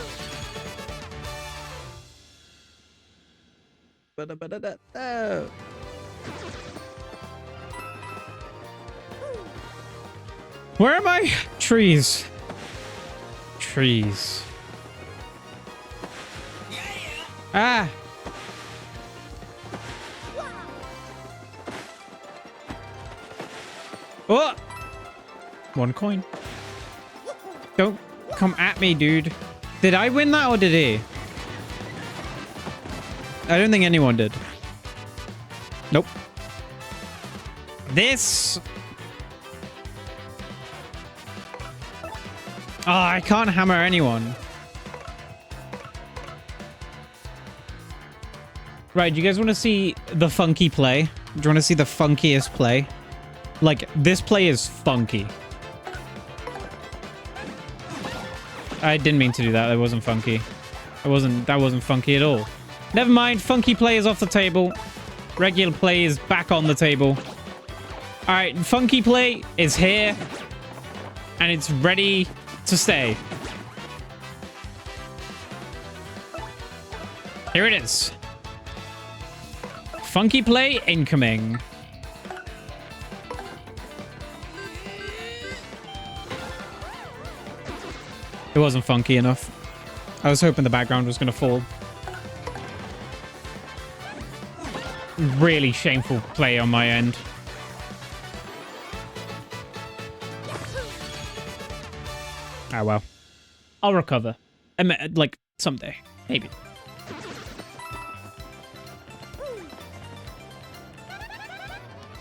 Where am I? Trees. Trees. Ah! Oh! 1 coin. Don't come at me, dude. Did I win that or did he? I don't think anyone did. Nope. This... Oh, I can't hammer anyone. Right, do you guys want to see the funky play? Do you want to see the funkiest play? Like, this play is funky. I didn't mean to do that. That wasn't funky. That wasn't funky at all. Never mind. Funky play is off the table. Regular play is back on the table. All right, funky play is here. And it's ready to stay. Here it is. Funky play incoming. It wasn't funky enough. I was hoping the background was going to fall. Really shameful play on my end. Ah, well. I'll recover. Like, someday. Maybe.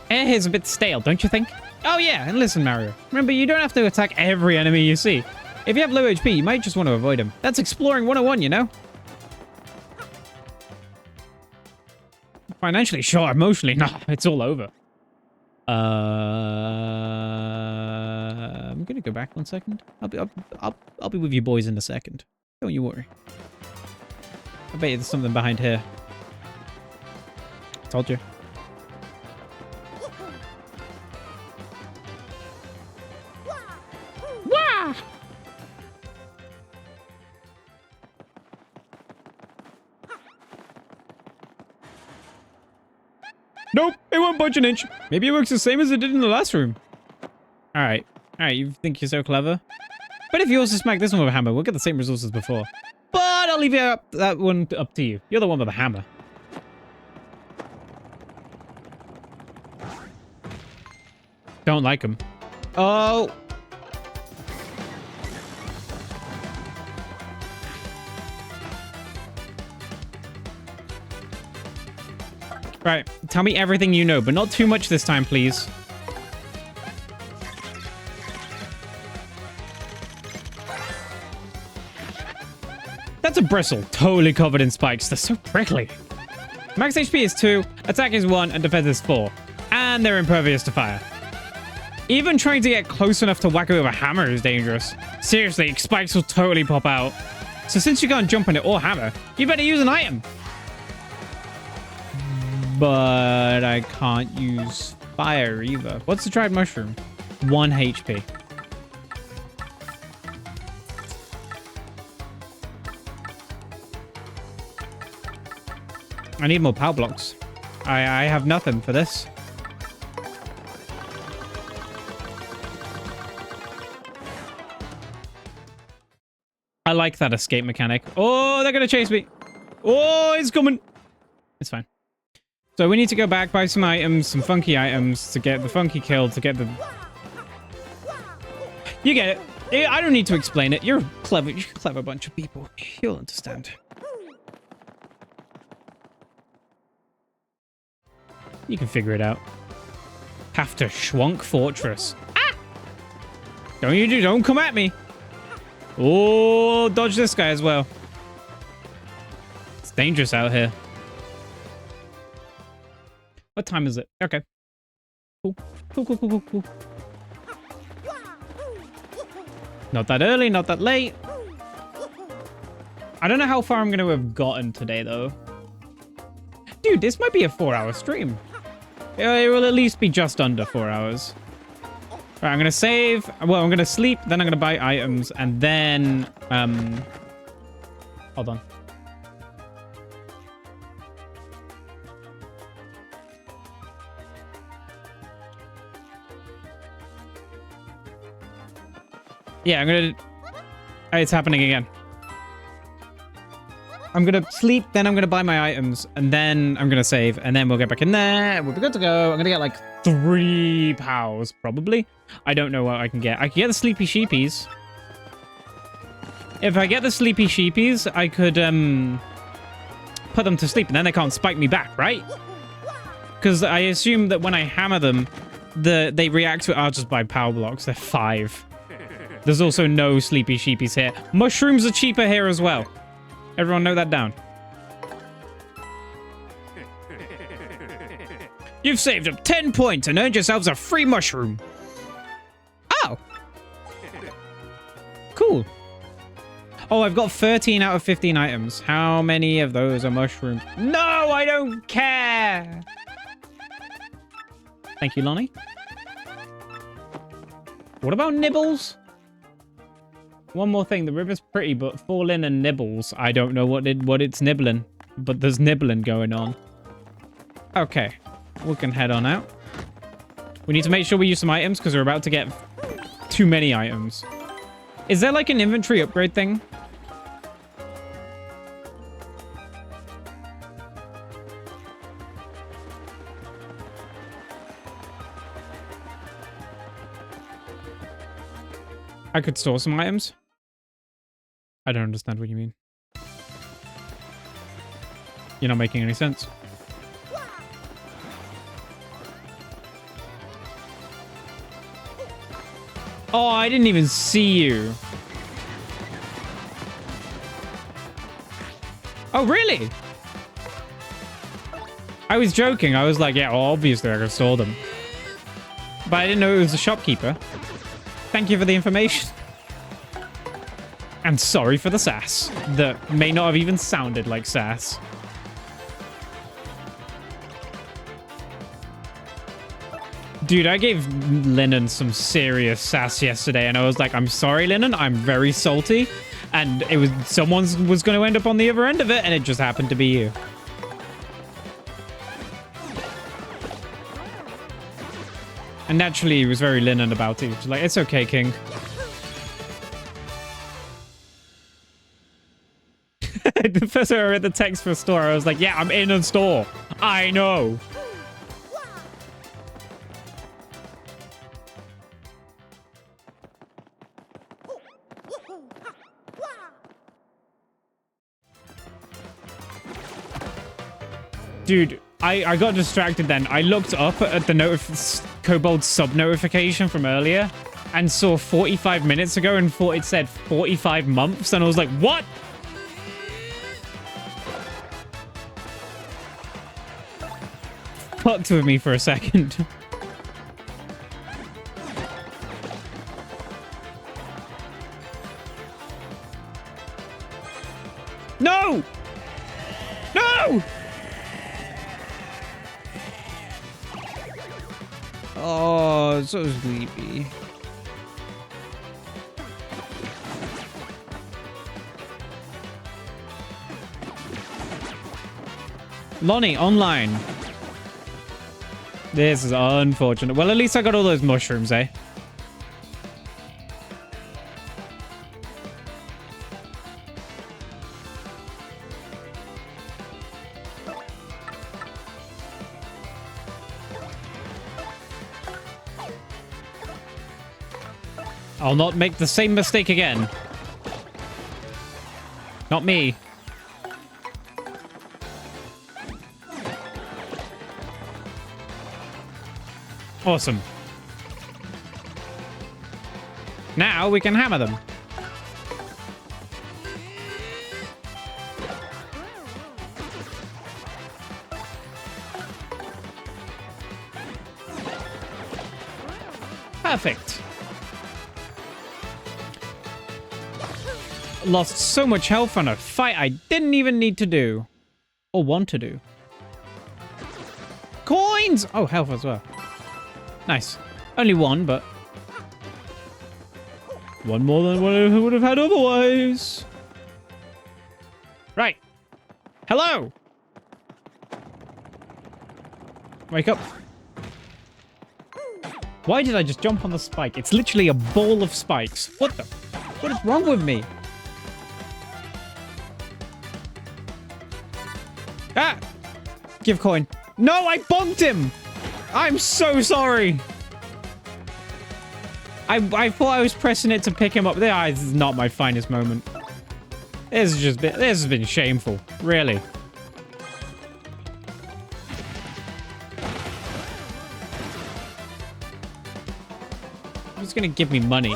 Air here's a bit stale, don't you think? Oh, yeah, and listen, Mario. Remember, you don't have to attack every enemy you see. If you have low HP, you might just want to avoid them. That's exploring 101, you know? Financially, sure. Emotionally, no. It's all over. I'm gonna go back 1 second. I'll be with you boys in a second. Don't you worry. I bet you there's something behind here. Told you. Wah! Nope, it won't budge an inch. Maybe it works the same as it did in the last room. Alright. Alright, you think you're so clever? But if you also smack this one with a hammer, we'll get the same results as before. But I'll leave that one up to you. You're the one with the hammer. Don't like him. Oh! Right, tell me everything you know, but not too much this time, please. That's a bristle, totally covered in spikes. They're so prickly. Max HP is 2, attack is 1, and defense is 4. And they're impervious to fire. Even trying to get close enough to whack it with a hammer is dangerous. Seriously, spikes will totally pop out. So since you can't jump on it or hammer, you better use an item. But I can't use fire either. What's the dried mushroom? 1 HP. I need more power blocks. I have nothing for this. I like that escape mechanic. Oh, they're going to chase me. Oh, it's coming. It's fine. So we need to go back, buy some items, some funky items to get the funky kill, to get the... You get it. I don't need to explain it. You're a clever bunch of people. You'll understand. You can figure it out. Have to Schwunk Fortress. Ah! Don't come at me. Oh, dodge this guy as well. It's dangerous out here. What time is it? Okay. Cool. Cool. Not that early, not that late. I don't know how far I'm going to have gotten today, though. Dude, this might be a 4-hour stream. It will at least be just under 4 hours. All right, I'm going to save. Well, I'm going to sleep, then I'm going to buy items, and then... Hold on. Yeah, I'm going to... It's happening again. I'm going to sleep, then I'm going to buy my items, and then I'm going to save, and then we'll get back in there. We'll be good to go. I'm going to get like 3 pows, probably. I don't know what I can get. I can get the Sleepy Sheepies. If I get the sleepy sheepies, I could put them to sleep, and then they can't spike me back, right? Because I assume that when I hammer them, they react to it. I'll just buy power blocks. They're 5. There's also no sleepy sheepies here. Mushrooms are cheaper here as well. Everyone note that down. You've saved up 10 points and earned yourselves a free mushroom. Oh. Cool. Oh, I've got 13 out of 15 items. How many of those are mushrooms? No, I don't care. Thank you, Lonnie. What about nibbles? One more thing. The river's pretty, but fall in and nibbles. I don't know what it's nibbling, but there's nibbling going on. Okay. We can head on out. We need to make sure we use some items because we're about to get too many items. Is there like an inventory upgrade thing? I could store some items. I don't understand what you mean. You're not making any sense. Oh, I didn't even see you. Oh, really? I was joking. I was like, yeah, well, obviously I could store them. But I didn't know it was a shopkeeper. Thank you for the information. And sorry for the sass. That may not have even sounded like sass. Dude, I gave Lennon some serious sass yesterday, and I was like, I'm sorry, Lennon, I'm very salty. And it was someone was going to end up on the other end of it, and it just happened to be you. And naturally, he was very Lennon about it. He was like, it's okay, King. The first time I read the text for a store, I was like, yeah, I'm in a store. I know. Dude, I got distracted then. I looked up at the Kobold sub-notification from earlier and saw 45 minutes ago and thought it said 45 months. And I was like, what? Fucked with me for a second. No! No! Oh, so sleepy. Lonnie, online. This is unfortunate. Well, at least I got all those mushrooms, eh? I'll not make the same mistake again. Not me. Awesome. Now we can hammer them. Perfect. Lost so much health on a fight I didn't even need to do. Or want to do. Coins! Oh, health as well. Nice. Only one, but... one more than what I would have had otherwise. Right. Hello! Wake up. Why did I just jump on the spike? It's literally a ball of spikes. What the... what is wrong with me? Ah! Give coin. No, I bonked him! I'm so sorry. I thought I was pressing it to pick him up. This is not my finest moment. This has been shameful. Really. Who's gonna give me money?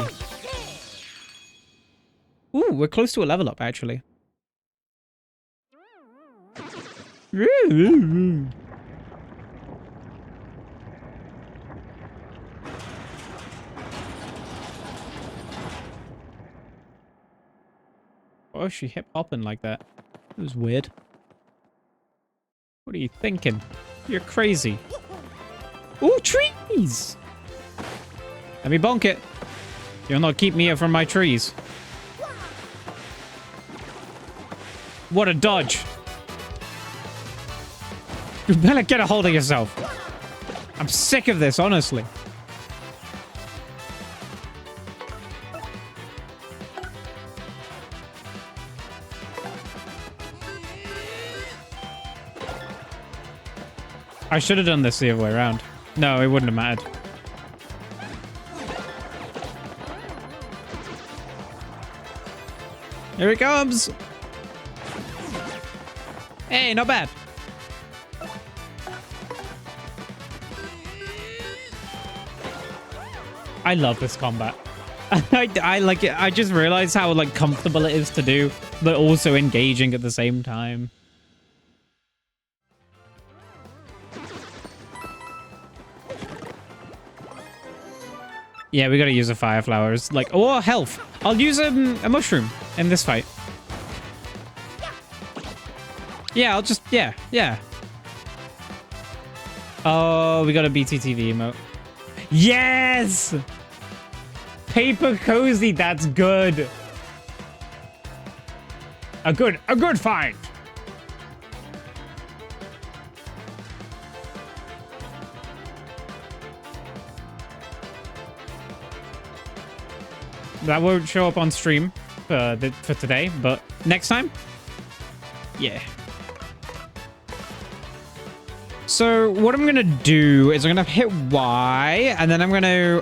Ooh, we're close to a level up, actually. Oh, she hip hopping like that. It was weird. What are you thinking? You're crazy. Ooh, trees! Let me bonk it. You'll not keep me from my trees. What a dodge. You better get a hold of yourself. I'm sick of this, honestly. I should have done this the other way around. No, it wouldn't have mattered. Here it comes. Hey, not bad. I love this combat. I like it. I just realized how like comfortable it is to do, but also engaging at the same time. Yeah, we gotta use a fire flowers. Like, or health. I'll use a mushroom in this fight. Yeah, I'll just, yeah. Oh, we got a BTTV emote. Yes! Paper cozy, that's good. A good find. That won't show up on stream for today, but next time, yeah. So what I'm gonna do is I'm gonna hit Y, and then I'm gonna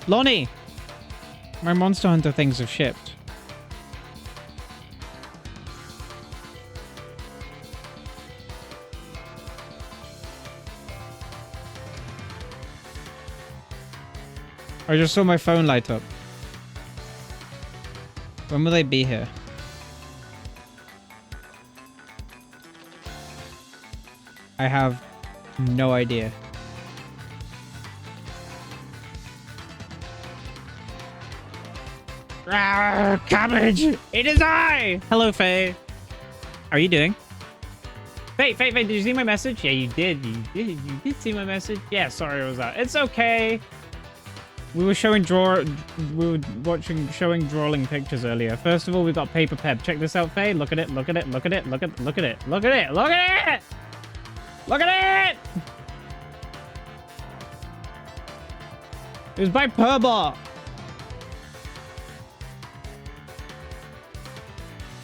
Lonnie, my Monster Hunter things have shipped. I just saw my phone light up. When will they be here? I have no idea. Rawr, cabbage! It is I! Hello, Faye. How are you doing? Faye, did you see my message? Yeah, you did. You did see my message? Yeah, sorry I was out. It's okay. We were showing drawing pictures earlier. First of all, we've got Paper Peb. Check this out, Faye. Look at it, look at it, look at it, look at it, look at it, look at it, look at it! Look at it! It was by Purbot.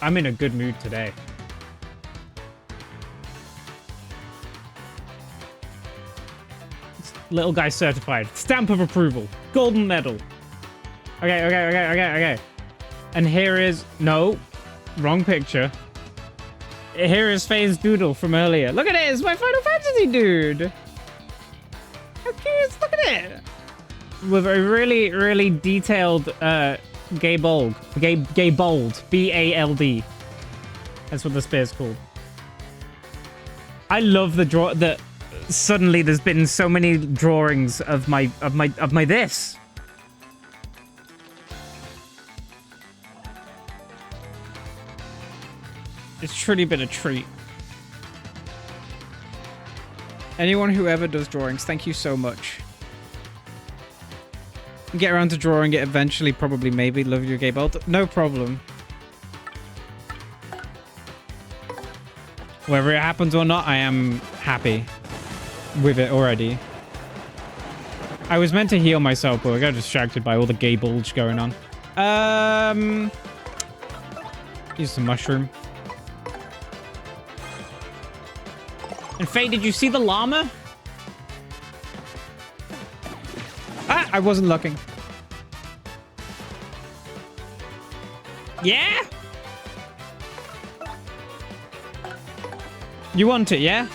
I'm in a good mood today. Little guy certified. Stamp of approval. Golden medal. Okay. And here is... No. Wrong picture. Here is Faye's doodle from earlier. Look at it. It's my Final Fantasy dude. How cute. Look at it. With a really, really detailed gay bold. Gay bold. B-A-L-D. That's what the spear's called. I love the draw... Suddenly there's been so many drawings of my this. It's truly been a treat. Anyone who ever does drawings, thank you so much. Get around to drawing it eventually, probably, maybe. Love your gay bolt. No problem. Whether it happens or not, I am happy with it already. I was meant to heal myself, but I got distracted by all the gay bulge going on. Use some mushroom. And Faye, did you see the llama? I wasn't looking. Yeah? You want it, yeah?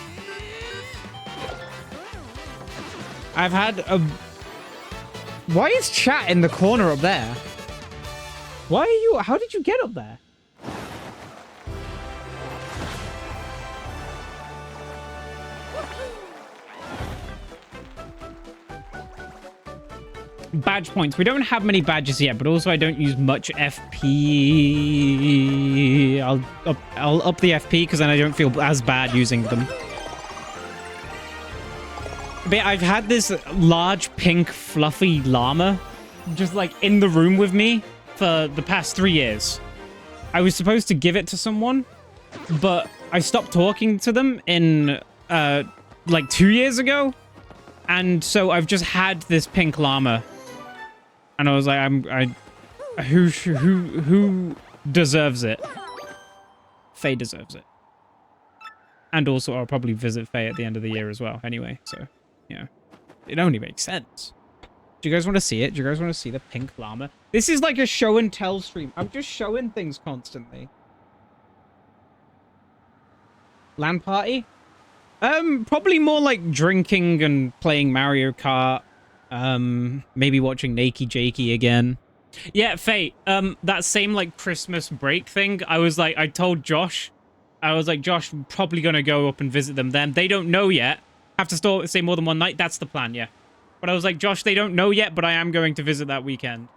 I've had a... Why is chat in the corner up there? Why are you... How did you get up there? Badge points. We don't have many badges yet, but also I don't use much FP. I'll up the FP because then I don't feel as bad using them. But I've had this large pink fluffy llama just like in the room with me for the past 3 years. I was supposed to give it to someone, but I stopped talking to them in like 2 years ago. And so I've just had this pink llama. And I was like, who deserves it? Faye deserves it. And also I'll probably visit Faye at the end of the year as well anyway. So, yeah. It only makes sense. Do you guys want to see it? Do you guys want to see the pink llama? This is like a show and tell stream. I'm just showing things constantly. LAN party? Probably more like drinking and playing Mario Kart. Maybe watching Nakey Jakey again. Yeah, Faye, that same like Christmas break thing, I told Josh, I was like, Josh, I'm probably gonna go up and visit them then. They don't know yet. Have to stay more than one night. That's the plan, yeah. But I was like, Josh, they don't know yet, but I am going to visit that weekend.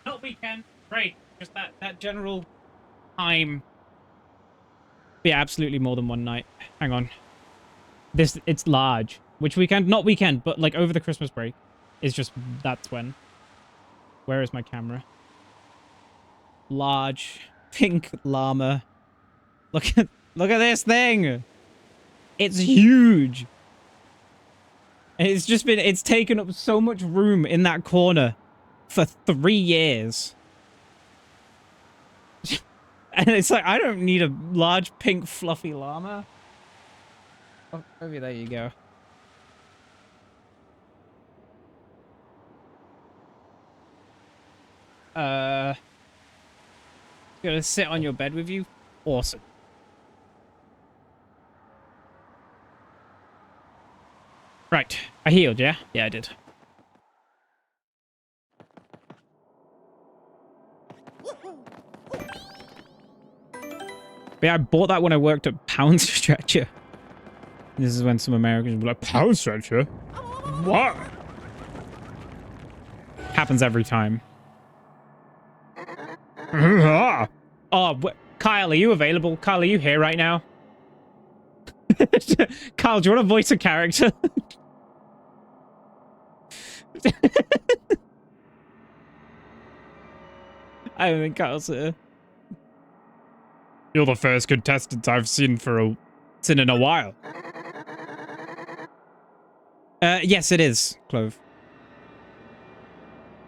Not weekend, break. Just that general time. Yeah, absolutely more than one night. Hang on. It's large. Which weekend? Not weekend, but like over the Christmas break. Is just, that's when. Where is my camera? Large pink llama. Look at this thing. It's huge. It's taken up so much room in that corner for 3 years. And it's like, I don't need a large pink fluffy llama. Oh, maybe there you go. Gonna sit on your bed with you? Awesome. Right. I healed, yeah? Yeah, I did. But yeah, I bought that when I worked at Pound Stretcher. This is when some Americans were like, Pound Stretcher? What? Happens every time. Oh, Kyle, are you available? Kyle, are you here right now? Kyle, do you want to voice a character? I don't think Kyle's here. You're the first contestant I've seen in a while. Yes, it is, Clove.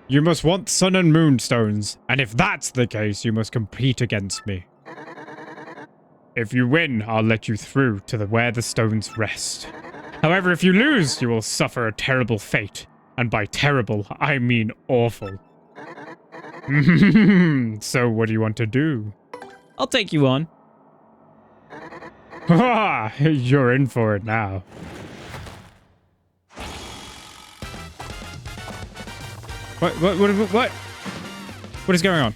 You must want sun and moon stones, and if that's the case, you must compete against me. If you win, I'll let you through to where the stones rest. However, if you lose, you will suffer a terrible fate. And by terrible, I mean awful. So what do you want to do? I'll take you on. Ha! You're in for it now. What? What is going on?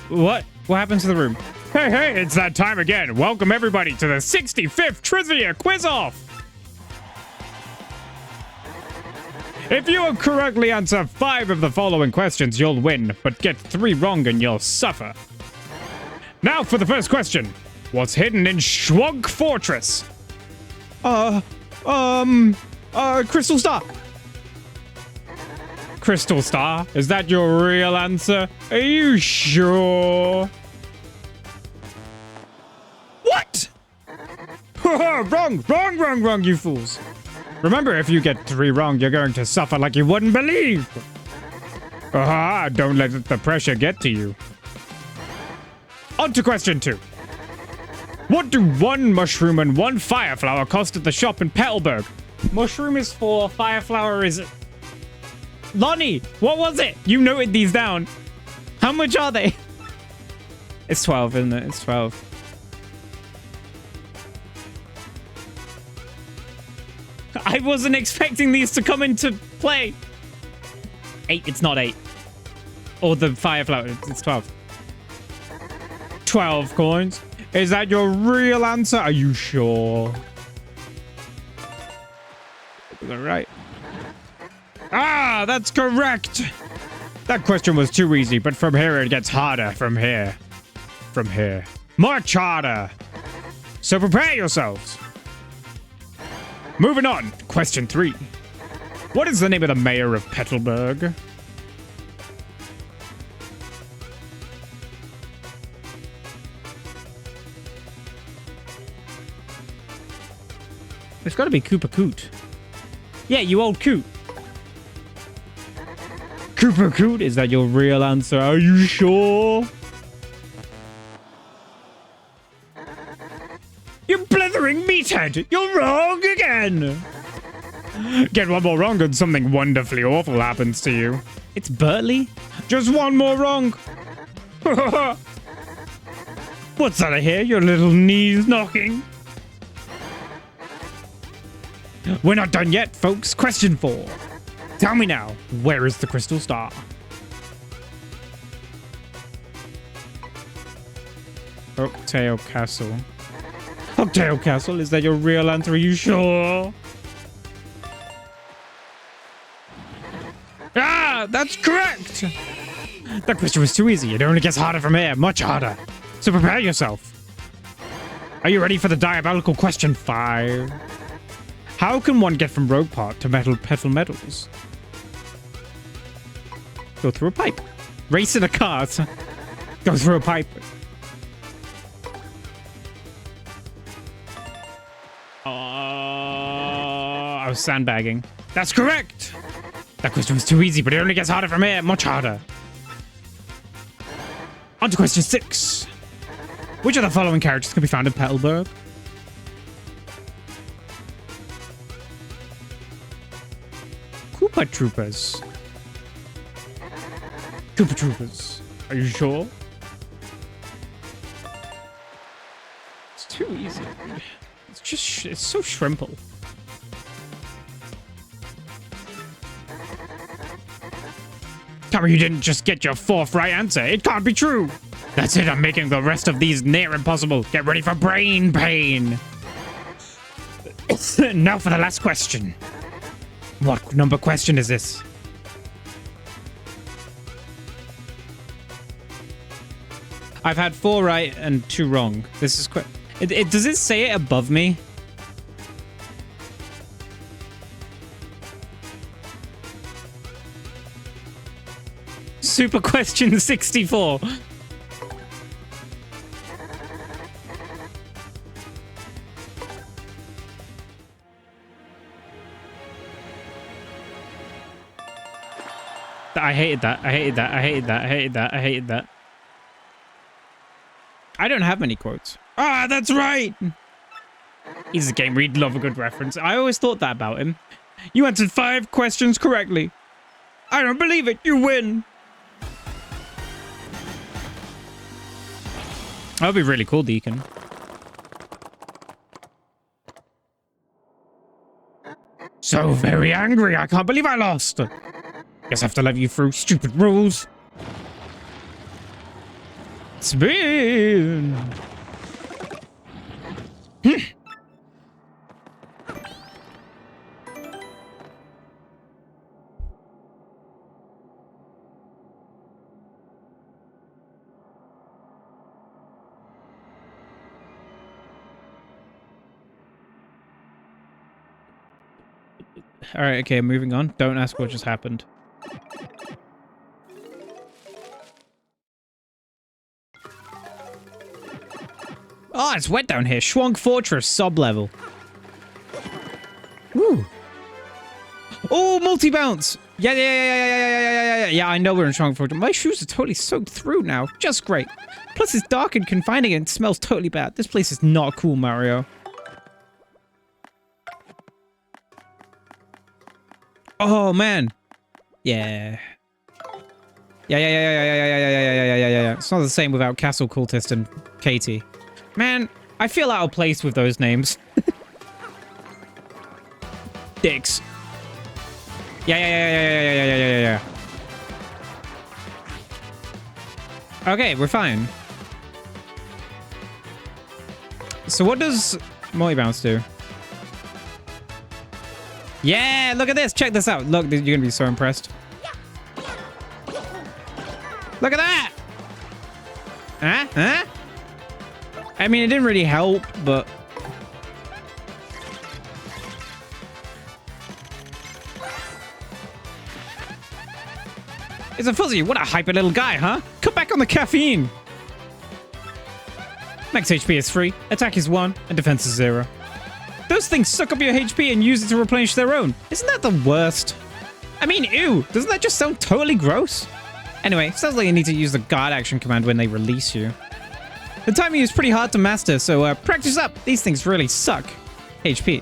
What happened to the room? Hey, it's that time again. Welcome everybody to the 65th Trivia Quiz-Off. If you correctly answer 5 of the following questions, you'll win, but get 3 wrong and you'll suffer. Now for the first question. What's hidden in Schwog Fortress? Crystal Star. Crystal Star? Is that your real answer? Are you sure? What? Wrong, you fools. Remember, if you get 3 wrong, you're going to suffer like you wouldn't believe. Aha, don't let the pressure get to you. On to question 2. What do one mushroom and one fire flower cost at the shop in Petalburg? Mushroom is 4, fire flower is... Lonnie, what was it? You noted these down. How much are they? It's 12, isn't it? It's 12. I wasn't expecting these to come into play. 8, it's not 8. Or the fire flower, it's 12. 12 coins. Is that your real answer? Are you sure? Is that right? Ah, that's correct. That question was too easy, but from here it gets harder. From here. From here. Much harder. So prepare yourselves. Moving on. Question 3. What is the name of the mayor of Petalburg? It's got to be Koopa Coot. Yeah, you old coot. Koopa Coot, is that your real answer? Are you sure? You blithering meathead! You're wrong again! Get one more wrong and something wonderfully awful happens to you. It's Bertley? Just one more wrong! What's that I hear? Your little knees knocking? We're not done yet, folks. Question 4. Tell me now, where is the crystal star? Oaktail Castle. Oaktail Castle, is that your real answer? Are you sure? Ah, that's correct! That question was too easy. It only gets harder from here, much harder. So prepare yourself. Are you ready for the diabolical question 5? How can one get from Rogue Part to Petal Metals? Go through a pipe. Race in a cart. Go through a pipe. I was sandbagging. That's correct! That question was too easy, but it only gets harder from here. Much harder. On to question 6. Which of the following characters can be found in Petalburg? Koopa Troopers. Koopa Troopers. Are you sure? It's too easy. It's just, it's so shrimple. Tell me you didn't just get your 4th right answer. It can't be true. That's it. I'm making the rest of these near impossible. Get ready for brain pain. Now for the last question. What number question is this? I've had 4 right and 2 wrong. This is quick. Does it say it above me? Super question 64. I hated that. I hated that. I hated that. I hated that. I hated that. I don't have many quotes. Ah, that's right. He's a game where he'd love a good reference. I always thought that about him. You answered 5 questions correctly. I don't believe it. You win. That would be really cool, Deacon. So very angry. I can't believe I lost. Guess I have to let you through. Stupid rules. Spin. All right, okay, moving on. Don't ask what just happened. Oh, it's wet down here. Schwonk Fortress, sub-level. Woo. Oh, multi-bounce. Yeah, I know we're in strong fortune. My shoes are totally soaked through now. Just great. Plus, it's dark and confining and it smells totally bad. This place is not cool, Mario. Oh, man. Yeah. Yeah. It's not the same without Castle Cultist and Katie. Man, I feel out of place with those names. Dicks. Yeah. Okay, we're fine. So what does multi-bounce do? Yeah, look at this. Check this out. Look, you're going to be so impressed. Look at that. Huh? I mean, it didn't really help, but... It's a fuzzy. What a hyper little guy, huh? Cut back on the caffeine. Max HP is 3, attack is 1, and defense is 0. Those things suck up your HP and use it to replenish their own. Isn't that the worst? I mean, ew. Doesn't that just sound totally gross? Anyway, sounds like you need to use the guard action command when they release you. The timing is pretty hard to master, so practice up. These things really suck. HP.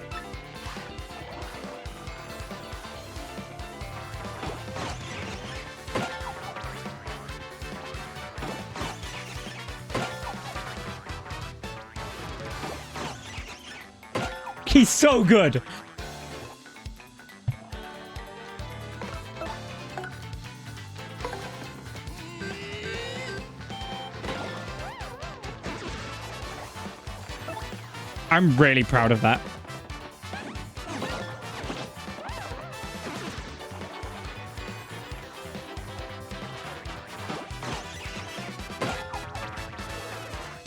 He's so good. I'm really proud of that.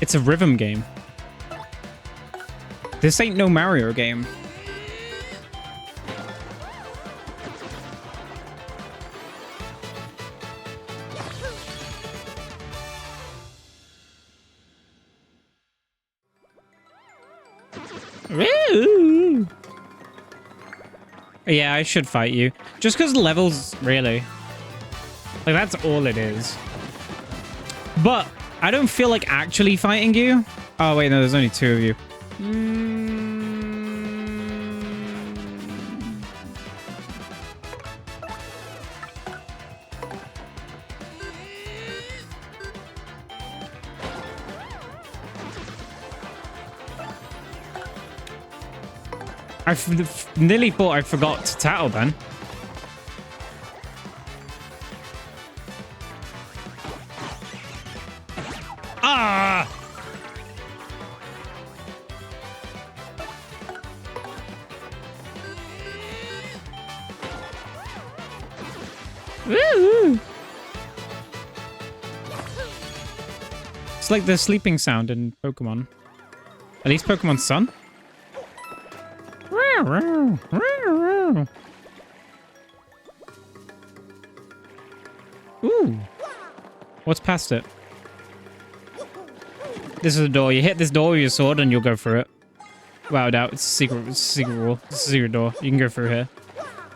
It's a rhythm game. This ain't no Mario game. Woo! Yeah, I should fight you. Just because levels, really. Like, that's all it is. But I don't feel like actually fighting you. Oh, wait, no, there's only 2 of you. I nearly thought I forgot to tattle then. Ah! Woo! It's like the sleeping sound in Pokemon. At least Pokemon Sun. Ooh. What's past it? This is a door. You hit this door with your sword and you'll go through it. Without a doubt. It's a secret rule. It's a secret door. You can go through here.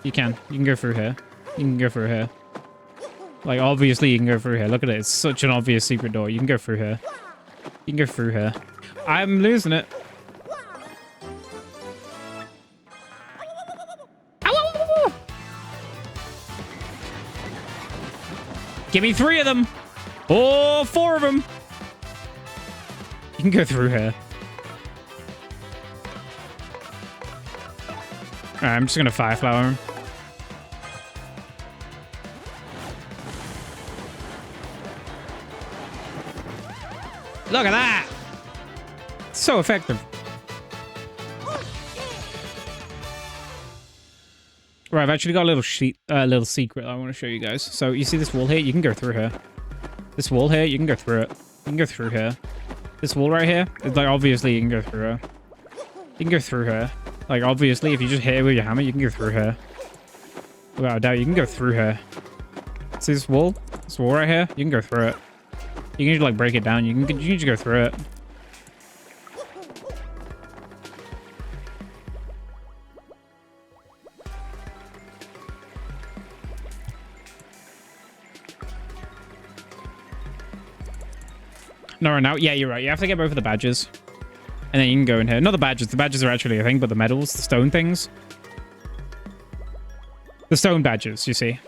You can go through here. You can go through here. Like, obviously you can go through here. Look at it. It's such an obvious secret door. You can go through here. You can go through here. I'm losing it. Give me 3 of them. Or 4 of them. You can go through here. Alright, I'm just going to Fire Flower him. Look at that. So effective. Right, I've actually got a little secret I want to show you guys. So you see this wall here? You can go through here. This wall here, you can go through it. You can go through here. This wall right here, it's like obviously you can go through here. You can go through here. Like obviously, if you just hit it with your hammer, you can go through here. Without a doubt, you can go through here. See this wall? This wall right here? You can go through it. You can just like break it down. You can just go through it. No, run out. Yeah, you're right. You have to get both of the badges. And then you can go in here. Not the badges. The badges are actually a thing, but the medals, the stone things. The stone badges, you see.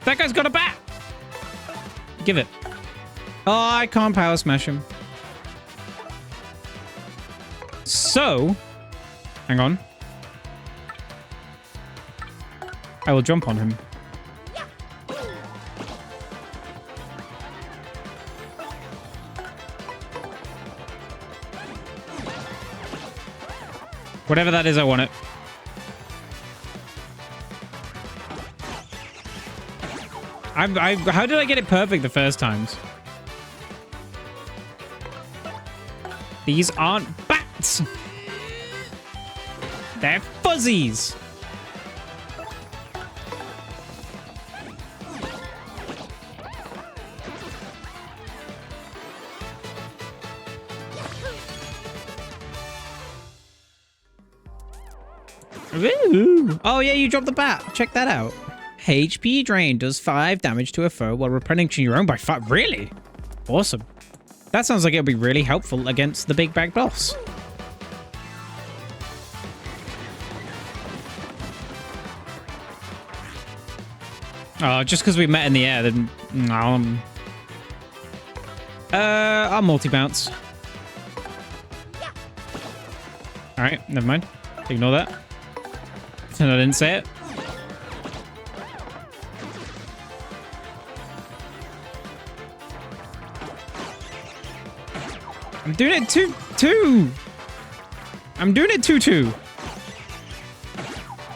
That guy's got a bat! Give it. Oh, I can't power smash him. So, hang on. I will jump on him. Whatever that is, I want it. How did I get it perfect the first times? These aren't bats. They're fuzzies. Ooh. Oh yeah, you dropped the bat. Check that out. HP drain does 5 damage to a foe while replenishing your own by 5. Really? Awesome. That sounds like it'll be really helpful against the big bag boss. Oh, just because we met in the air, then I'll multi-bounce. Alright, never mind. Ignore that. And I didn't say it. I'm doing it two. I'm doing it 2-2.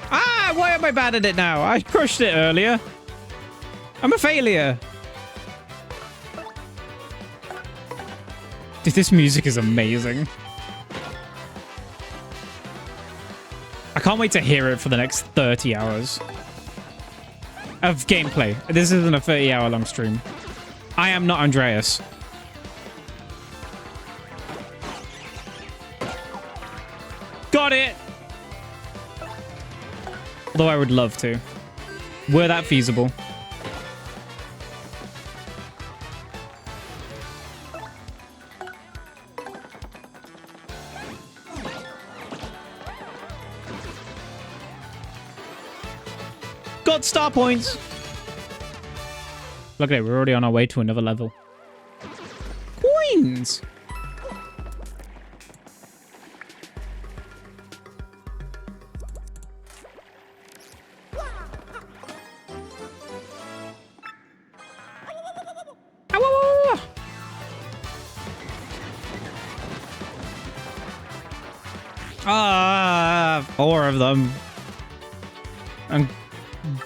Ah, why am I bad at it now? I crushed it earlier. I'm a failure. Dude, this music is amazing. I can't wait to hear it for the next 30 hours of gameplay. This isn't a 30-hour long stream. I am not Andreas. Got it! Although I would love to. Were that feasible. Got star points! Look at it, we're already on our way to another level. Coins! Ah, 4 of them. I'm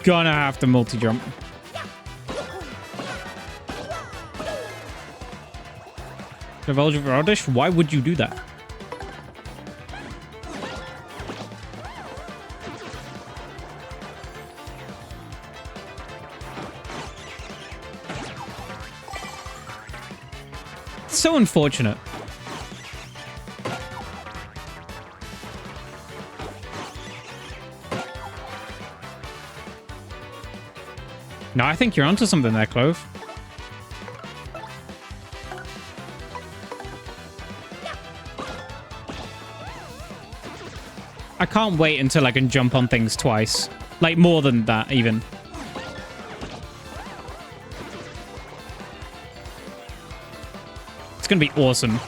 gonna have to multi-jump. Divulge of Radish? Why would you do that? So unfortunate. No, I think you're onto something there, Clove. I can't wait until I can jump on things twice. Like, more than that, even. It's gonna be awesome.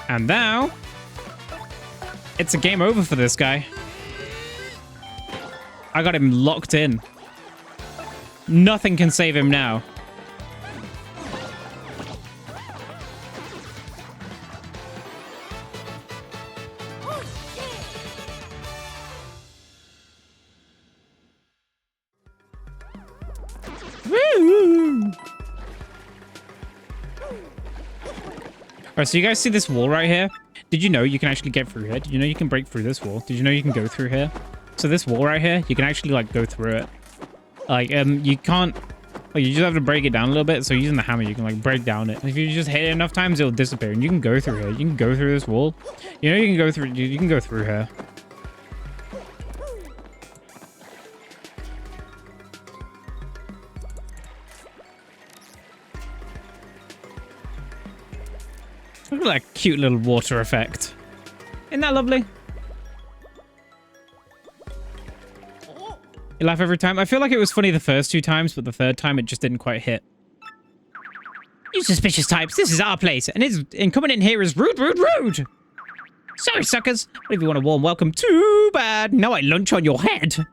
And now, it's a game over for this guy. I got him locked in. Nothing can save him now. Woo! Alright, so you guys see this wall right here? Did you know you can actually get through here? Did you know you can break through this wall? Did you know you can go through here? So this wall right here, you can actually, like, go through it. Like, you can't Like, you just have to break it down a little bit. So using the hammer, you can like break down it. And if you just hit it enough times, it'll disappear. And you can go through here. You can go through this wall. You know, you can go through. You can go through here. Look at that cute little water effect. Isn't that lovely? You laugh every time. I feel like it was funny the first 2 times, but the third time it just didn't quite hit. You suspicious types, this is our place, and coming in here is rude, rude, rude. Sorry, suckers. But if you want a warm welcome, too bad. Now I lunch on your head.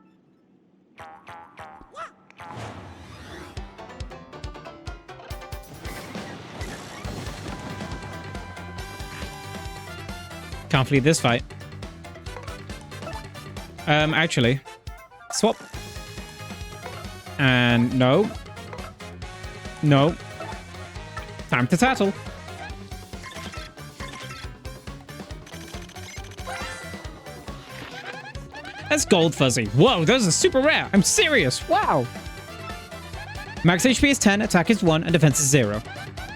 Can't flee this fight. Actually, swap. And no. No. Time to tattle. That's gold fuzzy. Whoa, those are super rare. I'm serious. Wow. Max HP is 10, attack is 1, and defense is 0.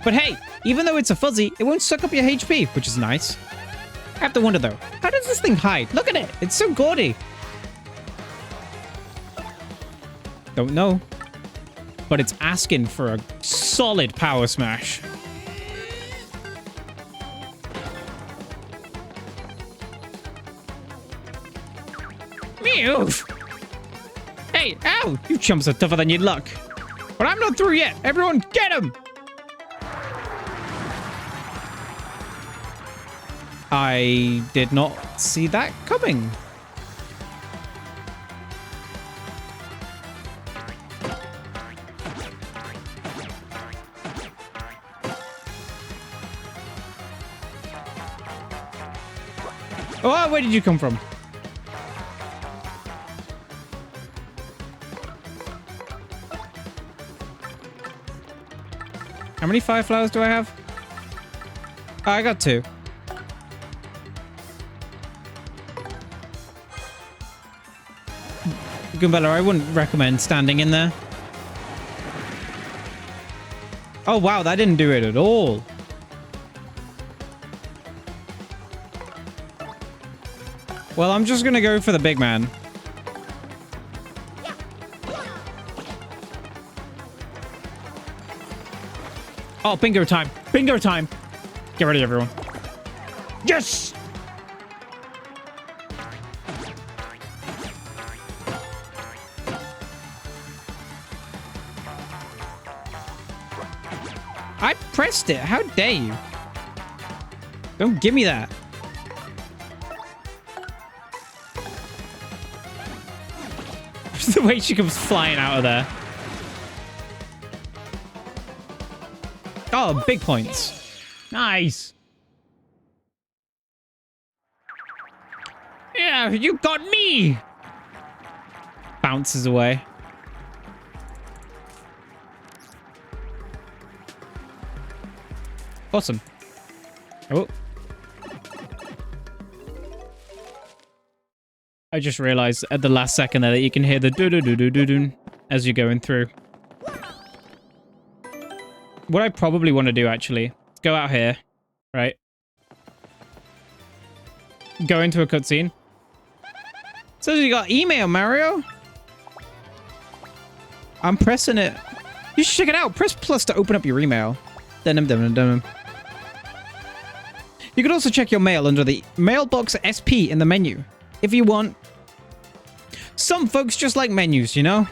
But hey, even though it's a fuzzy, it won't suck up your HP, which is nice. I have to wonder though, how does this thing hide? Look at it. It's so gaudy. Don't know. But it's asking for a solid power smash. Mew! Hey, ow! You chumps are tougher than you'd look. But I'm not through yet. Everyone get him! I did not see that coming. Oh, where did you come from? How many fire flowers do I have? Oh, I got 2. Goombella, I wouldn't recommend standing in there. Oh, wow, that didn't do it at all. Well, I'm just gonna go for the big man. Oh, bingo time. Bingo time. Get ready, everyone. Yes! I pressed it. How dare you? Don't give me that. The way she comes flying out of there. Oh, big points. Nice. Yeah, you got me. Bounces away. Awesome. Oh. I just realized at the last second there that you can hear the do-do-do-do-do-do as you're going through. What I probably want to do, actually, is go out here, right? Go into a cutscene. Says you got email, Mario. I'm pressing it. You should check it out. Press plus to open up your email. Dun-dum-dum-dum-dum. You can also check your mail under the mailbox SP in the menu. If you want. Some folks just like menus, you know?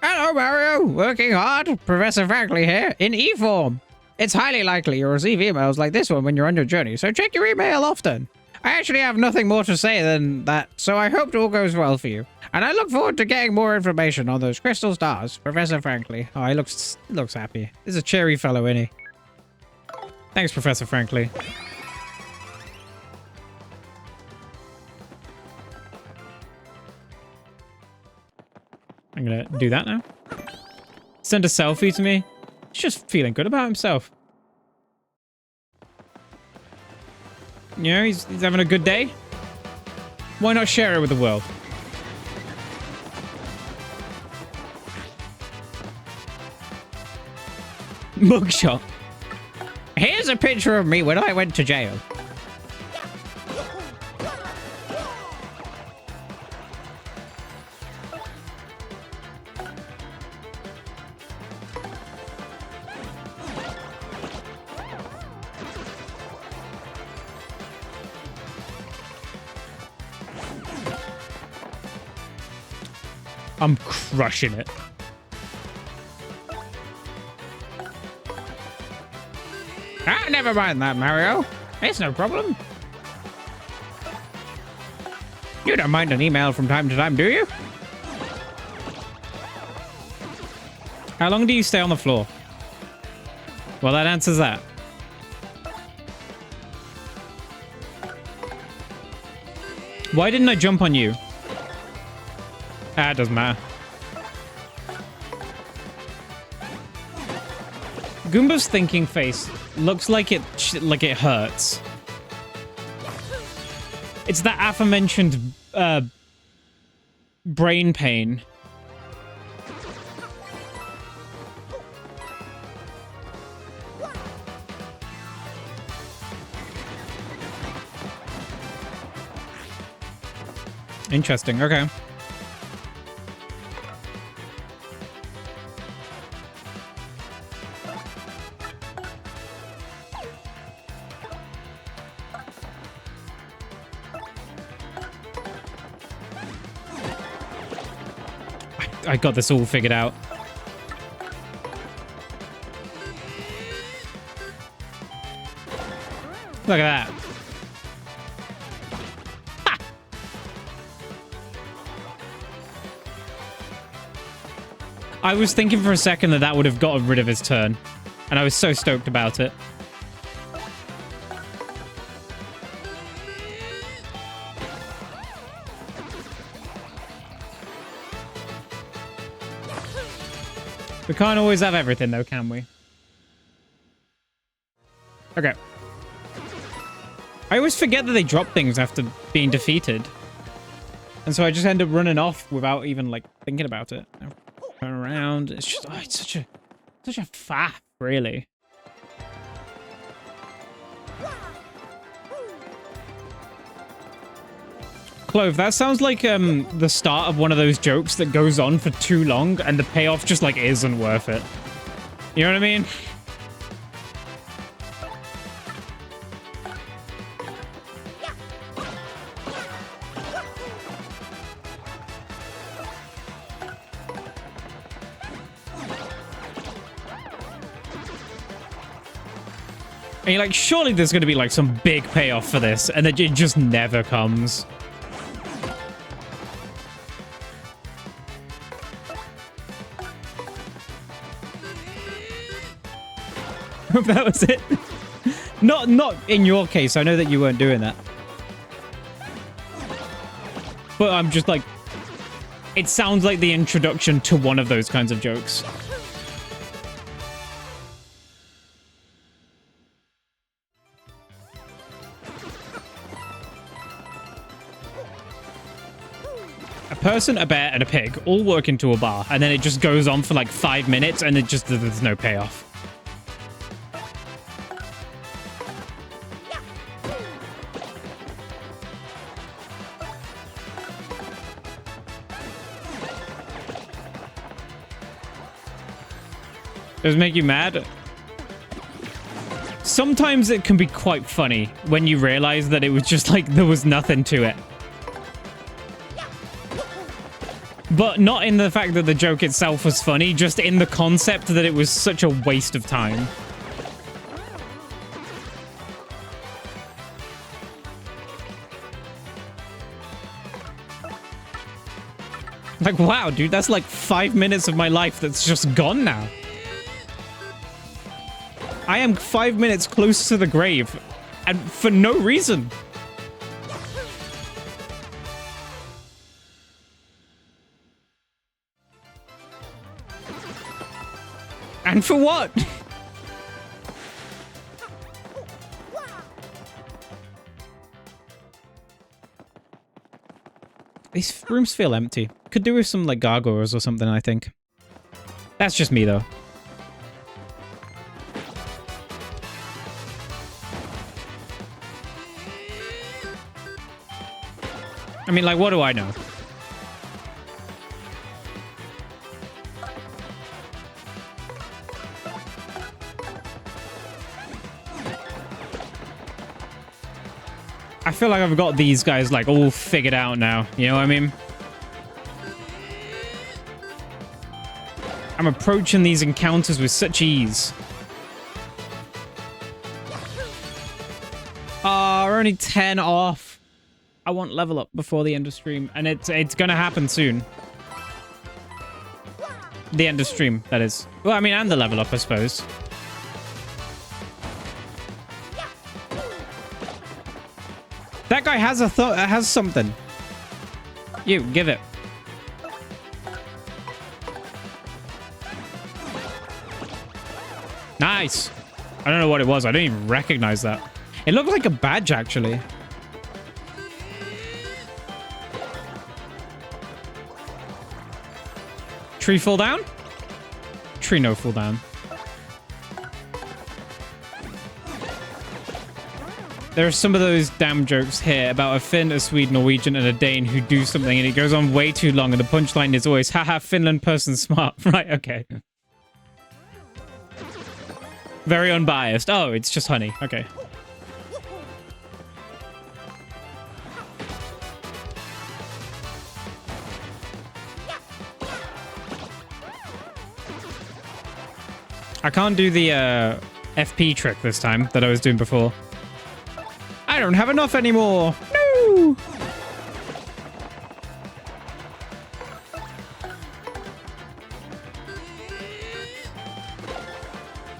Hello, Mario. Working hard. Professor Franklin here, in e-form. It's highly likely you'll receive emails like this one when you're on your journey, so check your email often. I actually have nothing more to say than that, so I hope it all goes well for you. And I look forward to getting more information on those crystal stars, Professor Franklin. Oh, he looks happy. He's a cheery fellow, isn't he? Thanks, Professor Franklin. I'm gonna do that now. Send a selfie to me. He's just feeling good about himself. You know, he's having a good day. Why not share it with the world? Mugshot. Here's a picture of me when I went to jail. I'm crushing it. Ah, never mind that, Mario. It's no problem. You don't mind an email from time to time, do you? How long do you stay on the floor? Well, that answers that. Why didn't I jump on you? Ah, it doesn't matter. Goomba's thinking face looks like it hurts. It's that aforementioned brain pain. Interesting. Okay. I got this all figured out. Look at that. Ha! I was thinking for a second that that would have gotten rid of his turn, and I was so stoked about it. We can't always have everything, though, can we? Okay. I always forget that they drop things after being defeated. And so I just end up running off without even, like, thinking about it. Turn around. It's just, oh, it's such a faff, really. Clove, that sounds like the start of one of those jokes that goes on for too long and the payoff just like isn't worth it. You know what I mean? And you're like, surely there's going to be like some big payoff for this, and then it just never comes. That was it. Not in your case. I know that you weren't doing that. But I'm just like, it sounds like the introduction to one of those kinds of jokes. A person, a bear, and a pig all work into a bar, and then it just goes on for like 5 minutes, and there's no payoff. Does it make you mad? Sometimes it can be quite funny when you realize that it was just like there was nothing to it. But not in the fact that the joke itself was funny, just in the concept that it was such a waste of time. Like, wow, dude, that's like 5 minutes of my life that's just gone now. I am 5 minutes close to the grave, and for no reason. And for what? These rooms feel empty. Could do with some, like, gargoyles or something, I think. That's just me, though. I mean, like, what do I know? I feel like I've got these guys, like, all figured out now. You know what I mean? I'm approaching these encounters with such ease. Oh, we're only 10 off. I want level up before the end of stream. And it's gonna happen soon. The end of stream, that is. Well, I mean, and the level up, I suppose. That guy has has something. You, give it. Nice. I don't know what it was. I don't even recognize that. It looked like a badge, actually. Tree fall down? Tree no fall down. There are some of those damn jokes here about a Finn, a Swede, Norwegian, and a Dane who do something and it goes on way too long and the punchline is always, haha, Finland person smart. Right, okay. Very unbiased. Oh, it's just honey. Okay. I can't do the FP trick this time that I was doing before. I don't have enough anymore. No!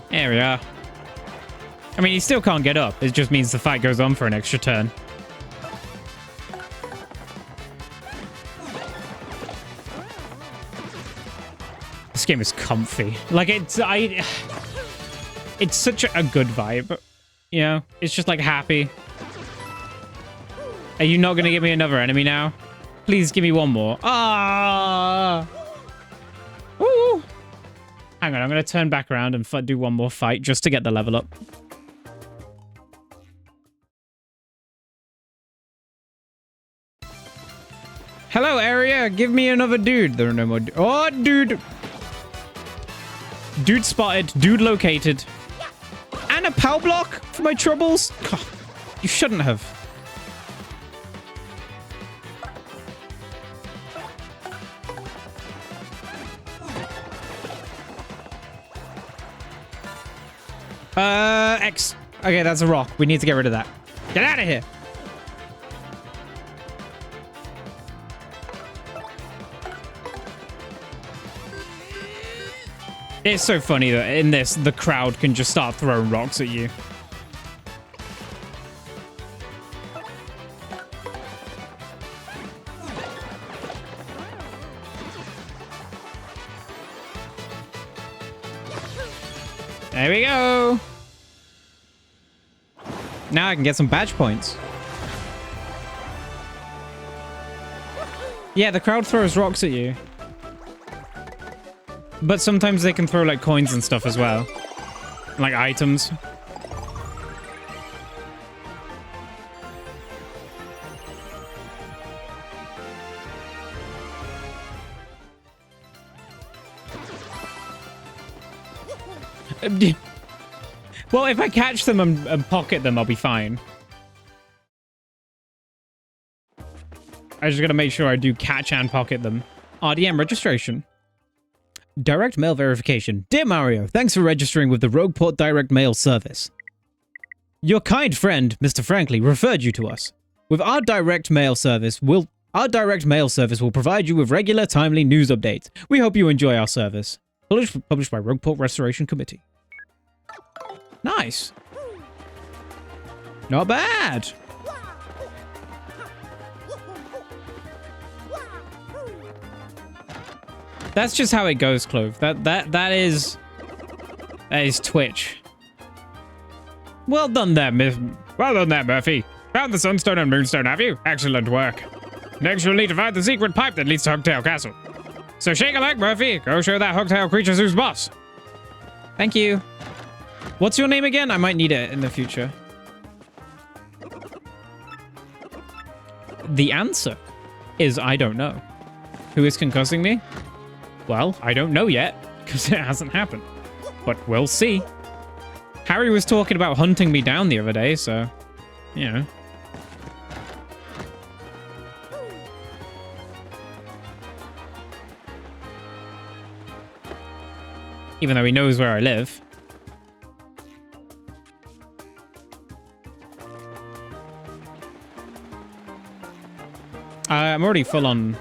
There we are. I mean, he still can't get up. It just means the fight goes on for an extra turn. This game is comfy. Like, it's such a good vibe. You know? It's just, like, happy. Are you not going to give me another enemy now? Please give me one more. Ah! Woo! Hang on, I'm going to turn back around and do one more fight just to get the level up. Hello, area. Give me another dude. There are no more... Oh, dude! Dude spotted. Dude located. And a POW block for my troubles? God, you shouldn't have. X. Okay, that's a rock. We need to get rid of that. Get out of here. It's so funny that in this, the crowd can just start throwing rocks at you. There we go. Now I can get some badge points. Yeah, the crowd throws rocks at you. But sometimes they can throw, like, coins and stuff as well. Like, items. Well, if I catch them and pocket them, I'll be fine. I just gotta make sure I do catch and pocket them. RDM registration. Direct mail verification. Dear Mario, thanks for registering with the Rogueport Direct Mail Service. Your kind friend, Mr. Frankly, referred you to us. With our direct mail service will provide you with regular, timely news updates. We hope you enjoy our service. Published by Rogueport Restoration Committee. Nice. Not bad. That's just how it goes, Clove. That is Twitch. Well done there, Murphy. Found the Sunstone and Moonstone, have you? Excellent work. Next, you'll need to find the secret pipe that leads to Hooktail Castle. So shake a leg, Murphy. Go show that Hooktail creature who's boss. Thank you. What's your name again? I might need it in the future. The answer. is I don't know. Who is concussing me? Well, I don't know yet, because it hasn't happened. But we'll see. Harry was talking about hunting me down the other day, so, you know. Even though he knows where I live. I'm already full on.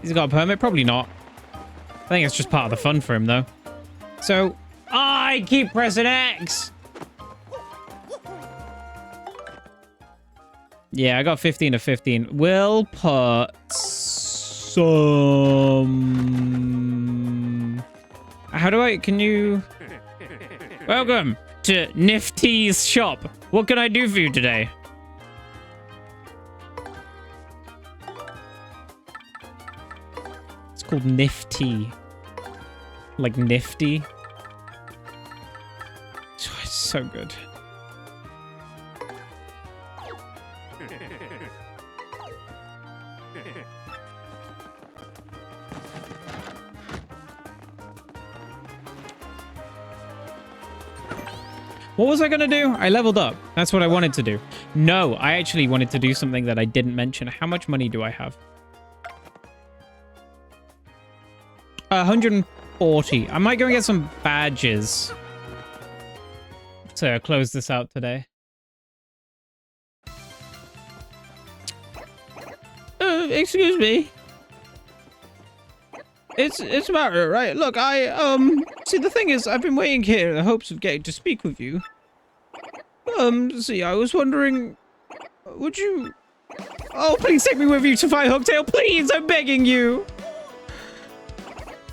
He's got a permit? Probably not. I think it's just part of the fun for him, though. So, I keep pressing X. Yeah, I got 15 of 15. We'll put some... How do I... Can you... Welcome to Nifty's shop. What can I do for you today? It's called Nifty. Like Nifty. Oh, it's so good. What was I going to do? I leveled up. That's what I wanted to do. No, I actually wanted to do something that I didn't mention. How much money do I have? 140. I might go and get some badges to close this out today. Excuse me. It's Mario, right? Look, see, the thing is, I've been waiting here in the hopes of getting to speak with you. See, I was wondering, would you... Oh, please take me with you to fight Hooktail, please! I'm begging you!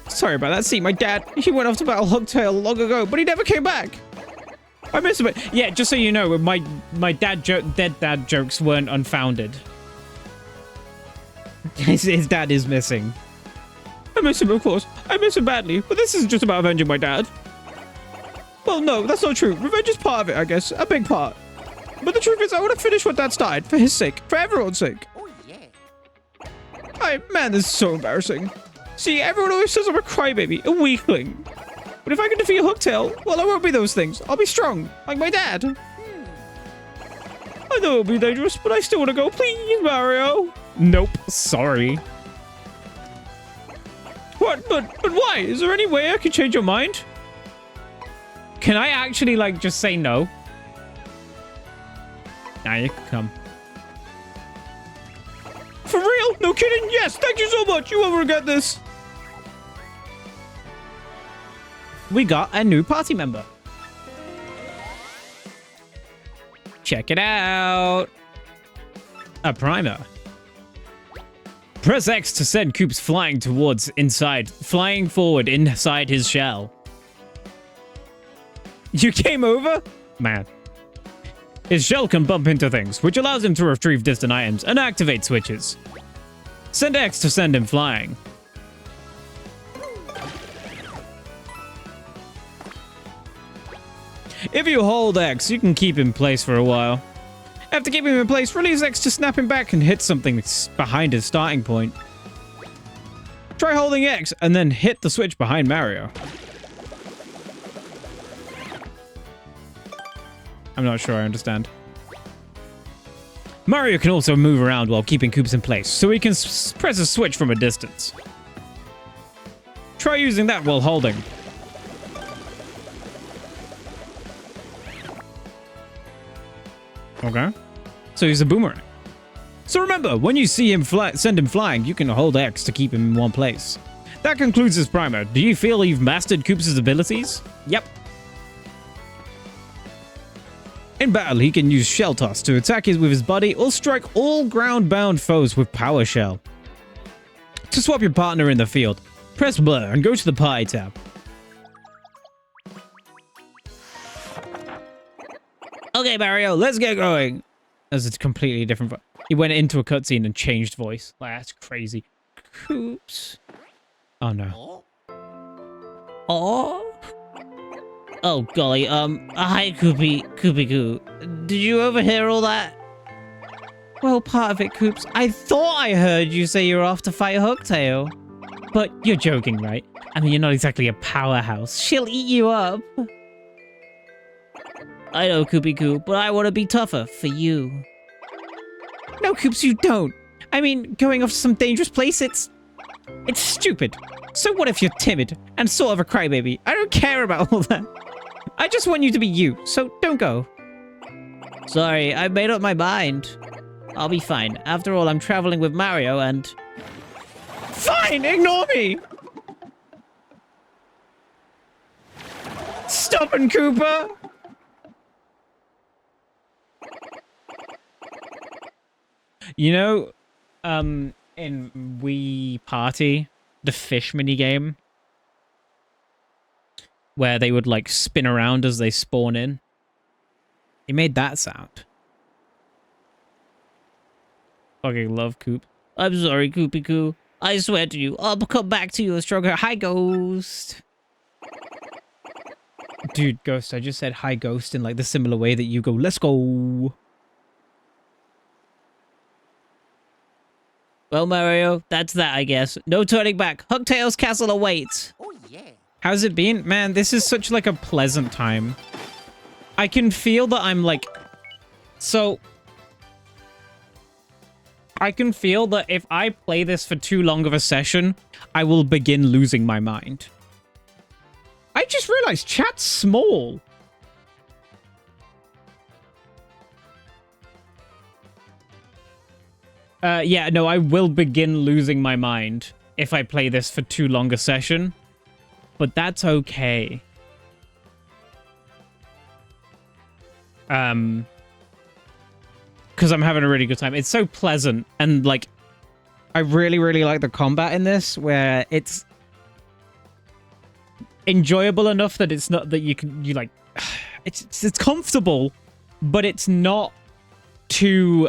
Sorry about that. See, my dad, he went off to battle Hooktail long ago, but he never came back. I miss him. Yeah, just so you know, my dead dad jokes weren't unfounded. His dad is missing. I miss him, of course. I miss him badly, but this isn't just about avenging my dad. Well, no, that's not true. Revenge is part of it, I guess. A big part. But the truth is, I want to finish what Dad started, for his sake. For everyone's sake. Oh, yeah. Man, this is so embarrassing. See, everyone always says I'm a crybaby, a weakling. But if I can defeat Hooktail, well, I won't be those things. I'll be strong, like my dad. I know it'll be dangerous, but I still want to go. Please, Mario. Nope, sorry. What? But why? Is there any way I can change your mind? Can I actually, like, just say no? Nah, you can come. For real? No kidding? Yes, thank you so much. You won't regret this. We got a new party member. Check it out. A primer. Press X to send Koops flying forward inside his shell. You came over? Man. His shell can bump into things, which allows him to retrieve distant items and activate switches. Send X to send him flying. If you hold X, you can keep him in place for a while. After keeping him in place, release X to snap him back and hit something behind his starting point. Try holding X and then hit the switch behind Mario. I'm not sure I understand. Mario can also move around while keeping Koops in place, so he can press a switch from a distance. Try using that while holding. Okay. So he's a boomerang. So remember, when you see him send him flying, you can hold X to keep him in one place. That concludes his primer. Do you feel you've mastered Koops' abilities? Yep. In battle, he can use Shell Toss to attack with his body or strike all ground-bound foes with Power Shell. To swap your partner in the field, press Blur and go to the Party tab. Okay, Mario, let's get going. That's a completely different voice. He went into a cutscene and changed voice. Like, that's crazy. Koops. Oh, no. Oh? Oh, golly, hi, Koopy-Koo. Did you overhear all that? Well, part of it, Coops. I thought I heard you say you were off to fight Hooktail. But you're joking, right? I mean, you're not exactly a powerhouse. She'll eat you up. I know, Koopy-Koo, but I want to be tougher for you. No, Coops, you don't. I mean, going off to some dangerous place, it's stupid. So what if you're timid and sort of a crybaby? I don't care about all that. I just want you to be you, so don't go. Sorry, I made up my mind. I'll be fine. After all, I'm traveling with Mario and... Fine, ignore me! Stubborn Koopa! You know, in Wii Party, the fish minigame, where they would, like, spin around as they spawn in, he made that sound. Fucking love Coop. I'm sorry, Koopy-Koo. I swear to you, I'll come back to you a stronger. Hi, Ghost. Dude, Ghost, I just said hi, Ghost, in, like, the similar way that you go, let's go. Well, Mario, that's that, I guess. No turning back. Hooktail's castle awaits. Oh, yeah. How's it been? Man, this is such, like, a pleasant time. I can feel that I'm, like... So... I can feel that if I play this for too long of a session, I will begin losing my mind. I just realized chat's small. Yeah, no, I will begin losing my mind if I play this for too long a session. But that's okay. Because I'm having a really good time. It's so pleasant, and, like, I really, really like the combat in this, where it's enjoyable enough that it's not that you like, it's comfortable, but it's not too,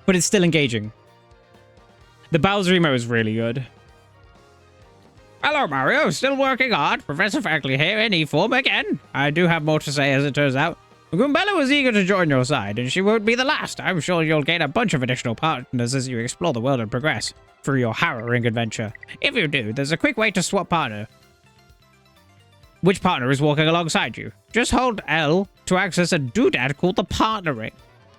but it's still engaging. The Bowser emo is really good. Hello, Mario. Still working hard. Professor Fackley here in E-form again. I do have more to say, as it turns out. Goombella was eager to join your side, and she won't be the last. I'm sure you'll gain a bunch of additional partners as you explore the world and progress through your harrowing adventure. If you do, there's a quick way to swap partner. Which partner is walking alongside you? Just hold L to access a doodad called the partner ring.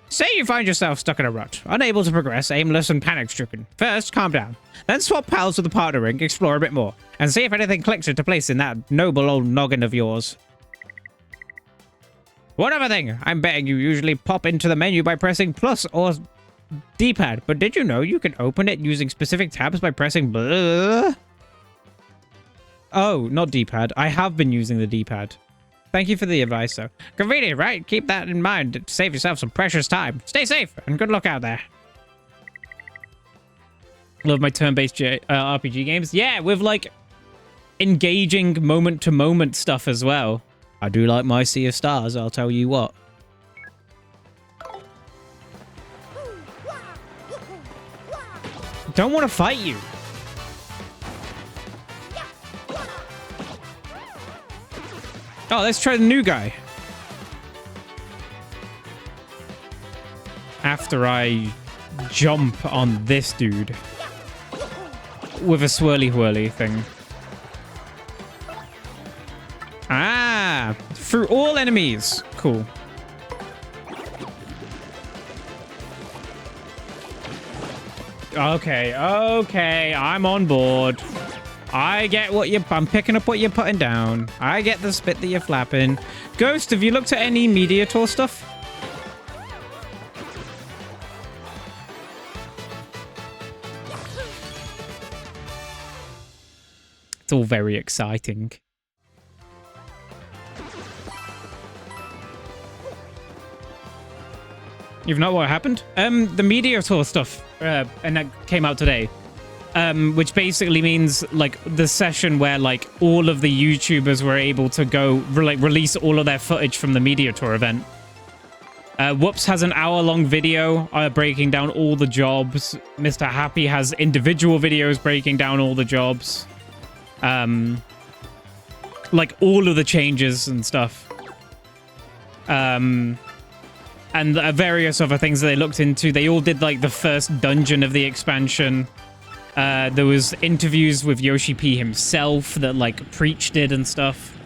Say you find yourself stuck in a rut, unable to progress, aimless and panic-stricken. First, calm down. Then swap pals with the partner ring, explore a bit more, and see if anything clicks into place in that noble old noggin of yours. One other thing, I'm betting you usually pop into the menu by pressing plus or D-pad, but did you know you can open it using specific tabs by pressing blah? Oh, not D-pad. I have been using the D-pad. Thank you for the advice, though. Convenient, right? Keep that in mind to save yourself some precious time. Stay safe, and good luck out there. Love my turn-based RPG games. Yeah, with, like, engaging moment-to-moment stuff as well. I do like my Sea of Stars, I'll tell you what. Don't want to fight you. Oh, let's try the new guy. After I jump on this dude with a swirly-whirly thing. Ah, through all enemies. Cool. Okay, I'm on board. I get what I'm picking up what you're putting down. I get the spit that you're flapping. Ghost, have you looked at any Media Tour stuff? It's all very exciting. You've not what happened? The Media Tour stuff, and that came out today. Which basically means, like, the session where, like, all of the YouTubers were able to go, release all of their footage from the Media Tour event. Whoops has an hour-long video breaking down all the jobs. Mr. Happy has individual videos breaking down all the jobs. like all of the changes and stuff. And various other things that they looked into. They all did like the first dungeon of the expansion. There was interviews with Yoshi P himself that like preached it and stuff.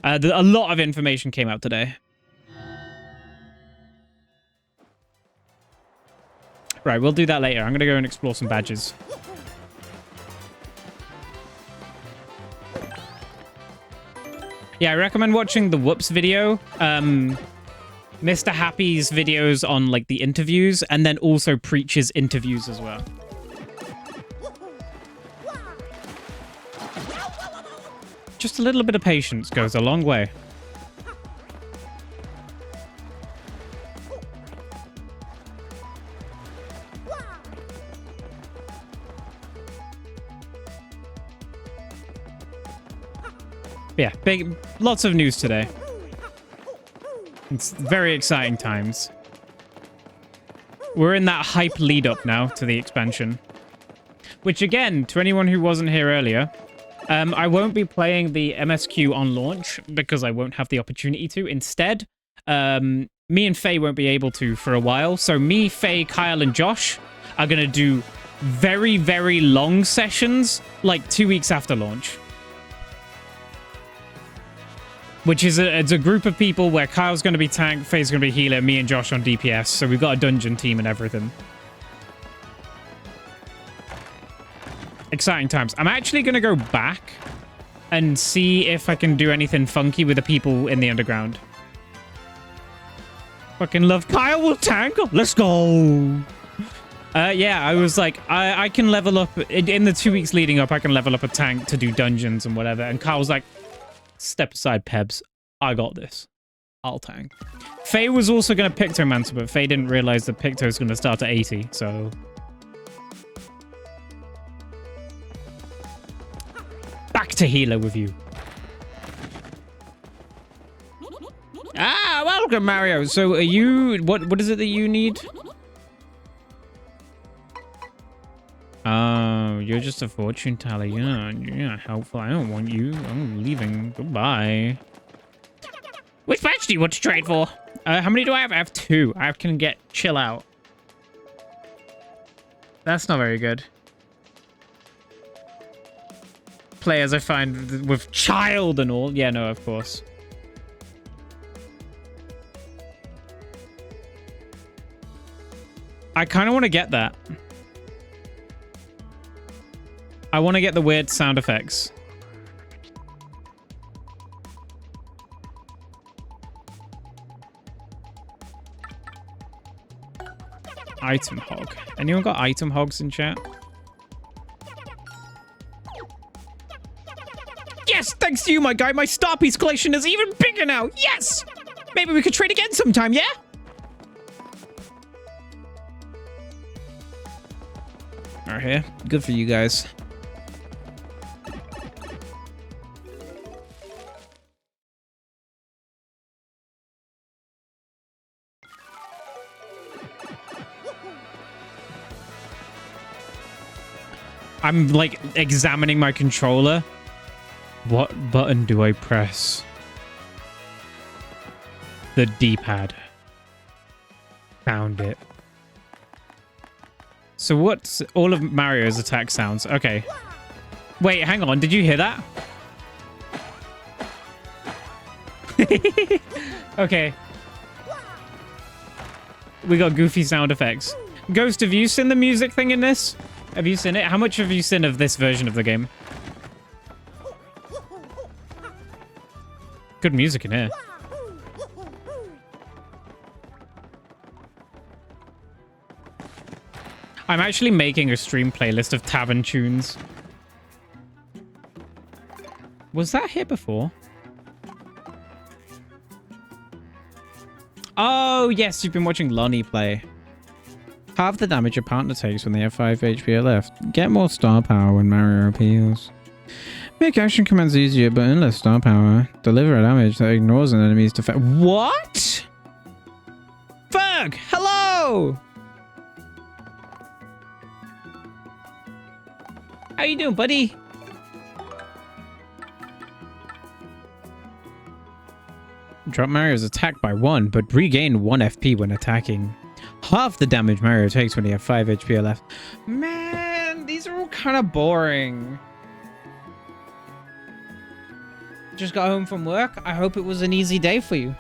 A lot of information came out today. Right, we'll do that later. I'm going to go and explore some badges. Yeah, I recommend watching the Whoops video. Mr. Happy's videos on like the interviews, and then also Preach's interviews as well. Just a little bit of patience goes a long way. Yeah, lots of news today. It's very exciting times. We're in that hype lead up now to the expansion. Which again, to anyone who wasn't here earlier, I won't be playing the MSQ on launch because I won't have the opportunity to. Instead, me and Faye won't be able to for a while. So me, Faye, Kyle, and Josh are going to do very, very long sessions, like 2 weeks after launch. Which is it's a group of people where Kyle's going to be tank, Faye's going to be healer, me and Josh on DPS. So we've got a dungeon team and everything. Exciting times. I'm actually going to go back and see if I can do anything funky with the people in the underground. Fucking love Kyle will tank. Let's go. Yeah, I was like, I can level up. In the 2 weeks leading up, I can level up a tank to do dungeons and whatever. And Kyle was like, step aside, Pebs. I got this. I'll tank. Faye was also going to Pictomancer, but Faye didn't realize that Picto's going to start at 80, so... Back to healer with you. Ah, welcome, Mario. So are you... What is it that you need? Oh, you're just a fortune teller. You're not helpful. I don't want you. I'm leaving. Goodbye. Which badge do you want to trade for? How many do I have? I have 2. I can get chill out. That's not very good. Players I find with child and all. Yeah, no, of course. I kind of want to get that. I want to get the weird sound effects. Item hog. Anyone got item hogs in chat? Yes, thanks to you, my guy. My star piece collection is even bigger now. Yes! Maybe we could trade again sometime, yeah? All right, here. Good for you guys. I'm like examining my controller. What button do I press? The D-pad. Found it. So what's all of Mario's attack sounds? Okay. Wait, hang on. Did you hear that? Okay. We got goofy sound effects. Ghost, have you seen the music thing in this? Have you seen it? How much have you seen of this version of the game? Good music in here. I'm actually making a stream playlist of tavern tunes. Was that here before? Oh, yes, you've been watching Lonnie play. Half the damage your partner takes when they have 5 HP left. Get more star power when Mario appeals. Make action commands easier, but endless star power. Deliver a damage that ignores an enemy's defense. What? Ferg, hello! How you doing, buddy? Drop Mario's attack by 1, but regain 1 FP when attacking. Half the damage Mario takes when you have 5 HP left. Man, these are all kind of boring. Just got home from work. I hope it was an easy day for you.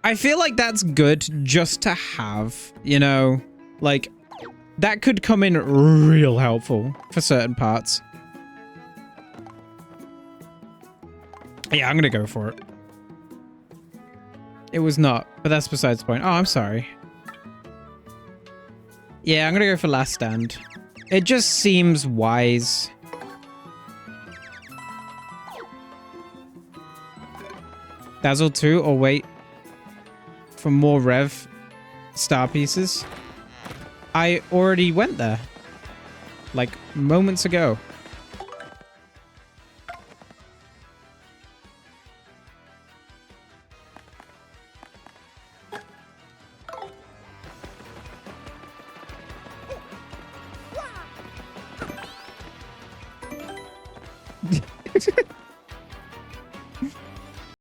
I feel like that's good just to have, you know, like that could come in real helpful for certain parts. Yeah, I'm gonna go for it. It was not, but that's besides the point. Oh, I'm sorry. Yeah, I'm gonna go for Last Stand. It just seems wise. Dazzle 2, or wait for more Rev star pieces. I already went there, like moments ago.